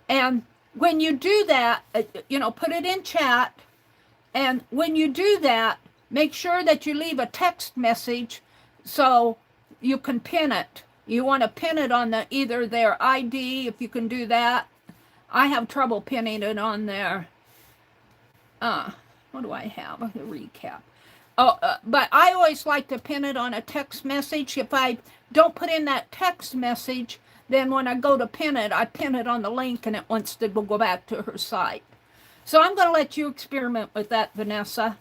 And when you do that, put it in chat. And when you do that, make sure that you leave a text message so you can pin it. You want to pin it on either their ID, if you can do that. I have trouble pinning it on their, what do I have? A recap. But I always like to pin it on a text message. If I don't put in that text message, then when I go to pin it, I pin it on the link and it wants to go back to her site. So I'm going to let you experiment with that, Vanessa.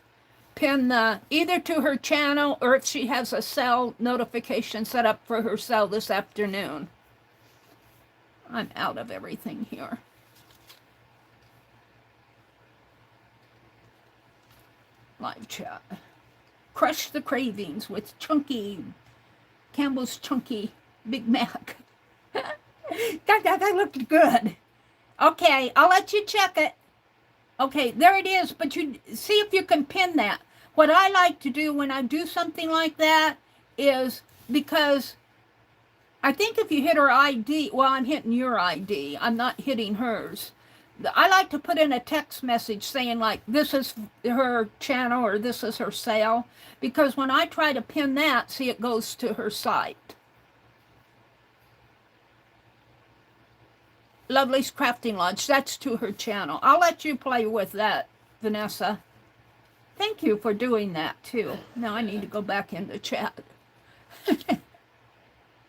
Pin either to her channel, or if she has a cell notification set up for her cell this afternoon. I'm out of everything here. Live chat. Crush the cravings with Campbell's Chunky Big Mac. That looked good. Okay, I'll let you check it. Okay, there it is, but you see if you can pin that. What I like to do when I do something like that is, because I think if you hit her ID, well, I'm hitting your ID, I'm not hitting hers. I like to put in a text message saying like, this is her channel or this is her sale, because when I try to pin that, see, it goes to her site. Lovely's Crafting Lodge, that's to her channel. I'll let you play with that, Vanessa. Thank you for doing that too. Now I need to go back into chat.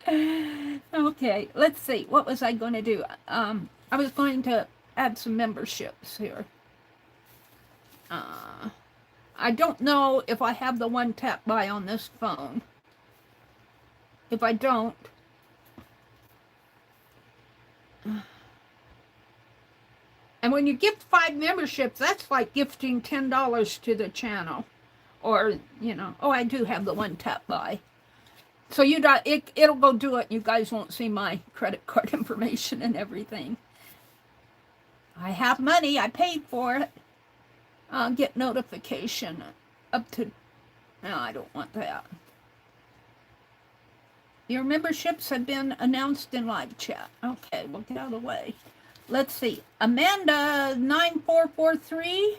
Okay, let's see. What was I going to do? I was going to add some memberships here. I don't know if I have the one tap by on this phone. If I don't, and when you gift 5 memberships, that's like gifting $10 to the channel. Or, oh, I do have the one tap by. So it'll go do it. You guys won't see my credit card information and everything. I have money. I paid for it. I'll get notification up to, no, I don't want that. Your memberships have been announced in live chat. Okay, we'll get out of the way. Let's see. Amanda 9443.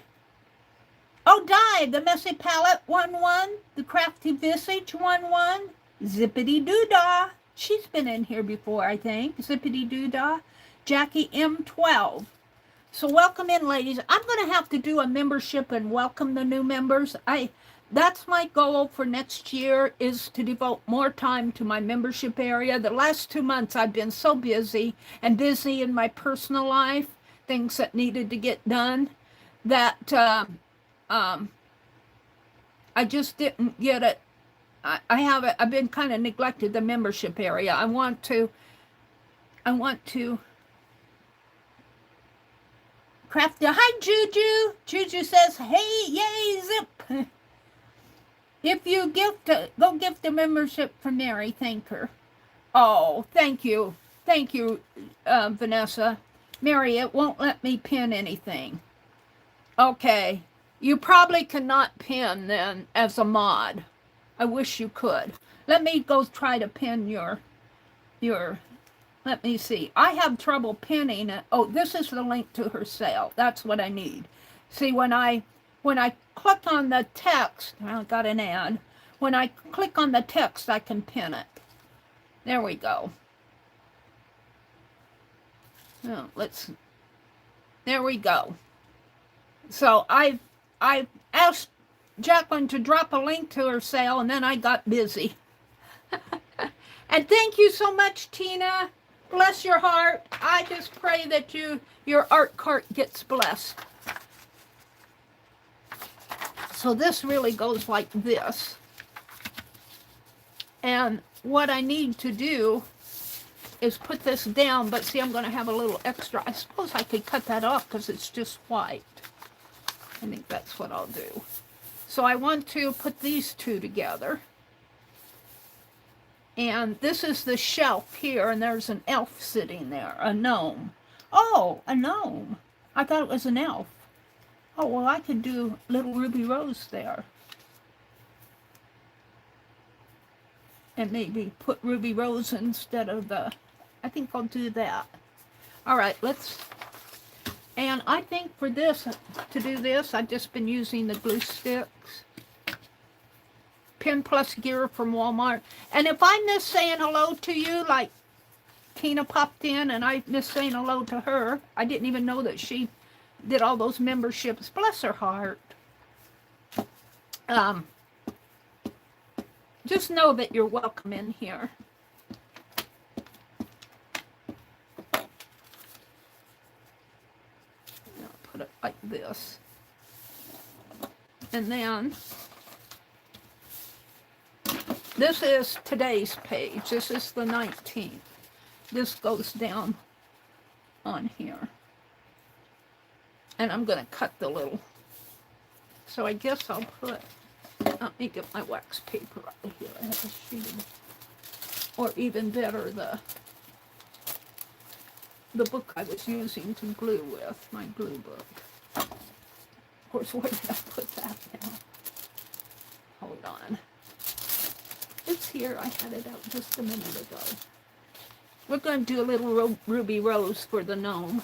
Oh, Dive, the Messy Palette 11. The Crafty Visage 11. Zippity Doodah. She's been in here before, I think. Zippity Doodah. Jackie M12. So welcome in, ladies. I'm going to have to do a membership and welcome the new members. That's my goal for next year, is to devote more time to my membership area. The last 2 months I've been so busy in my personal life, things that needed to get done, that I just didn't get it. I've been kind of neglected the membership area. I want to craft. Hi, Juju. Juju says, hey, yay, zip. If you go gift a membership for Mary, thank her. Oh, thank you. Thank you, Vanessa. Mary, it won't let me pin anything. Okay. You probably cannot pin then as a mod. I wish you could. Let me go try to pin your, let me see. I have trouble pinning it. Oh, this is the link to her sale. That's what I need. See, when I click on the text, I got an ad. When I click on the text, I can pin it. There we go. Oh, there we go. So I asked Jacqueline to drop a link to her sale, and then I got busy. And thank you so much, Tina. Bless your heart. I just pray that your art cart gets blessed. So this really goes like this. And what I need to do is put this down, but see, I'm going to have a little extra. I suppose I could cut that off because it's just white. I think that's what I'll do. So I want to put these two together. And this is the shelf here, and there's an elf sitting there, a gnome. Oh, a gnome. I thought it was an elf. Oh, well, I could do little Ruby Rose there. And maybe put Ruby Rose instead of the... I think I'll do that. All right, let's... And I think for this, to do this, I've just been using the glue sticks. Pen Plus Gear from Walmart. And if I miss saying hello to you, like Tina popped in and I missed saying hello to her, I didn't even know that she did all those memberships. Bless her heart. Just know that you're welcome in here. I'll put it like this. And then this is today's page. This is the 19th. This goes down on here. And I'm going to cut the little. So I guess I'll put, let me get my wax paper right here. I have a sheet of, or even better, the book I was using to glue with, my glue book. Of course, where did I put that now? Hold on. It's here. I had it out just a minute ago. We're going to do a little Ruby Rose for the gnome.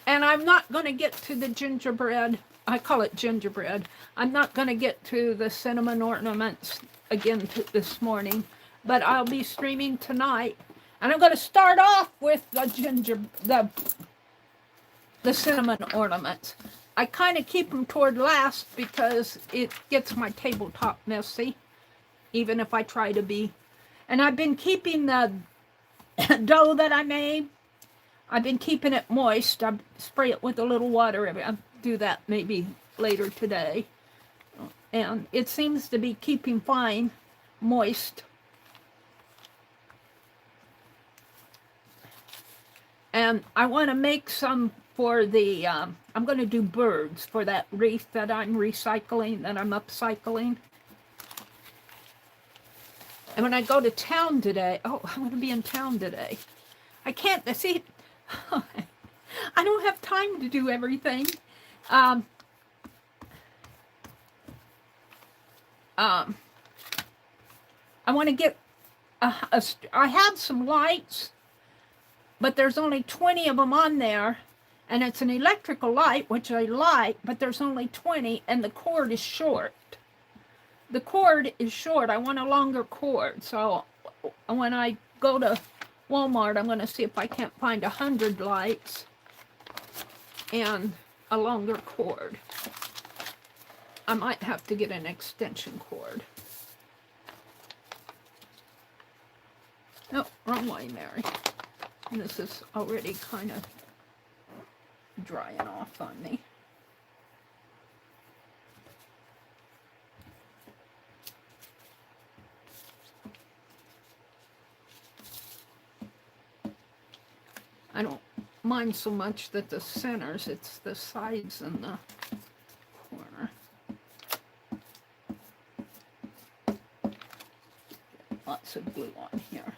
And I'm not going to get to the gingerbread. I call it gingerbread. I'm not going to get to the cinnamon ornaments again this morning. But I'll be streaming tonight. And I'm going to start off with the cinnamon ornaments. I kind of keep them toward last because it gets my tabletop messy, even if I try to be. And I've been keeping the dough that I made, I've been keeping it moist. I spray it with a little water. I'll do that maybe later today. And it seems to be keeping fine, moist. And I want to make some for the, I'm going to do birds for that wreath that I'm recycling, that I'm upcycling. And when I go to town today, oh, I'm going to be in town today. I can't, see, I don't have time to do everything. I want to get, I have some lights, but there's only 20 of them on there. And it's an electrical light, which I like, but there's only 20, and the cord is short. The cord is short. I want a longer cord. So when I go to Walmart, I'm going to see if I can't find 100 lights and a longer cord. I might have to get an extension cord. No, wrong way, Mary. This is already kind of drying off on me. I don't mind so much that the centers, it's the sides and the corner. Lots of glue on here.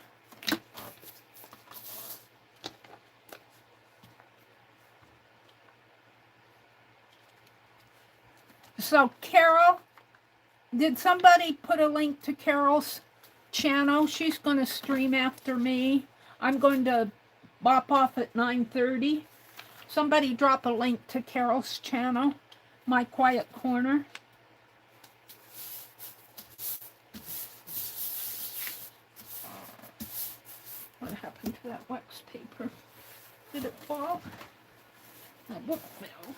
So Carol, did somebody put a link to Carol's channel? She's going to stream after me. I'm going to bop off at 9:30. Somebody drop a link to Carol's channel, My Quiet Corner. What happened to that wax paper? Did it fall? I won't know.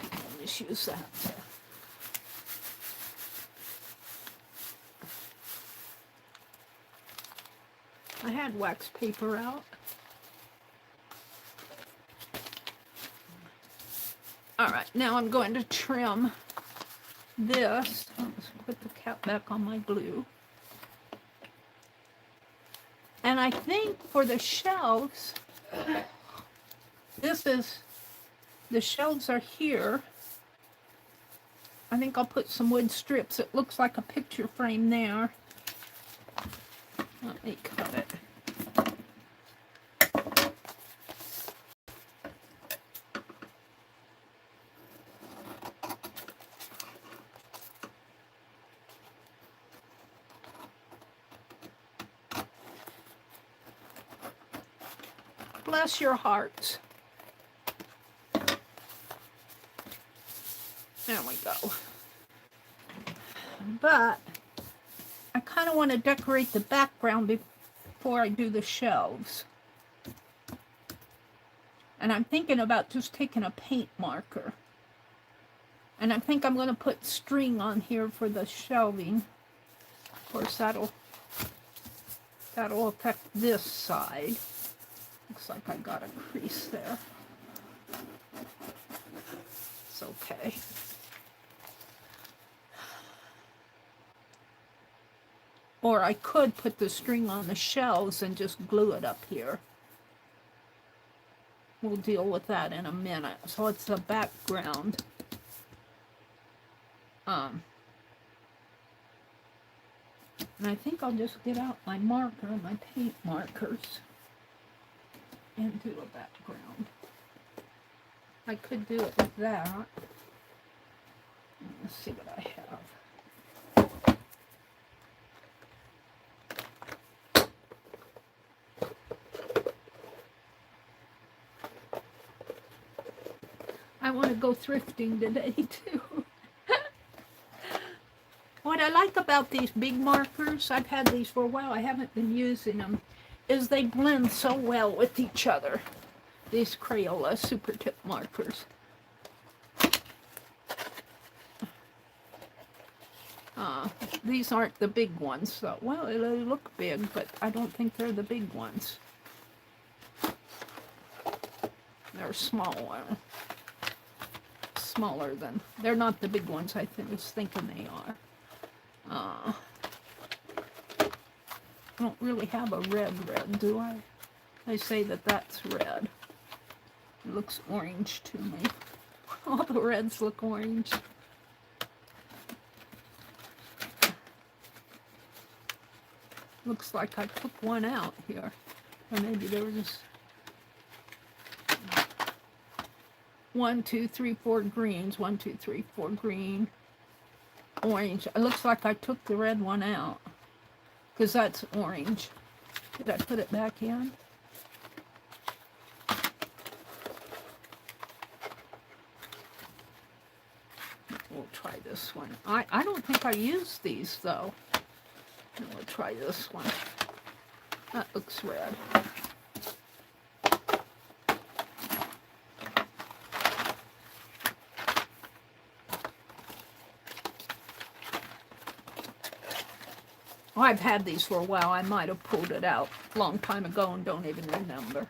I'll just use that. I had wax paper out. All right, now I'm going to trim this. Let's put the cap back on my glue. And I think for the shelves, the shelves are here. I think I'll put some wood strips. It looks like a picture frame there. Let me cut it. Bless your hearts. There we go. But I kind of want to decorate the background before I do the shelves. And I'm thinking about just taking a paint marker. And I think I'm going to put string on here for the shelving. Of course, that'll affect this side. Looks like I got a crease there. It's okay. Or I could put the string on the shelves and just glue it up here. We'll deal with that in a minute. So it's the background. And I think I'll just get out my marker, my paint markers, and do a background. I could do it with that. Let's see what I have. I want to go thrifting today too. What I like about these big markers, I've had these for a while, I haven't been using them, is they blend so well with each other. These Crayola super tip markers. These aren't the big ones, so, well, they look big, but I don't think they're the big ones. They're smaller. Smaller than, they're not the big ones I was thinking they are. I don't really have a red, do I? They say that that's red. It looks orange to me. All the reds look orange. Looks like I took one out here. Or maybe there was 1, 2, 3, 4 greens. 1, 2, 3, 4 green. Orange. It looks like I took the red one out. Because that's orange. Did I put it back in? We'll try this one. I don't think I used these though. And we'll try this one. That looks red. Well, I've had these for a while. I might have pulled it out a long time ago and don't even remember.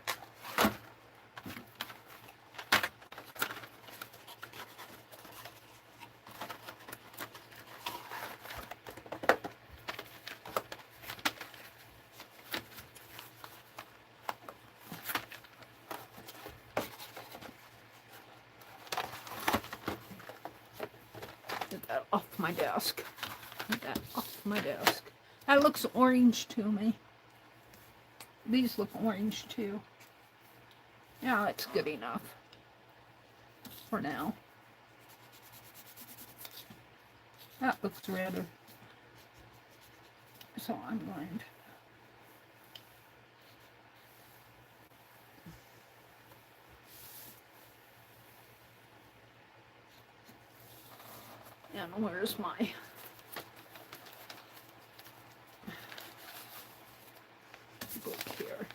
Get that off my desk. Get that off my desk. That looks orange to me. These look orange too. Yeah, it's good enough for now. That looks redder. So I'm going to... And where's my... book here.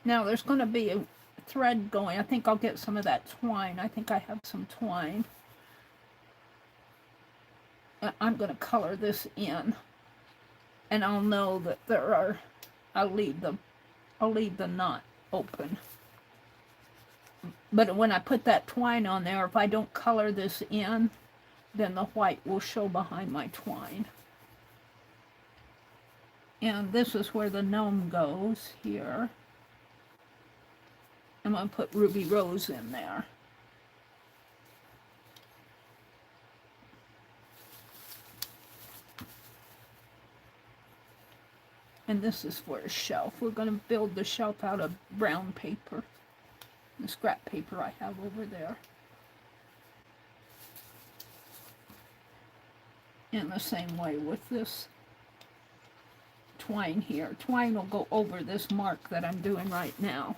Now there's going to be thread going. I think I'll get some of that twine. I think I have some twine. I'm going to color this in, and I'll know that there are, I'll leave the knot open. But when I put that twine on there, if I don't color this in, then the white will show behind my twine. And this is where the gnome goes here. I'm going to put Ruby Rose in there. And this is for a shelf. We're going to build the shelf out of brown paper, the scrap paper I have over there. In the same way with this twine here. Twine will go over this mark that I'm doing right now.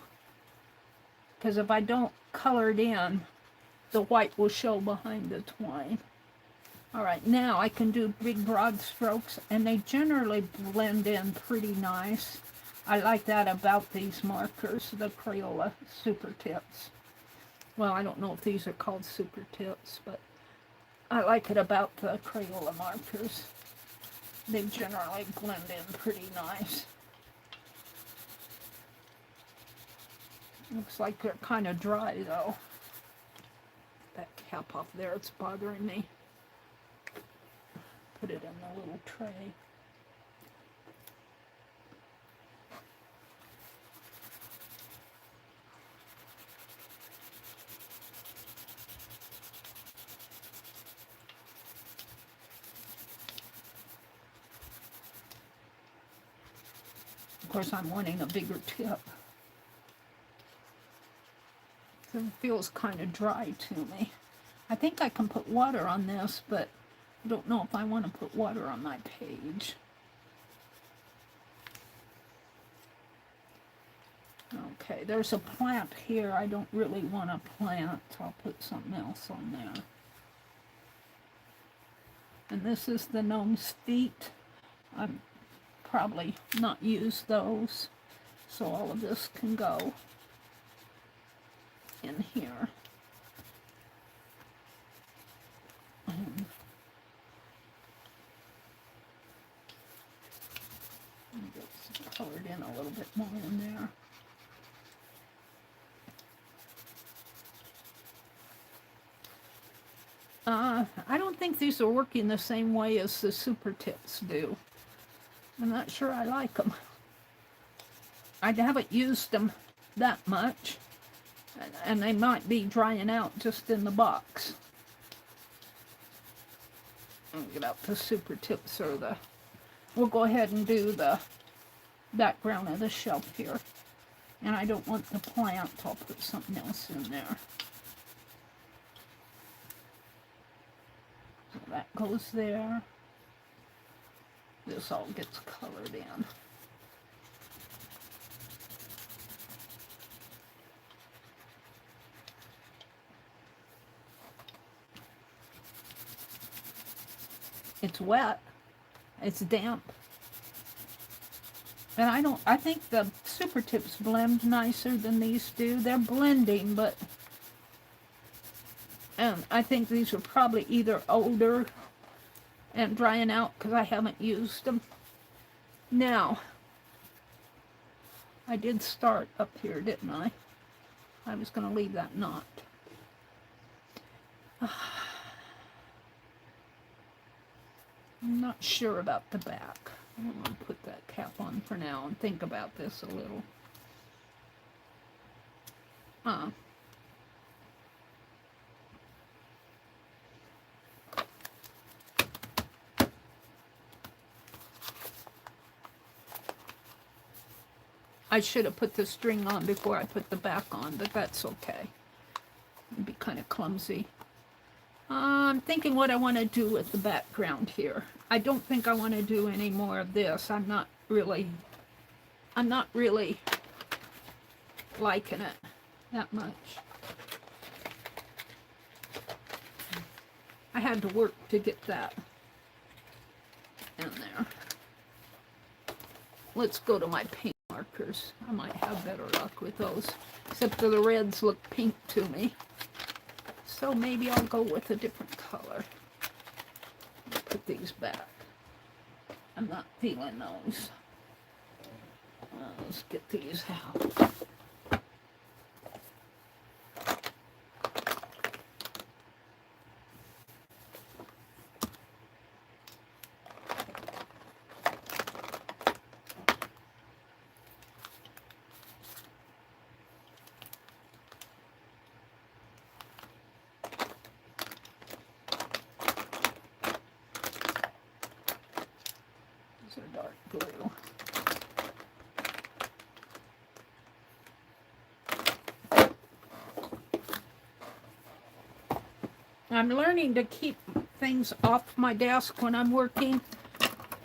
Because if I don't color it in, the white will show behind the twine. Alright, now I can do big broad strokes, and they generally blend in pretty nice. I like that about these markers, the Crayola Super Tips. Well, I don't know if these are called Super Tips, but I like it about the Crayola markers. They generally blend in pretty nice. Looks like they're kind of dry, though. That cap off there, it's bothering me. Put it in the little tray. Of course, I'm wanting a bigger tip. So it feels kind of dry to me. I think I can put water on this, but I don't know if I want to put water on my page. Okay, there's a plant here. I don't really want a plant. I'll put something else on there. And this is the gnome's feet. I'm probably not use those, so all of this can go in here. Get colored in a little bit more in there. I don't think these are working the same way as the Super Tips do. I'm not sure I like them. I haven't used them that much, and they might be drying out just in the box. I'll get out the Super Tips, or the... We'll go ahead and do the background of the shelf here. And I don't want the plant, I'll put something else in there. So that goes there. This all gets colored in. It's wet. It's damp. And I think the Super Tips blend nicer than these do. They're blending, but I think these are probably either older and drying out because I haven't used them. Now, I did start up here, didn't I? I was going to leave that knot. I'm not sure about the back. I'm going to put that cap on for now and think about this a little. I should have put the string on before I put the back on, but that's okay. It'd be kind of clumsy. I'm thinking what I want to do with the background here. I don't think I want to do any more of this. I'm not really liking it that much. I had to work to get that in there. Let's go to my paint marker. markers. I might have better luck with those, except for the reds look pink to me. So maybe I'll go with a different color. Put these back. I'm not feeling those. Let's get these out. Dark blue. I'm learning to keep things off my desk when I'm working.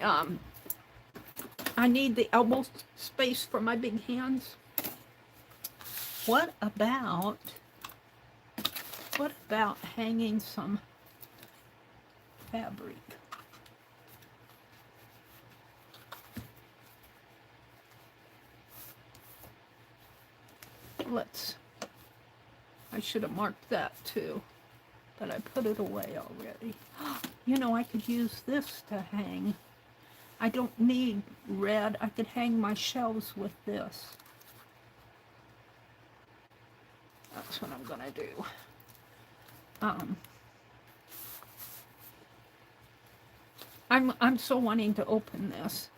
I need the elbow space for my big hands. What about hanging some fabric? I should have marked that too, but I put it away already. You know, I could use this to hang. I don't need red. I could hang my shelves with this. That's what I'm gonna do. I'm so wanting to open this.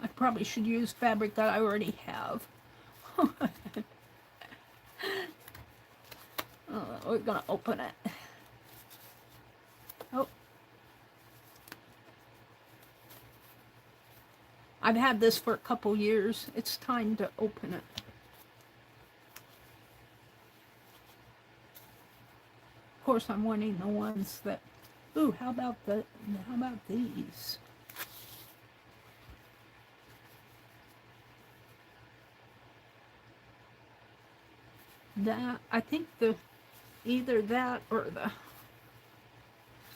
I probably should use fabric that I already have. We're gonna open it. Oh. I've had this for a couple years. It's time to open it. Of course, I'm wanting the ones that, ooh, how about these? That, I think either that or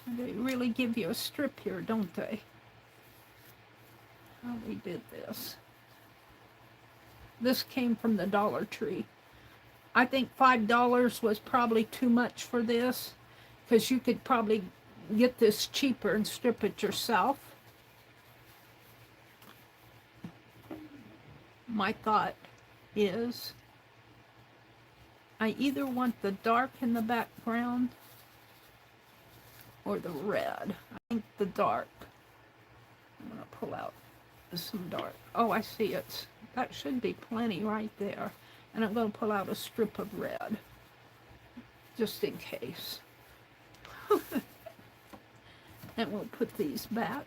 they really give you a strip here, don't they? How they did this. This came from the Dollar Tree. I think $5 was probably too much for this, because you could probably get this cheaper and strip it yourself. My thought is I either want the dark in the background or the red. I think the dark. I'm going to pull out some dark. Oh, I see it. That should be plenty right there. And I'm going to pull out a strip of red, just in case. And we'll put these back.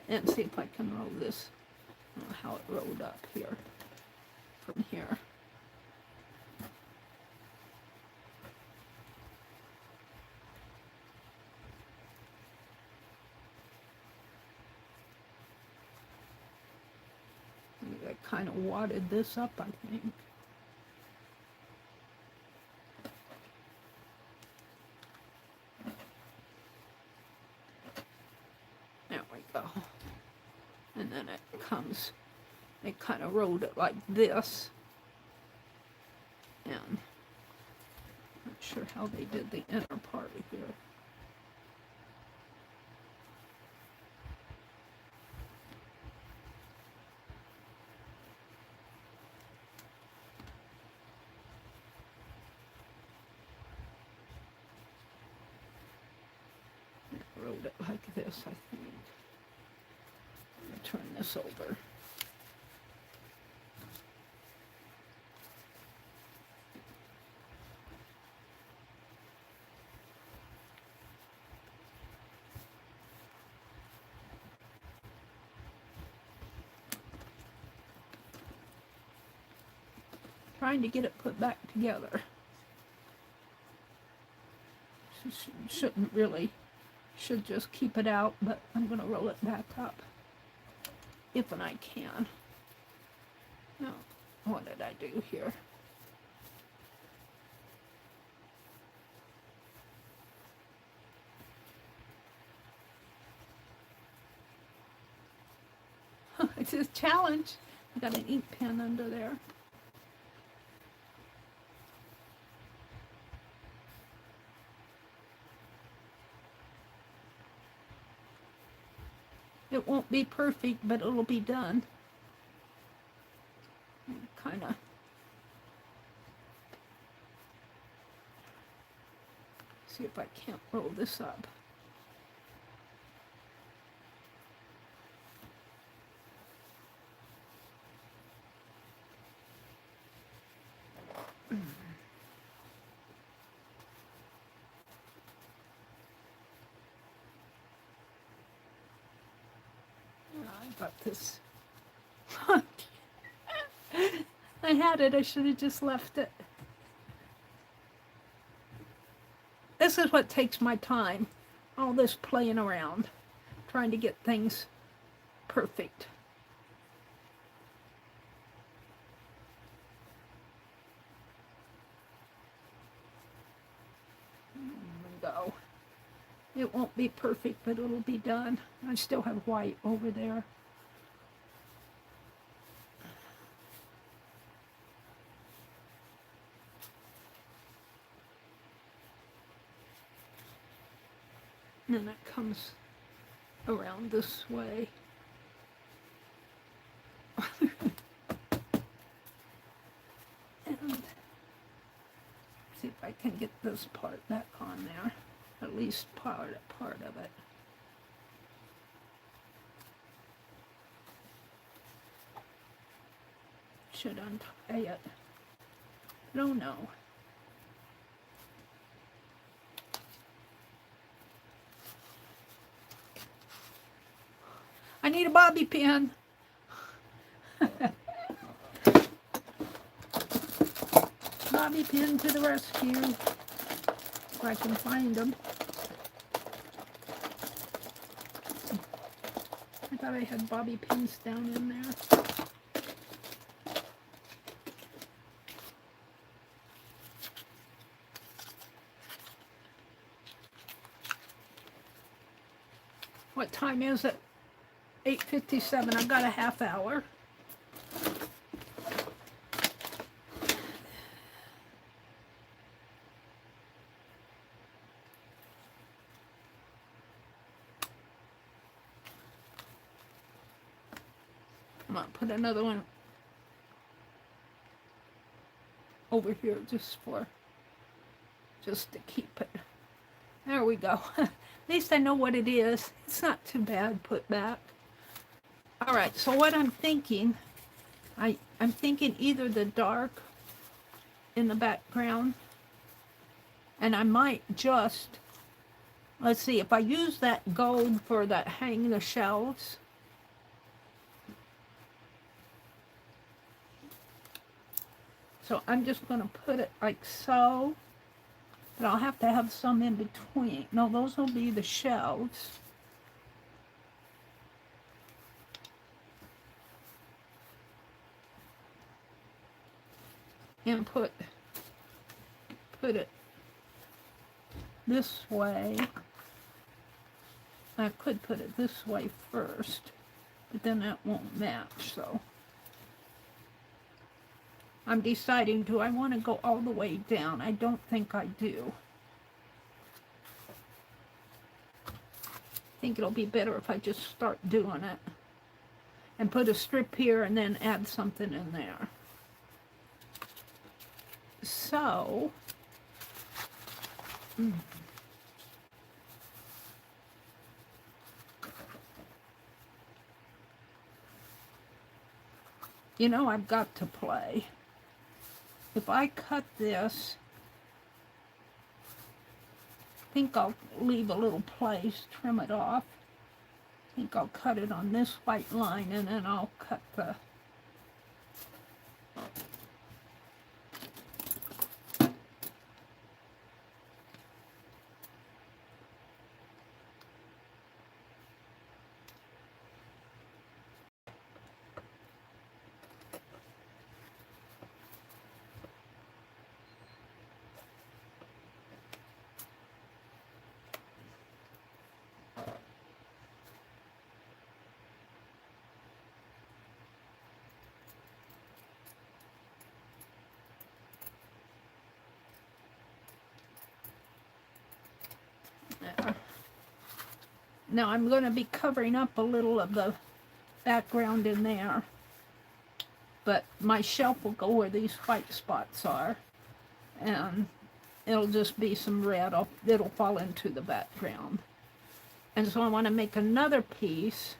And see if I can roll this. I don't know how it rolled up here. From here. I kind of wadded this up, I think. There we go. And then it comes, they kind of rolled it like this. And I'm not sure how they did the inner part here. Rolled it like this, I think. Turn this over. Trying to get it put back together. Shouldn't really, should just keep it out, but I'm going to roll it back up if and I can. Now, what did I do here? a challenge. I got an ink pen under there. It won't be perfect, but it'll be done. Kind of. See if I can't roll this up. I got this. I had it. I should have just left it. This is what takes my time. All this playing around, trying to get things perfect. Go. It won't be perfect, but it'll be done. I still have white over there. And then it comes around this way. And see if I can get this part back on there. At least part of it. Should untie it. I don't know. I need a bobby pin. Bobby pin to the rescue. If I can find them. I thought I had bobby pins down in there. What time is it? 8:57. I've got a half hour. I'm gonna put another one over here just to keep it. There we go. At least I know what it is. It's not too bad put back. All right, so what I'm thinking, I'm thinking either the dark in the background, and I might just, let's see, if I use that gold for that hang the shelves, so I'm just going to put it like so, but I'll have to have some in between. No, those will be the shelves. And put it this way. I could put it this way first, but then that won't match, so I'm deciding, do I want to go all the way down? I don't think I do. I think it'll be better if I just start doing it and put a strip here and then add something in there. So, you know, I've got to play. If I cut this, I think I'll leave a little place, trim it off. I think I'll cut it on this white line, and then I'll cut the Now I'm going to be covering up a little of the background in there, but my shelf will go where these white spots are, and it'll just be some red. It'll fall into the background. And so I want to make another piece,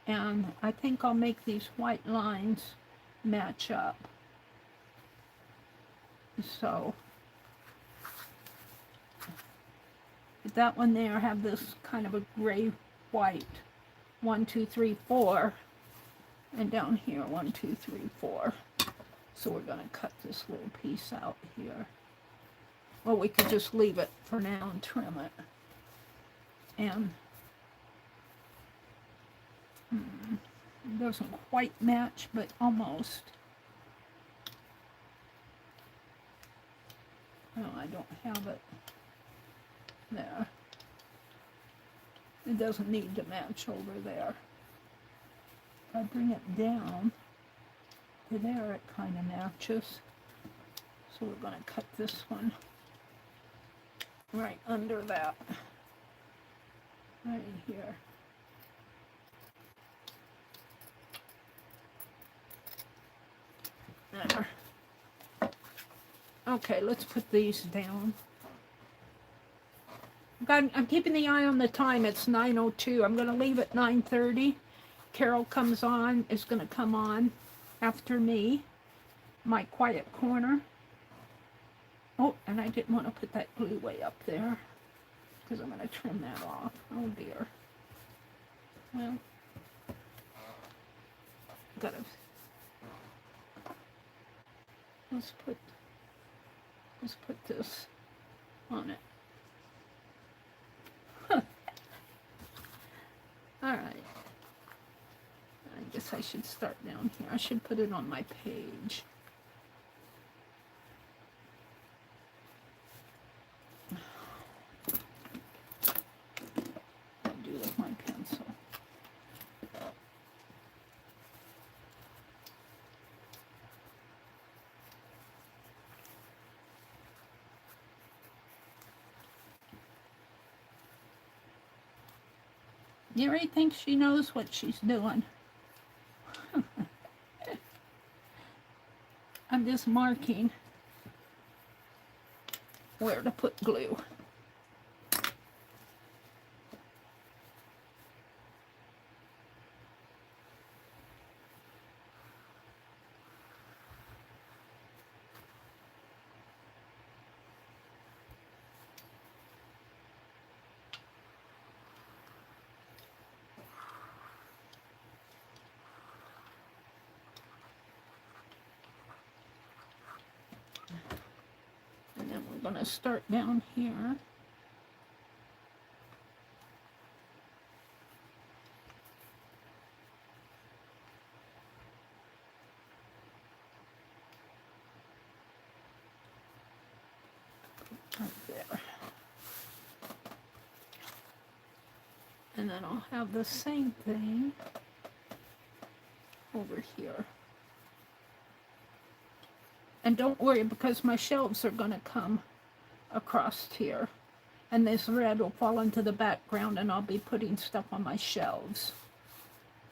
and I think I'll make these white lines match up. So that one there have this kind of a gray white 1 2 3 4, and down here 1 2 3 4. So we're going to cut this little piece out here. Well, we could just leave it for now and trim it. And it doesn't quite match, but almost. No, I don't have it there. It doesn't need to match over there. If I bring it down to there, it kind of matches. So we're going to cut this one right under that, right here. There. Okay, let's put these down. I'm keeping the eye on the time. It's 9:02. I'm going to leave at 9:30. Carol comes on, is going to come on after me, my quiet corner. Oh, and I didn't want to put that glue way up there because I'm going to trim that off. Oh dear. Well, let's put this on it. All right. I guess I should start down here. I should put it on my page. I'll do with my pencil. Meri thinks she knows what she's doing. I'm just marking where to put glue. Going to start down here. Right there. And then I'll have the same thing over here. And don't worry, because my shelves are going to come across here, and this red will fall into the background, and I'll be putting stuff on my shelves.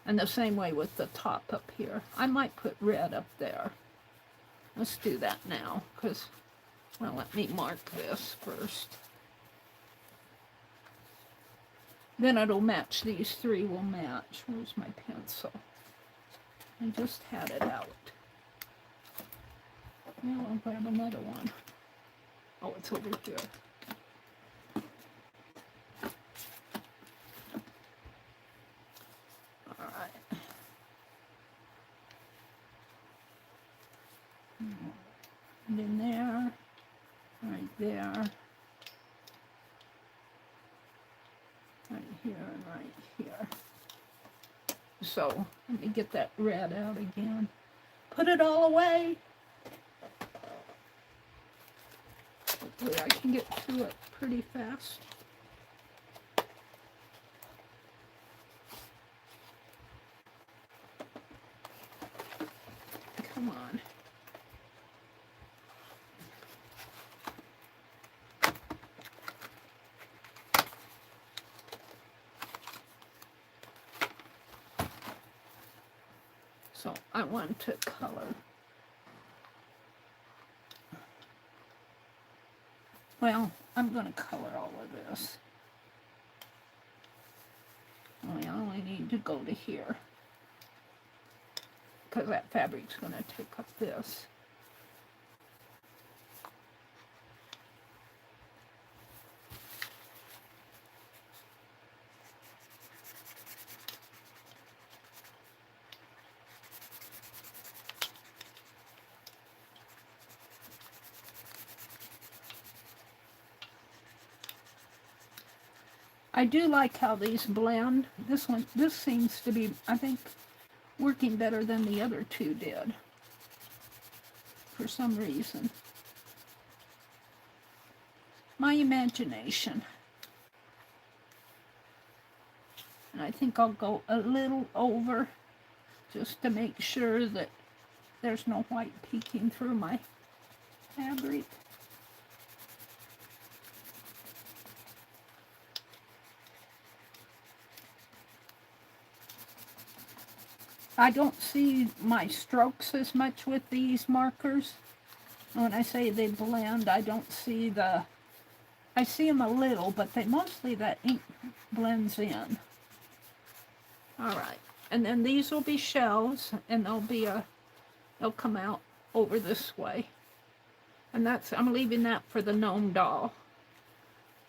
And the same way with the top up here. I might put red up there. Let's do that now, because, well, let me mark this first. Then it'll match. These three will match. Where's my pencil? I just had it out. Now I'll grab another one. Oh, it's over here. All right. And in there, right there, right here, and right here. So, let me get that red out again. Put it all away. Hopefully I can get through it pretty fast. Come on. So I want to color. Well, I'm going to color all of this. I only need to go to here, because that fabric's going to take up this. I do like how these blend. This seems to be, I think, working better than the other two did, for some reason. My imagination. And I think I'll go a little over, just to make sure that there's no white peeking through my fabric. I don't see my strokes as much with these markers. When I say they blend, I don't see the... I see them a little, but they mostly, that ink blends in. Alright, and then these will be shells, and they'll come out over this way. And I'm leaving that for the gnome doll.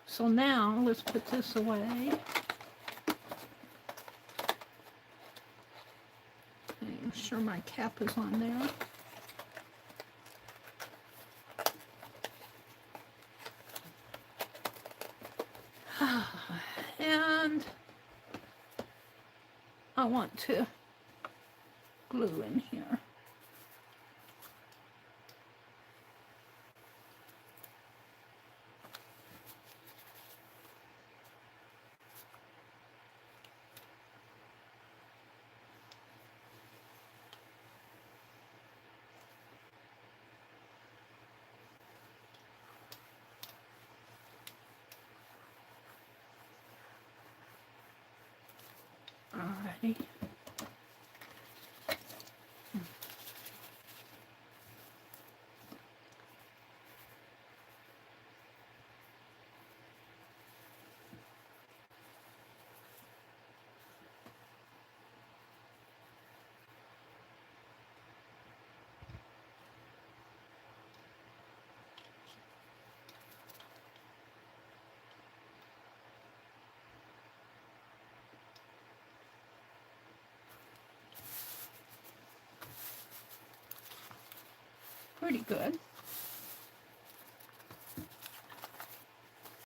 So now, let's put this away. I'm sure my cap is on there. And I want to glue in here. Alrighty. Pretty good.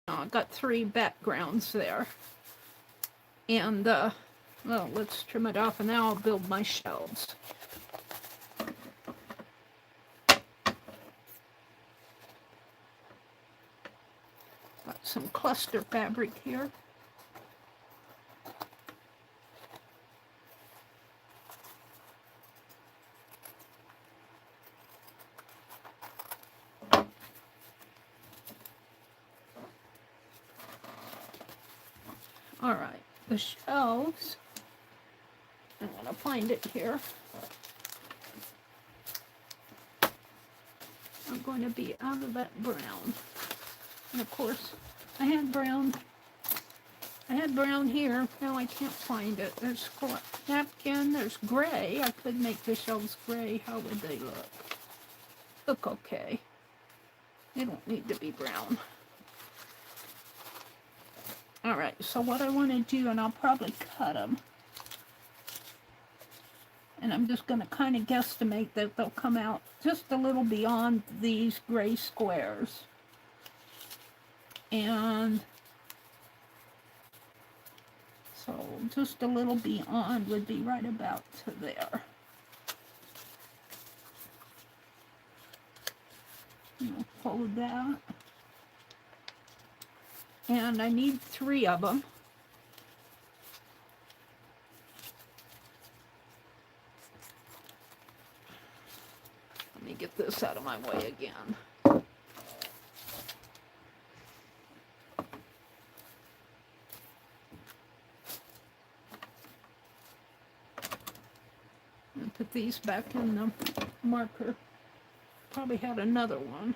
I got 3 backgrounds there. And, well, let's trim it off, and now I'll build my shelves. Got some cluster fabric here. Alright, the shelves, I'm going to find it here, are going to be out of that brown. And of course, I had brown here, now I can't find it. There's napkin, there's gray. I could make the shelves gray. How would they look? Look okay. They don't need to be brown. Alright, so what I want to do, and I'll probably cut them, and I'm just going to kind of guesstimate that they'll come out just a little beyond these gray squares. And so just a little beyond would be right about to there. I'll fold that. And I need 3 of them. Let me get this out of my way again. And put these back in the marker. Probably had another one.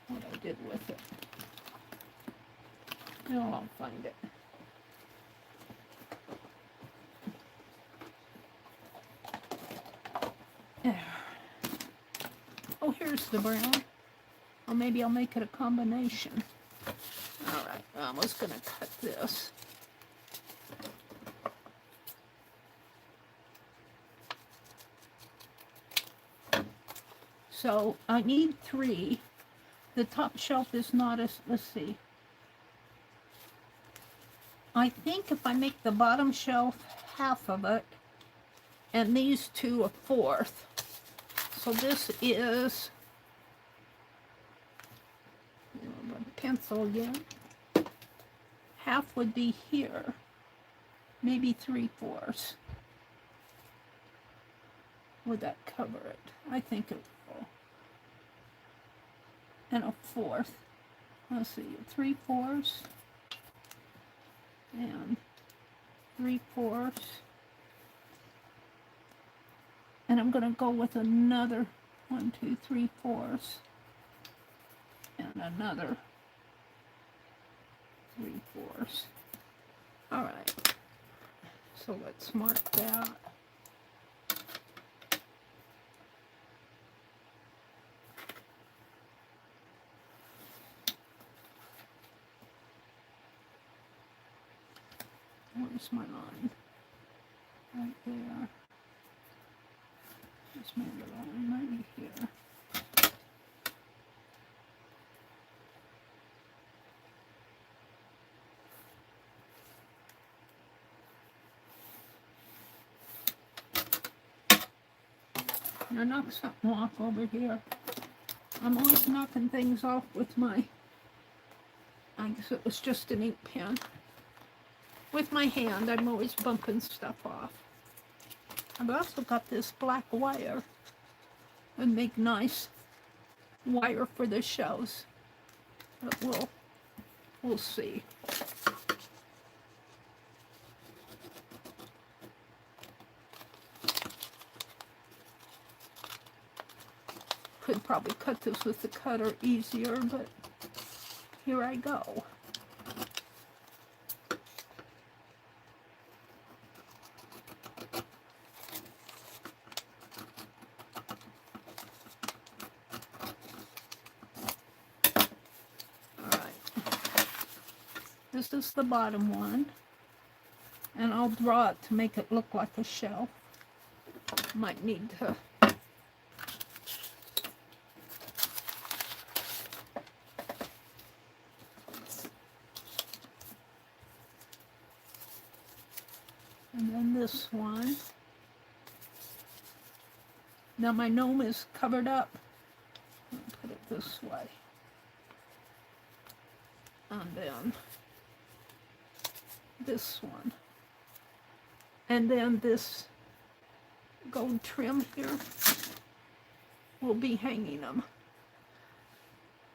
What I did with it. No, I'll find it. There. Oh, here's the brown. Or maybe I'll make it a combination. Alright, I was going to cut this. So I need 3. The top shelf is not as, let's see. I think if I make the bottom shelf half of it, and these 2 a 1/4. So this is, pencil again. Half would be here. Maybe 3/4. Would that cover it? I think it will. And a 1/4. Let's see, 3/4 and 3/4. And I'm going to go with another 1, 2, 3/4 and another 3/4. All right. So let's mark that. Where's my line? Right there. Just maybe a line right here. Now knock something off over here. I'm always knocking things off with my, I guess it was just an ink pen. With my hand, I'm always bumping stuff off. I've also got this black wire and make nice wire for the shells. But we'll see. Could probably cut this with the cutter easier, but here I go. This is the bottom one, and I'll draw it to make it look like a shelf. Might need to and then this one. Now my gnome is covered up. I'll put it this way. And then this one. And then this gold trim here will be hanging them.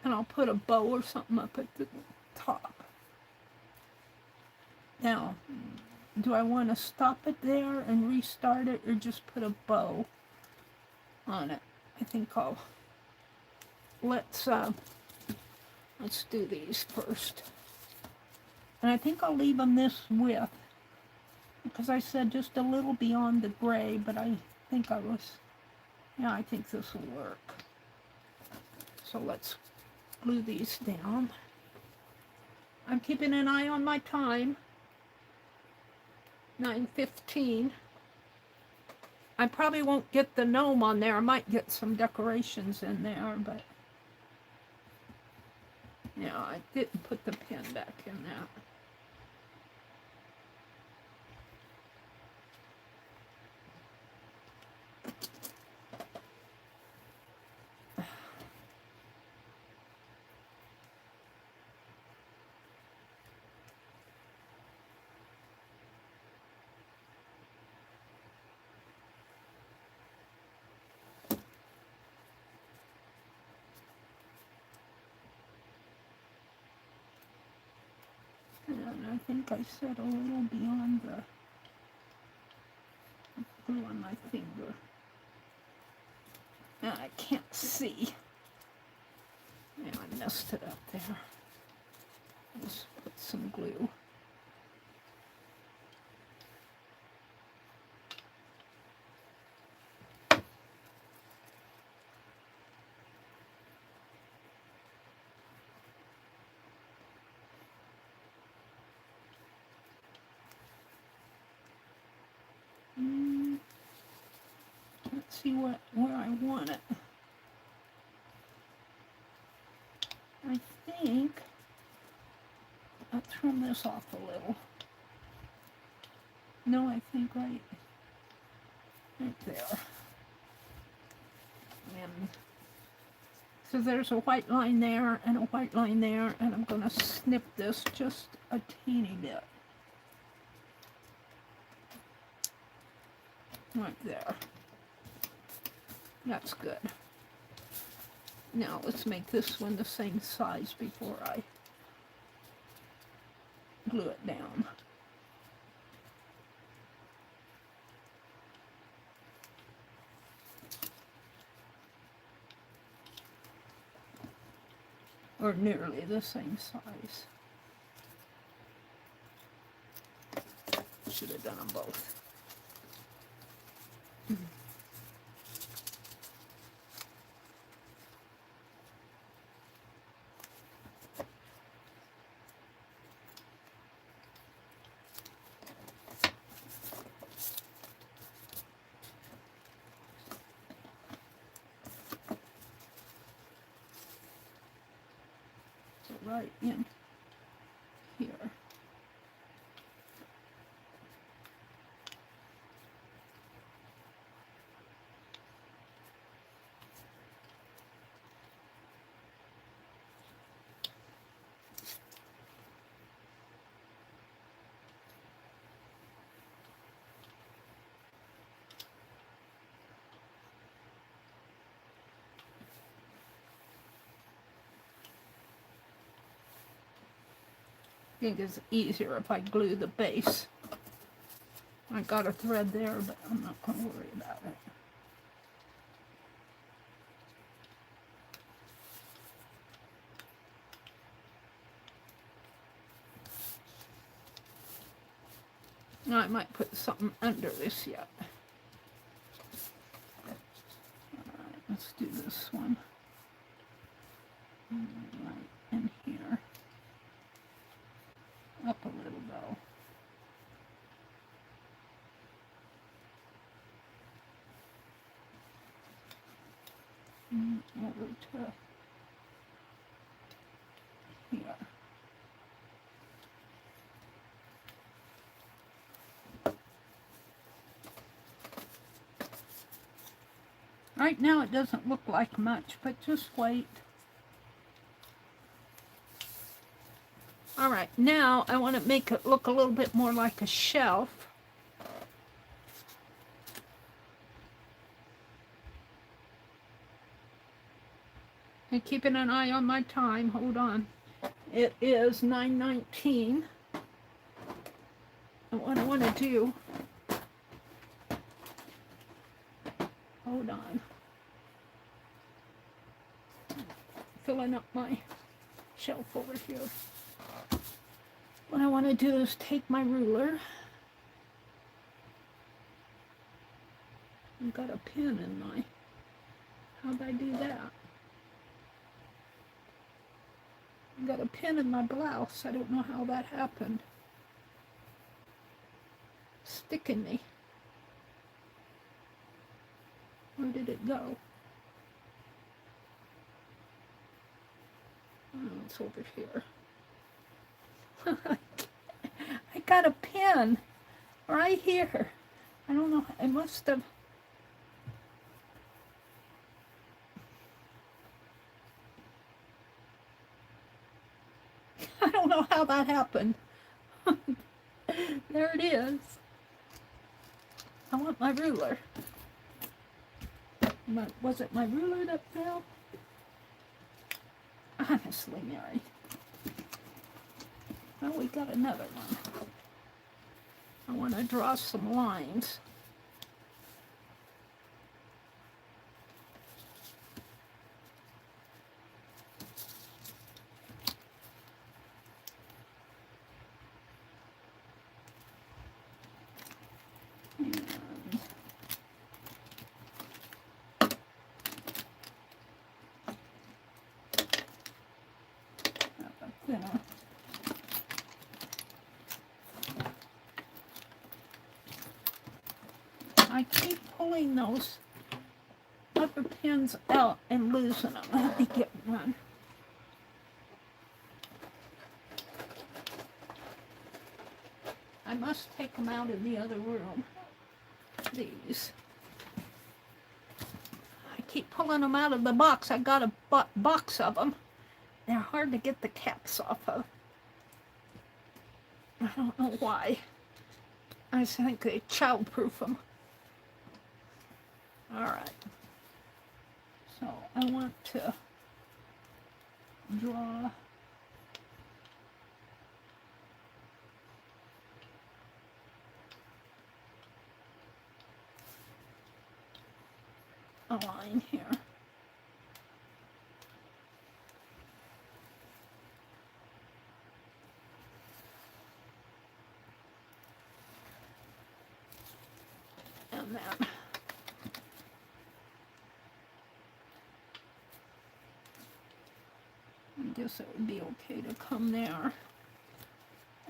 And I'll put a bow or something up at the top. Now, do I want to stop it there and restart it, or just put a bow on it? I think I'll let's do these first. And I think I'll leave them this width, because I said just a little beyond the gray, but I think I think this will work. So let's glue these down. I'm keeping an eye on my time. 9:15. I probably won't get the gnome on there. I might get some decorations in there, but yeah, I didn't put the pin back in that. And I think I said a little beyond the glue on my finger. Now I can't see. Yeah, I messed it up there. Let's put some glue. Let's see where I want it. I think I'll trim this off a little. No, I think right there. And so there's a white line there and a white line there, and I'm going to snip this just a teeny bit. Right there. That's good. Now let's make this one the same size before I glue it down. Or nearly the same size. Should have done them both. Right in here. I think it's easier if I glue the base. I got a thread there, but I'm not going to worry about it. Now I might put something under this yet. Alright, let's do this one. Right in here. Up a little though. Over to here. Right now it doesn't look like much, but just wait. All right, now I want to make it look a little bit more like a shelf. And keeping an eye on my time, hold on. It is 9:19. And what I want to do, hold on. Filling up my shelf over here. What I want to do is take my ruler. I've got a pin in my, how'd I do that? I've got a pin in my blouse. I don't know how that happened. Sticking me. Where did it go? Oh, it's over here. I got a pin right here. I don't know. I must have. I don't know how that happened. There it is. I want my ruler. Was it my ruler that fell? Honestly, Mary. Well, we got another one. I want to draw some lines. gonna I keep pulling those upper pins out and losing them. Let me get one. I must take them out in the other room. These. I keep pulling them out of the box. I got a box of them. They're hard to get the caps off of. I don't know why. I think they child-proof them. Alright. So I want to draw a line here. And then I guess it would be okay to come there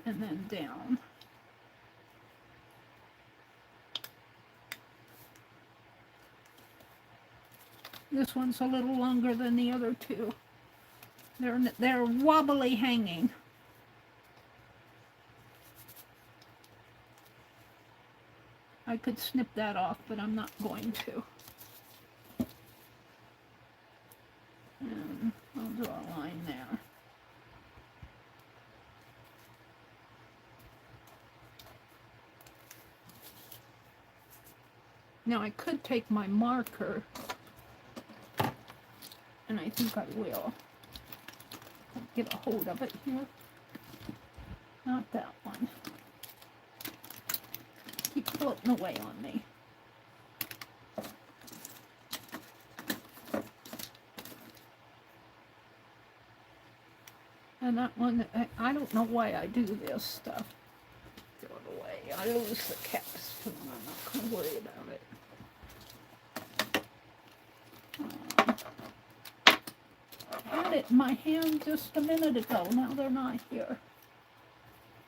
and then down. This one's a little longer than the other two. They're wobbly hanging. I could snip that off, but I'm not going to. And I'll draw a line there. Now I could take my marker, and I think I will. Get a hold of it here. Not that one. Keep floating away on me. And that one, I don't know why I do this stuff. Throw it away. I lose the caps too, and I'm not going to worry about it. I had it in my hand just a minute ago. Now they're not here.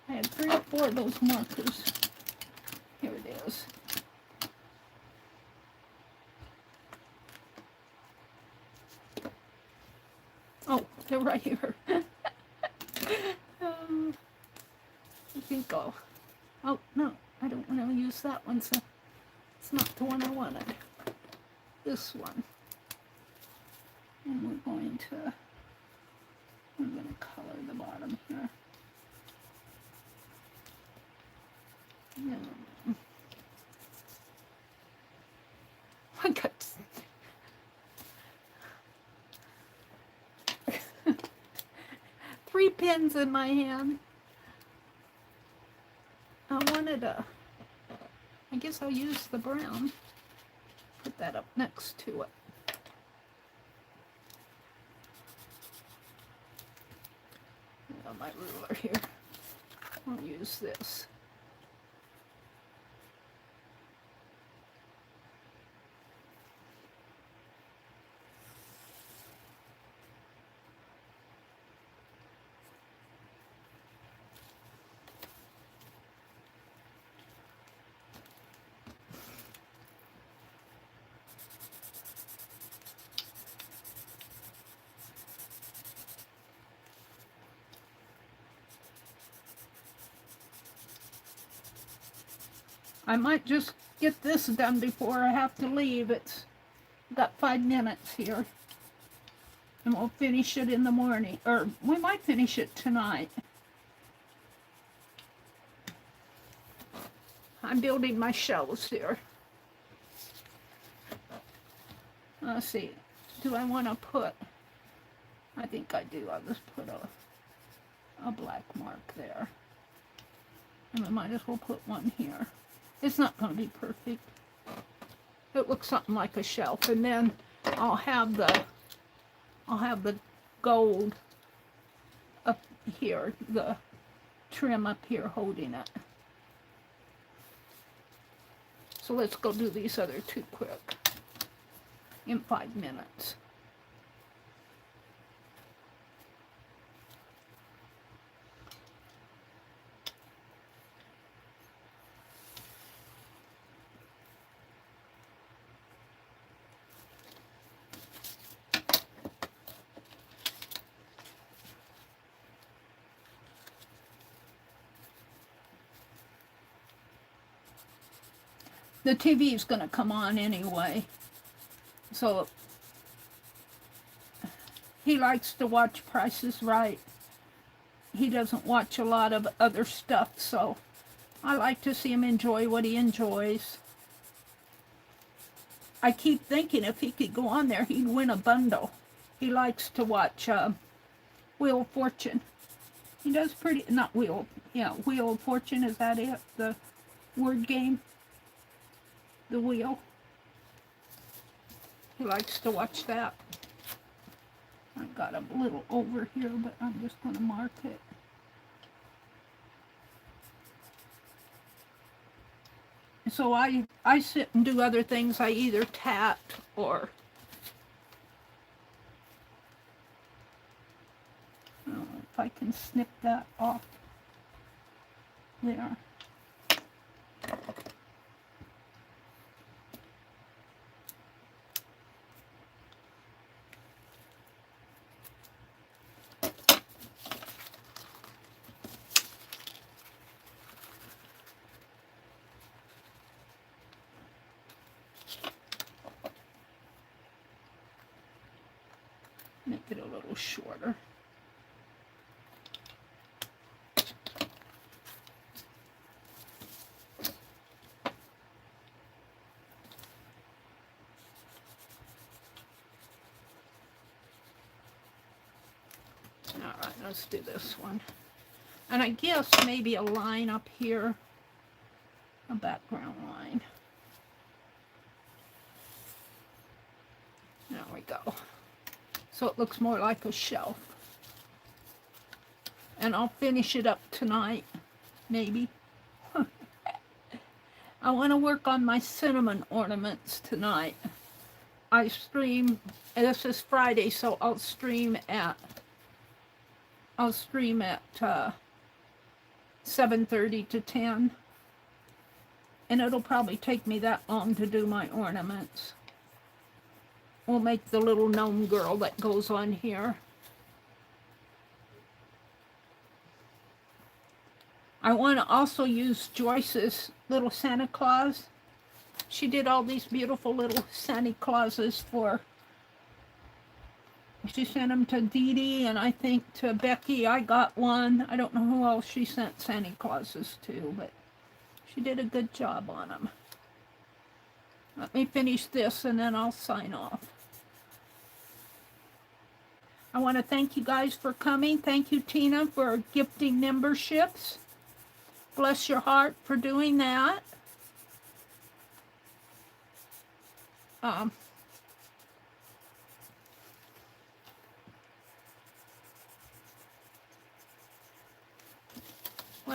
I had 3 or 4 of those markers. Here it is. Oh, they're right here. I think I'll... Oh, no, I don't want to use that one, so it's not the one I wanted. This one. And we're going to color the bottom here. Yeah. I got 3 pins in my hand. I wanted I guess I'll use the brown. Put that up next to it. On my ruler here. I'll use this. I might just get this done before I have to leave. It's got 5 minutes here. And we'll finish it in the morning. Or we might finish it tonight. I'm building my shelves here. Let's see. Do I want to put... I think I do. I'll just put a black mark there. And I might as well put one here. It's not going to be perfect. It looks something like a shelf, and then I'll have the gold up here, the trim up here holding it. So let's go do these other 2 quick in 5 minutes. the TV is going to come on anyway. So he likes to watch Price is Right. He doesn't watch a lot of other stuff, so I like to see him enjoy what he enjoys. I keep thinking if he could go on there, he'd win a bundle. He likes to watch Wheel of Fortune. He does pretty, not Wheel, yeah, Wheel of Fortune, is that it? The word game? The wheel. He likes to watch that. I got a little over here, but I'm just going to mark it. So I sit and do other things. I either tat or if I can snip that off there. Make it a little shorter. All right, let's do this one. And I guess maybe a line up here, a background line. There we go. So it looks more like a shelf. And I'll finish it up tonight, maybe. I want to work on my cinnamon ornaments tonight. I stream, this is Friday, so I'll stream at 7:30 to 10. And it'll probably take me that long to do my ornaments. We'll make the little gnome girl that goes on here. I want to also use Joyce's little Santa Claus. She did all these beautiful little Santa Clauses for, she sent them to Dee Dee and I think to Becky. I got one. I don't know who else she sent Santa Clauses to, but she did a good job on them. Let me finish this and then I'll sign off. I want to thank you guys for coming. Thank you, Tina, for gifting memberships. Bless your heart for doing that. One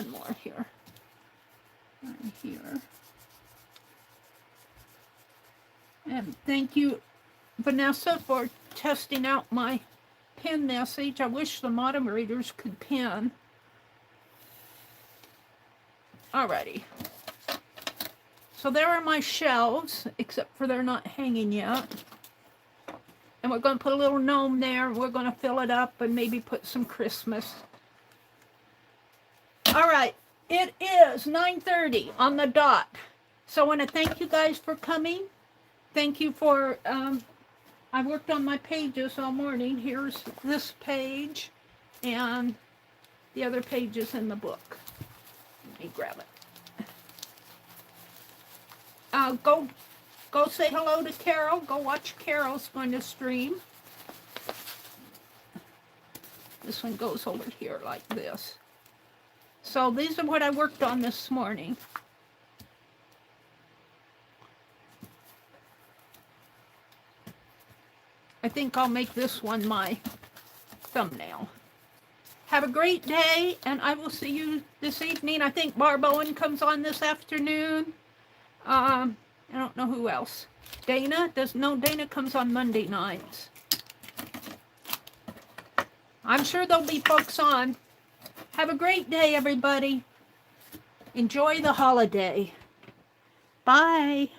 more here. Right here. And thank you, Vanessa, for testing out my pin message. I wish the moderators could pin. Alrighty. So there are my shelves, except for they're not hanging yet. And we're going to put a little gnome there. We're going to fill it up and maybe put some Christmas. Alright, it is 9:30 on the dot. So I want to thank you guys for coming. Thank you for, I worked on my pages all morning. Here's this page and the other pages in the book. Let me grab it. Go say hello to Carol. Go watch Carol's going to stream. This one goes over here like this. So these are what I worked on this morning. I think I'll make this one my thumbnail. Have a great day, and I will see you this evening. I think Barb Owen comes on this afternoon. I don't know who else. Dana? Dana comes on Monday nights. I'm sure there'll be folks on. Have a great day, everybody. Enjoy the holiday. Bye.